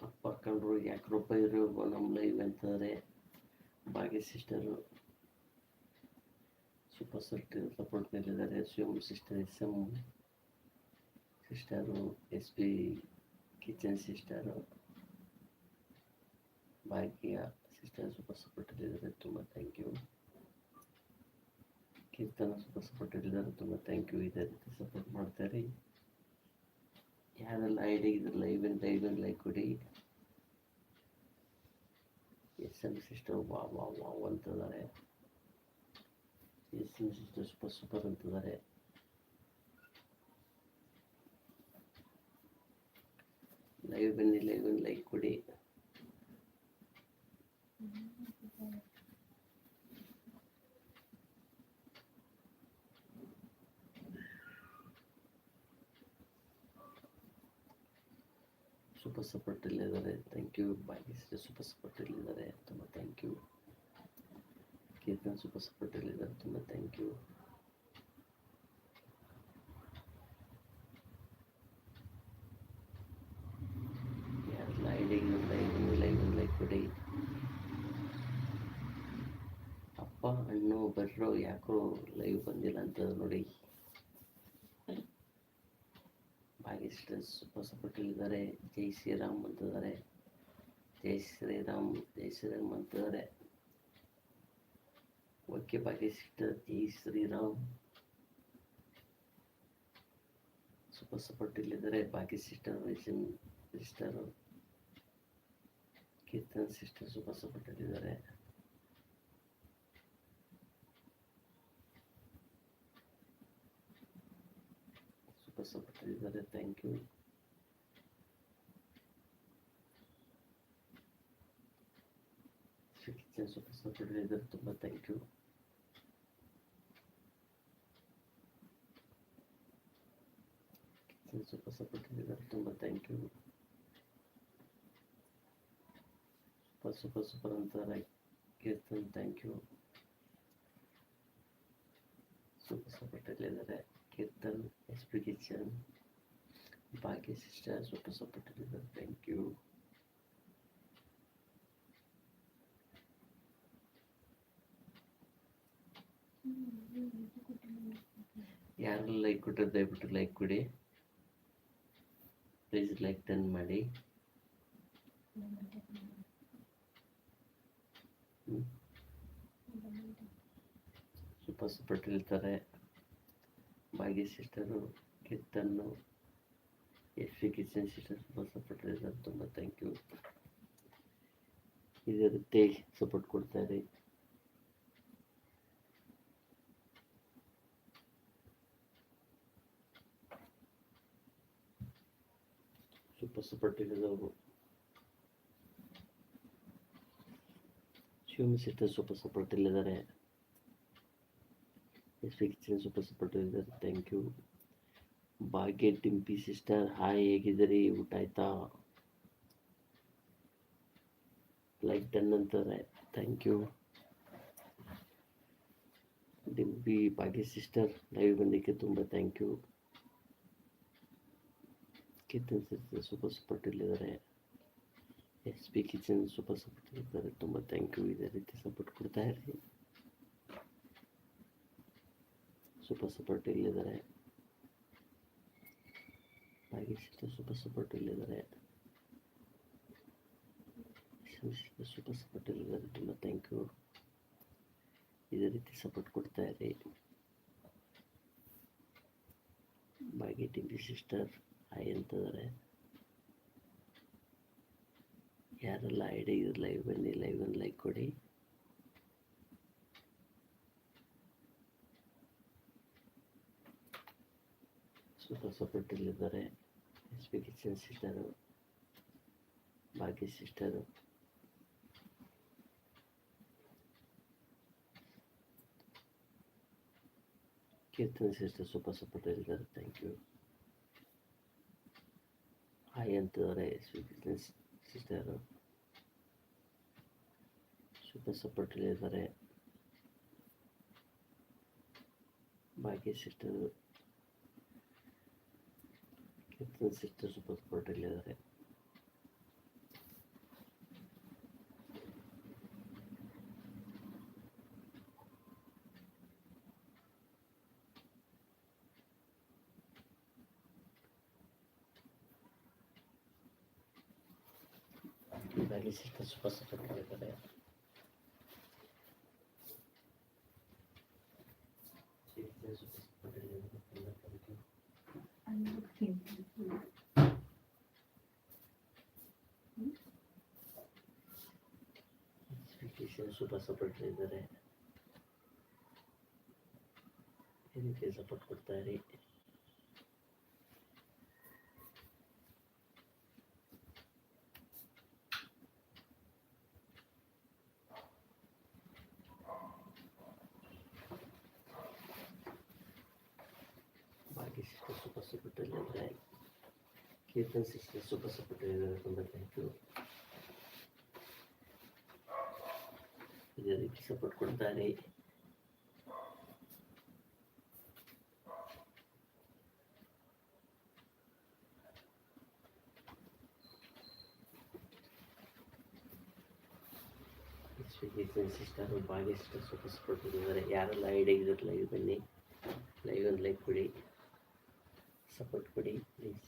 ಅಪ್ಪ ಕಂಡ್ರು ಯಾಕೆ ರೂಪಾಯಿ ನಮ್ಮ ಲೈವ್ ಅಂತಂದರೆ ಭಾಗ್ಯ ಸಿಸ್ಟರು ಸೂಪರ್ ಸಪೋರ್ಟ್ನಲ್ಲಿದ್ದಾರೆ. Shivam sister, S M sister, S P kitchen sister, Bhagya sister super ಸಪೋರ್ಟಲ್ಲಿದ್ದಾರೆ, ತುಂಬ ಥ್ಯಾಂಕ್ ಯು. ಕೀರ್ತನ ಸೂಪರ್ ಸಪೋರ್ಟಲ್ಲಿದ್ದಾರೆ, ತುಂಬ ಥ್ಯಾಂಕ್ ಯು. ಇದೇ ರೀತಿ ಸಪೋರ್ಟ್ ಮಾಡ್ತಾರೆ. ಯಾರೆಲ್ಲ ಐಡಿ ಇದ್ರೆ ಲೈಕ್ ಕೊಡಿ. ಎಸ್ ಎಮ್ ಸಿಸ್ಟರ್ ವಾವ್ ಅಂತಿದ್ದಾರೆ. ಎಸ್ ಎಮ್ ಸಿಸ್ಟರ್ ಸೂಪರ್ ಅಂತಿದ್ದಾರೆ. ಲೈವ್ ಬನ್ನಿ ಲೈಕ್ ಕೊಡಿ. ಸೂಪರ್ ಸಪೋರ್ಟಲ್ಲಿದ್ದಾರೆ, thank you. Bhagya sister super ಸಪೋರ್ಟಲ್ಲಿದ್ದಾರೆ, ತುಂಬ ಥ್ಯಾಂಕ್ ಯು. ಕೀರ್ತನ್ ಸೂಪರ್ ಸಪೋರ್ಟಲ್ಲಿದ್ದಾರೆ, ತುಂಬ ಥ್ಯಾಂಕ್ ಯು. ಯಾರೆಲ್ಲ ಐಡಿಗೆ ಲೈಕ್ ಕೊಡಿ. ಅಪ್ಪ ಅಣ್ಣು ಬರ್ರೋ, ಯಾಕೋ ಲೈವ್ ಬಂದಿಲ್ಲ ಅಂತ ನೋಡಿ. ಭಾಗ್ಯ ಸಿಸ್ಟರ್ ಸೂಪರ್ ಸಪೋರ್ಟಲ್ಲಿದ್ದಾರೆ. ಜೈ ಶ್ರೀರಾಮ್ ಅಂತಿದ್ದಾರೆ. ಜೈ ಶ್ರೀರಾಮ್ ಅಂತಿದ್ದಾರೆ. ಓಕೆ ಭಾಗ್ಯ ಸಿಸ್ಟರ್, ಜೈ ಶ್ರೀರಾಮ್ ಸೂಪರ್ ಸಪೋರ್ಟಲ್ಲಿದ್ದಾರೆ. ಭಾಗ್ಯ ಸಿಸ್ಟರ್, ವೈಶನ್ ಸಿಸ್ಟರು, ಕೀರ್ತನ್ ಸಿಸ್ಟರ್ ಸೂಪರ್ ಸಪೋರ್ಟಲ್ಲಿದ್ದಾರೆ. ಸೂಪರ್ ಸಪೋರ್ಟಲ್ಲಿದ್ದಾರೆ, ಥ್ಯಾಂಕ್ ಯು. ಕಿಚನ್ ಸೂಪರ್ ಸಪೋರ್ಟಲ್ಲಿದ್ದಾರೆ, ತುಂಬ ಥ್ಯಾಂಕ್ ಯು. ಕಿಚನ್ ಸೂಪರ್ ಸಪೋರ್ಟಲ್ಲಿದ್ದಾರೆ, ತುಂಬ ಥ್ಯಾಂಕ್ ಯು. ಸೂಪರ್ ಅಂತಾರೆ. Keerthan thank you. ಸೂಪರ್ ಸಪೋರ್ಟಲ್ಲಿದ್ದಾರೆ. Keerthan, S P kitchen, Bhagya sister super ಸಪೋರ್ಟಲ್ಲಿದ್ದಾರೆ, ಥ್ಯಾಂಕ್ ಯು. ಯಾರೆಲ್ಲ ಲೈಕ್ ಕೊಟ್ಟರೆ ದಯವಿಟ್ಟು ಲೈಕ್ ಕೊಡಿ ಪ್ಲೀಸ್. ಲೈಕ್ ಟನ್ ಮಾಡಿ. ಸೂಪರ್ ಸಪೋರ್ಟಲ್ಲಿರ್ತಾರೆ. ಭಾಗ್ಯ ಸಿಸ್ಟರು, ಕೀರ್ತನ್ನು, S P kitchen sister super ಸಪೋರ್ಟಲ್ಲಿದ್ದಾರೆ, ತುಂಬ ಥ್ಯಾಂಕ್ ಯು. ಇದೇ ರೀತಿ ಸಪೋರ್ಟ್ ಕೊಡ್ತಾರೆ. ಸೂಪರ್ ಸಪೋರ್ಟಲ್ಲಿದ್ದವರು ಶಿವಮ್ ಸಿಸ್ಟರ್ ಸೂಪರ್ ಸಪೋರ್ಟಲ್ಲಿದ್ದಾರೆ. ಎಸ್ ಪಿ ಕಿಚನ್ ಸೂಪರ್ ಸಪೋರ್ಟಲ್ಲಿದ್ದಾರೆ, thank you. Bhagya Dimpi sister, hi, ಹೇಗಿದ್ದೀರಿ? ಊಟ ಆಯ್ತಾ? ಲೈಕ್ ಟನ್ ಅಂತಾರೆ, thank you. Dimpi Bhagya sister live ಬಂದಿಕ್ಕೆ ತುಂಬ thank you. Kitchen sister super ಸಪೋರ್ಟಲ್ಲಿದ್ದಾರೆ. ಎಸ್ ಪಿ ಕಿಚನ್ ಸೂಪರ್ ಸಪೋರ್ಟಲ್ಲಿದ್ದಾರೆ, ತುಂಬ ಥ್ಯಾಂಕ್ ಯು. ಇದೇ ರೀತಿ ಸಪೋರ್ಟ್ ಕೊಡ್ತಾ ಇರಿ. ಸೂಪರ್ ಸಪೋರ್ಟಲ್ಲಿದ್ದಾರೆ. ಭಾಗ್ಯ ಸಿಸ್ಟರ್ ಸೂಪರ್ ಸಪೋರ್ಟಲ್ಲಿದ್ದಾರೆ. ಸೂಪರ್ ಸಪೋರ್ಟಲ್ಲಿದ್ದಾರೆ, ತುಂಬ ಥ್ಯಾಂಕ್ ಯು. ಇದೇ ರೀತಿ ಸಪೋರ್ಟ್ ಕೊಡ್ತಾ ಇರಿ. ಭಾಗ್ಯ ಟಿಂಪಿ ಸಿಸ್ಟರ್ ಹಾಯ್ ಅಂತಂದರೆ ಯಾರೆಲ್ಲ ಐಡಿ ಲೈವ್ ಬನ್ನಿ, ಲೈವ್ ಒಂದು ಲೈಕ್ ಕೊಡಿ. ಸೂಪರ್ ಸಪೋರ್ಟಲ್ಲಿದ್ದಾರೆ S P kitchen sister, Bhagya sister, Keerthan sister super ಸಪೋರ್ಟಲ್ಲಿದ್ದಾರೆ. Thank you. ಹಾಯ್ ಅಂತಿದ್ದಾರೆ S P kitchen sister, super ಸಪೋರ್ಟಲ್ಲಿದ್ದಾರೆ. Bhagya sister, Keerthan sister super ಸಪೋರ್ಟಲ್ಲಿದ್ದಾರೆ. ಭಾಗ್ಯ ಸಿಸ್ಟರ್ ಸೂಪರ್ ಸಪೋರ್ಟಲ್ಲಿದ್ದಾರೆ. ಸೂಪರ್ ಸಪೋರ್ಟಲ್ಲಿದ್ದಾರೆ. ಇದಕ್ಕೆ ಸಪೋರ್ಟ್ ಕೊಡ್ತಾರೆ. ಭಾಗ್ಯ ಸಿಸ್ಟರ್ ಸೂಪರ್ ಸಪೋರ್ಟಲ್ಲಿದ್ದಾರೆ. ಕೀರ್ತನ್ ಸಿಸ್ಟರ್ ಸೂಪರ್ ಸಪೋರ್ಟಲ್ಲಿದ್ದಾರೆ. ತುಂಬ ಥ್ಯಾಂಕ್ ಯು. ಇದೇ ರೀತಿ ಸಪೋರ್ಟ್ ಕೊಡ್ತಾರೆ. Sister, Bhagya sister super support ಕೊಟ್ಟಿದ್ದಾರೆ. ಯಾರೆಲ್ಲ ಐಡಿ ಇದ್ರೆ ಲೈವ್ ಬನ್ನಿ, ಲೈವ್ ಒಂದು ಲೈಕ್ ಕೊಡಿ, ಸಪೋರ್ಟ್ ಕೊಡಿ please.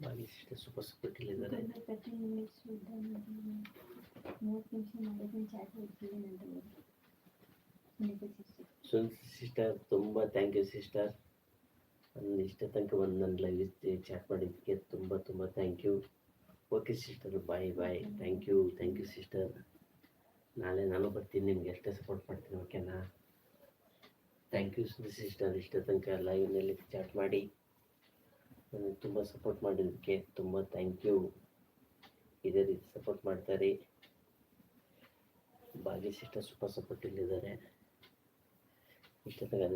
Bhagya sister super ಸಪೋರ್ಟಲ್ಲಿದ್ದಾರೆ. 30 minutes with them. 30 ನಿಮಿಷ ಮಾಡಿದ್ದೀನಿ ಚಾಟ್ ಮಾಡ್ತೀನಿ ಅಂತ ಹೇಳಿ. ಸುನಿತಾ ಸಿಸ್ಟರ್ ತುಂಬ ಥ್ಯಾಂಕ್ ಯು ಸಿಸ್ಟರ್. ನನ್ನ ಇಷ್ಟ ತನಕ ಬಂದು ನನ್ನ ಲೈವ್ ಚಾಟ್ ಮಾಡಿದ್ದಕ್ಕೆ ತುಂಬ ತುಂಬ thank you. Okay sister, bye bye. Thank you sister. ನಾಳೆ ನಾನು ಬರ್ತೀನಿ, ನಿಮ್ಗೆ ಎಷ್ಟೇ ಸಪೋರ್ಟ್ ಮಾಡ್ತೀನಿ. ಓಕೆನಾ? Thank you sister. ಇಷ್ಟ ತನಕ ಲೈವ್ನಲ್ಲಿ ಚಾಟ್ ಮಾಡಿ ನನಗೆ ತುಂಬ ಸಪೋರ್ಟ್ ಮಾಡಿದ್ದಕ್ಕೆ ತುಂಬ ಥ್ಯಾಂಕ್ ಯು. ಇದೇ ರೀತಿ ಸಪೋರ್ಟ್ ಮಾಡ್ತಾರೆ. ಭಾಗ್ಯ ಸಿಸ್ಟರ್ ಸೂಪರ್ ಸಪೋರ್ಟಲ್ಲಿದ್ದಾರೆ. ಇಷ್ಟ ತನಕ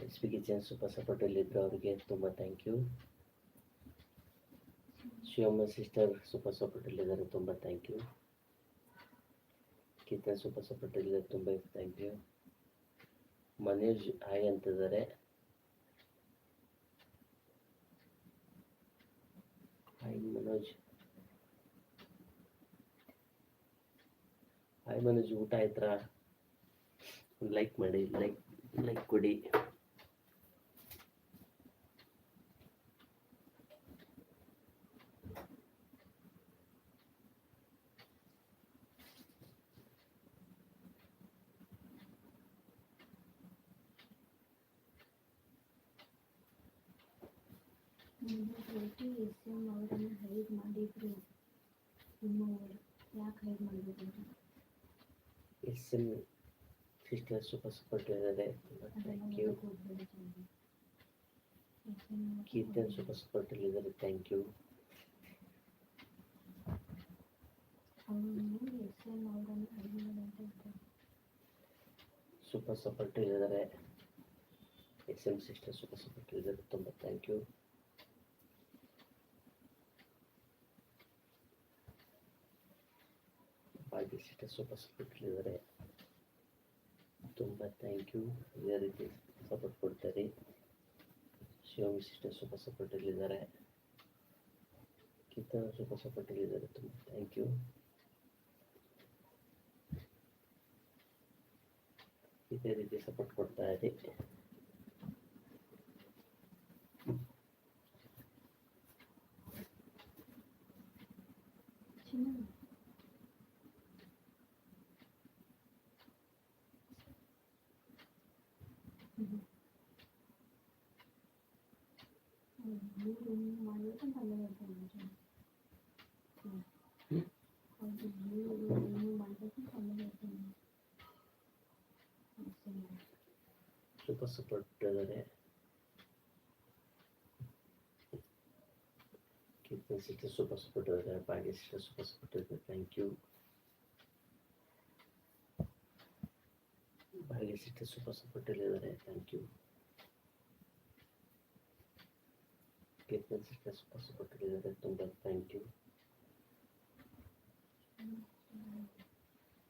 ಎಸ್ ಪಿ ಕಿಚನ್ ಸೂಪರ್ ಸಪೋರ್ಟಲ್ಲಿದ್ದರು, ಅವರಿಗೆ ತುಂಬ thank you. Shivamma sister super ಸಪೋರ್ಟಲ್ಲಿದ್ದಾರೆ. ತುಂಬ ಥ್ಯಾಂಕ್ ಯು. ಕೀರ್ತನ್ ಸೂಪರ್ ಸಪೋರ್ಟಲ್ಲಿದ್ದಾರೆ. ತುಂಬ ಥ್ಯಾಂಕ್ ಯು. ಮನೋಜ್ ಹಾಯ್ ಅಂತಿದ್ದಾರೆ. ಹಾಯ್ ಮನೋಜ್. ಹಾಯ್ ಮನೋಜ್, ಊಟ ಆಯ್ತಾ? ಒಂದು ಲೈಕ್ ಮಾಡಿ, ಲೈಕ್ ಕೊಡಿ. SM ಅವರನ್ನು ಹೈಡ್ ಮಾಡಿದ್ರು. ನಿಮ್ಮವರು ಯಾಕೆ ಹೈಡ್ ಮಾಡಬೇಕು? SM ಸಿಸ್ಟರ್ ಸೂಪರ್ ಸಪೋರ್ಟಲ್ಲಿದ್ದಾರೆ. Thank you. ಕೀರ್ತನ್ ಸೂಪರ್ ಸಪೋರ್ಟಲ್ಲಿದ್ದಾರೆ. Thank you. SM ಅವರನ್ನು ಹೈಡ್ ಮಾಡಂತ ಸೂಪರ್ ಸಪೋರ್ಟಲ್ಲಿದ್ದಾರೆ. SM ಸಿಸ್ಟರ್ ಸೂಪರ್ ಸಪೋರ್ಟಲ್ಲಿದ್ದಾರೆ. ತುಂಬ thank you. Bhagya sister super ಸಪೋರ್ಟಲ್ಲಿದ್ದಾರೆ. ತುಂಬ ಥ್ಯಾಂಕ್ ಯು. ಇದೇ ರೀತಿ ಸಪೋರ್ಟ್ ಕೊಡ್ತಾರೆ. ಶಿವಮ್ ಸಿಸ್ಟರ್ ಸೂಪರ್ ಸಪೋರ್ಟಲ್ಲಿದ್ದಾರೆ. ಕೀರ್ತನ ಸೂಪರ್ ಸಪೋರ್ಟಲ್ಲಿದ್ದಾರೆ. ತುಂಬ ಥ್ಯಾಂಕ್ ಯು. ಇದೇ ರೀತಿ ಸಪೋರ್ಟ್ ಕೊಡ್ತಾ ಇರಿ. ಚಿನ್ನ ನೀರು ಮಾಡಬೇಕಂತ ಅಲ್ಲೇ ಹೇಳ್ತಾನೆ. ಹೌದು, ನೀರು ಮಾಡಬೇಕಂತ ಅಲ್ಲೇ ಹೇಳ್ತಾನೆ. ಸೂಪರ್ ಸಪೋರ್ಟ್ ಇದ್ದಾರೆ. ಕೀರ್ತನ ಸಿಸ್ಟರ್ ಸೂಪರ್ ಸಪೋರ್ಟ್ ಇದ್ದಾರೆ. ಭಾಗ್ಯ ಸಿಸ್ಟರ್ ಸೂಪರ್ ಸಪೋರ್ಟ್ ಇದ್ದಾರೆ. Thank you. Bhagya sister super ಸಪೋರ್ಟಲ್ಲಿದ್ದಾರೆ. Thank you. Keerthana sister super ಸಪೋರ್ಟಲ್ಲಿದ್ದಾರೆ. ತುಂಬ ಥ್ಯಾಂಕ್ ಯು.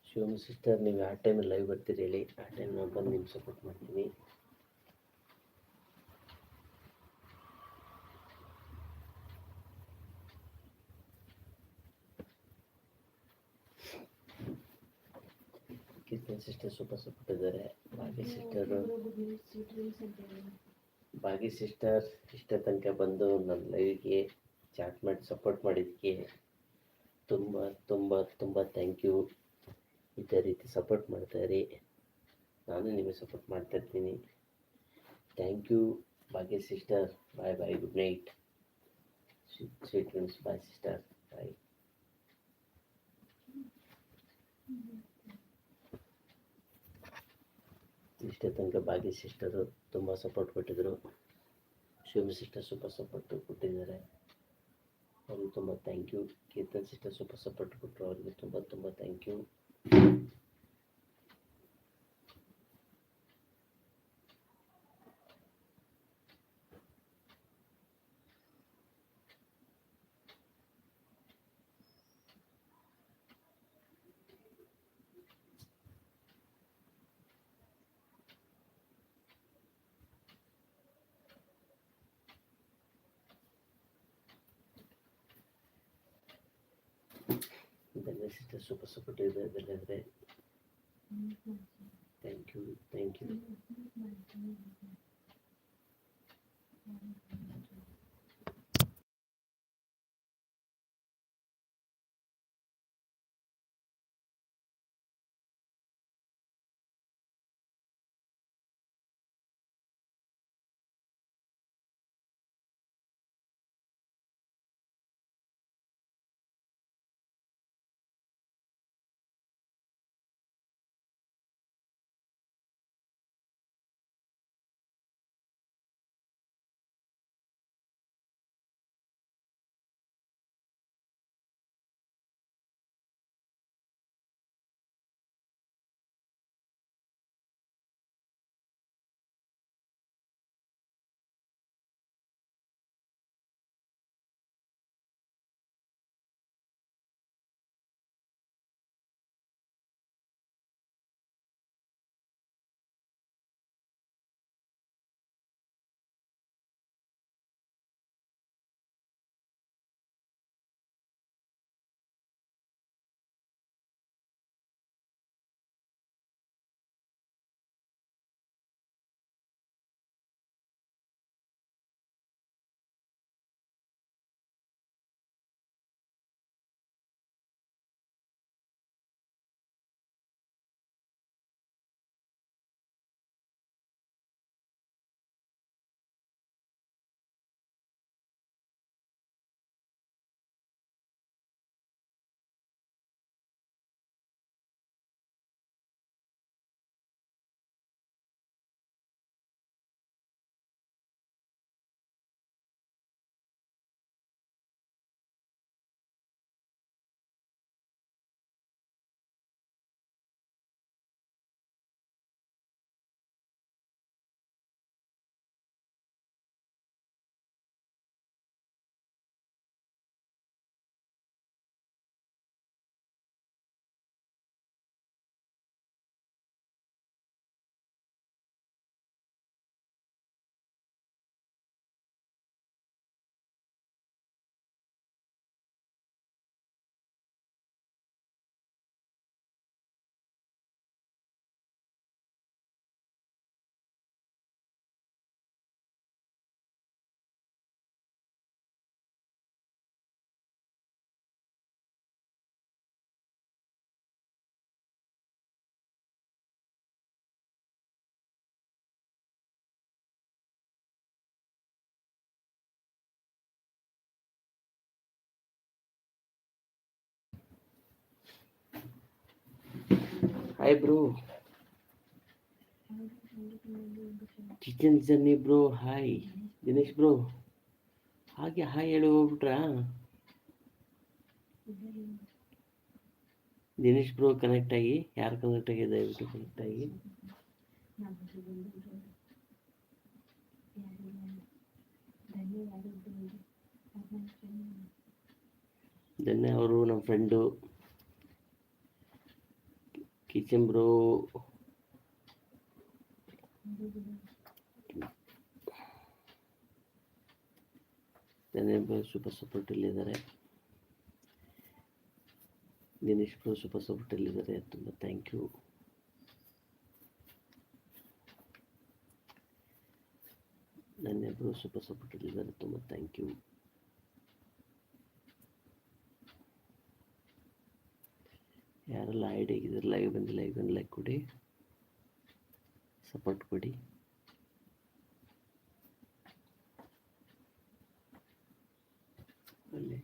ಶಿವಮ್ ಸಿಸ್ಟರ್, ನೀವು ಆ ಟೈಮಲ್ಲಿ ಲೈವ್ ಬರ್ತೀರಿ ಹೇಳಿ, ಆ ಟೈಮ್ ನಾನು ಬಂದು ನಿಮ್ಗೆ ಸಪೋರ್ಟ್ ಮಾಡ್ತೀನಿ. ಕೀರ್ತನ ಸಿಸ್ಟರ್ ಸೂಪರ್ ಸಪೋರ್ಟ್ ಇದ್ದಾರೆ. ಭಾಗ್ಯ ಸಿಸ್ಟರ್ ಇಷ್ಟ ತನಕ ಬಂದು ನನ್ನ ಲೈವ್ಗೆ ಚಾಟ್ ಮಾಡಿ ಸಪೋರ್ಟ್ ಮಾಡಿದ್ದಕ್ಕೆ ತುಂಬ ತುಂಬ ತುಂಬ ಥ್ಯಾಂಕ್ ಯು. ಇದೇ ರೀತಿ ಸಪೋರ್ಟ್ ಮಾಡ್ತಾಯಿರಿ. ನಾನು ನಿಮಗೆ ಸಪೋರ್ಟ್ ಮಾಡ್ತಾಯಿರ್ತೀನಿ. Thank you Bhagya sister. Bye bye, good night, sweet dreams. Bye sister, bye. ಇಷ್ಟೇ ತನಕ ಭಾಗ್ಯ ಸಿಸ್ಟರು ತುಂಬ ಸಪೋರ್ಟ್ ಕೊಟ್ಟಿದ್ದರು. ಶಿವಮ್ ಸಿಸ್ಟರ್ ಸೂಪರ್ ಸಪೋರ್ಟ್ ಕೊಟ್ಟಿದ್ದಾರೆ. ಅವ್ರಿಗೆ ತುಂಬ thank you. Keerthan sister super support ಕೊಟ್ಟರು. ಅವ್ರಿಗೆ ತುಂಬ ತುಂಬ thank you. Dhanya sister super support ಇದೆ. ಧನ್ಯವಾದ. Thank you, thank you. Hi bro. Kitchen journey bro hi. Dinesh bro ಹಾಗೆ ಹಾಯ್ ಹೇಳಿ ಹೋಗ್ಬಿಟ್ರಾ? ದಿನೇಶ್ ಬ್ರೋ ಕನೆಕ್ಟ್ ಆಗಿ, ಯಾರು ಕನೆಕ್ಟ್ ಆಗಿ ದಯವಿಟ್ಟು ಕನೆಕ್ಟ್ ಆಗಿ. ಧನ್ಯ ಅವರು ನಮ್ಮ friend. Kitchen bro Dhanya bro super support ಇಲ್ಲಿದ್ದಾರೆ. ದಿನೇಶ್ ಬ್ರೋ ಸೂಪರ್ ಸಪೋರ್ಟ್ ಇಲ್ಲಿದ್ದಾರೆ, ತುಂಬ thank you. Dhanya bro super support ಇಲ್ಲಿದ್ದಾರೆ, ತುಂಬ ಥ್ಯಾಂಕ್ ಯು. ಯಾರೆಲ್ಲ ಐಡಿ ಆಗಿದ್ದಾರೆ ಲೈವ್ ಬಂದು ಲೈಕ್ ಕೊಡಿ, ಸಪೋರ್ಟ್ ಕೊಡಿ. ಅಲ್ಲಿ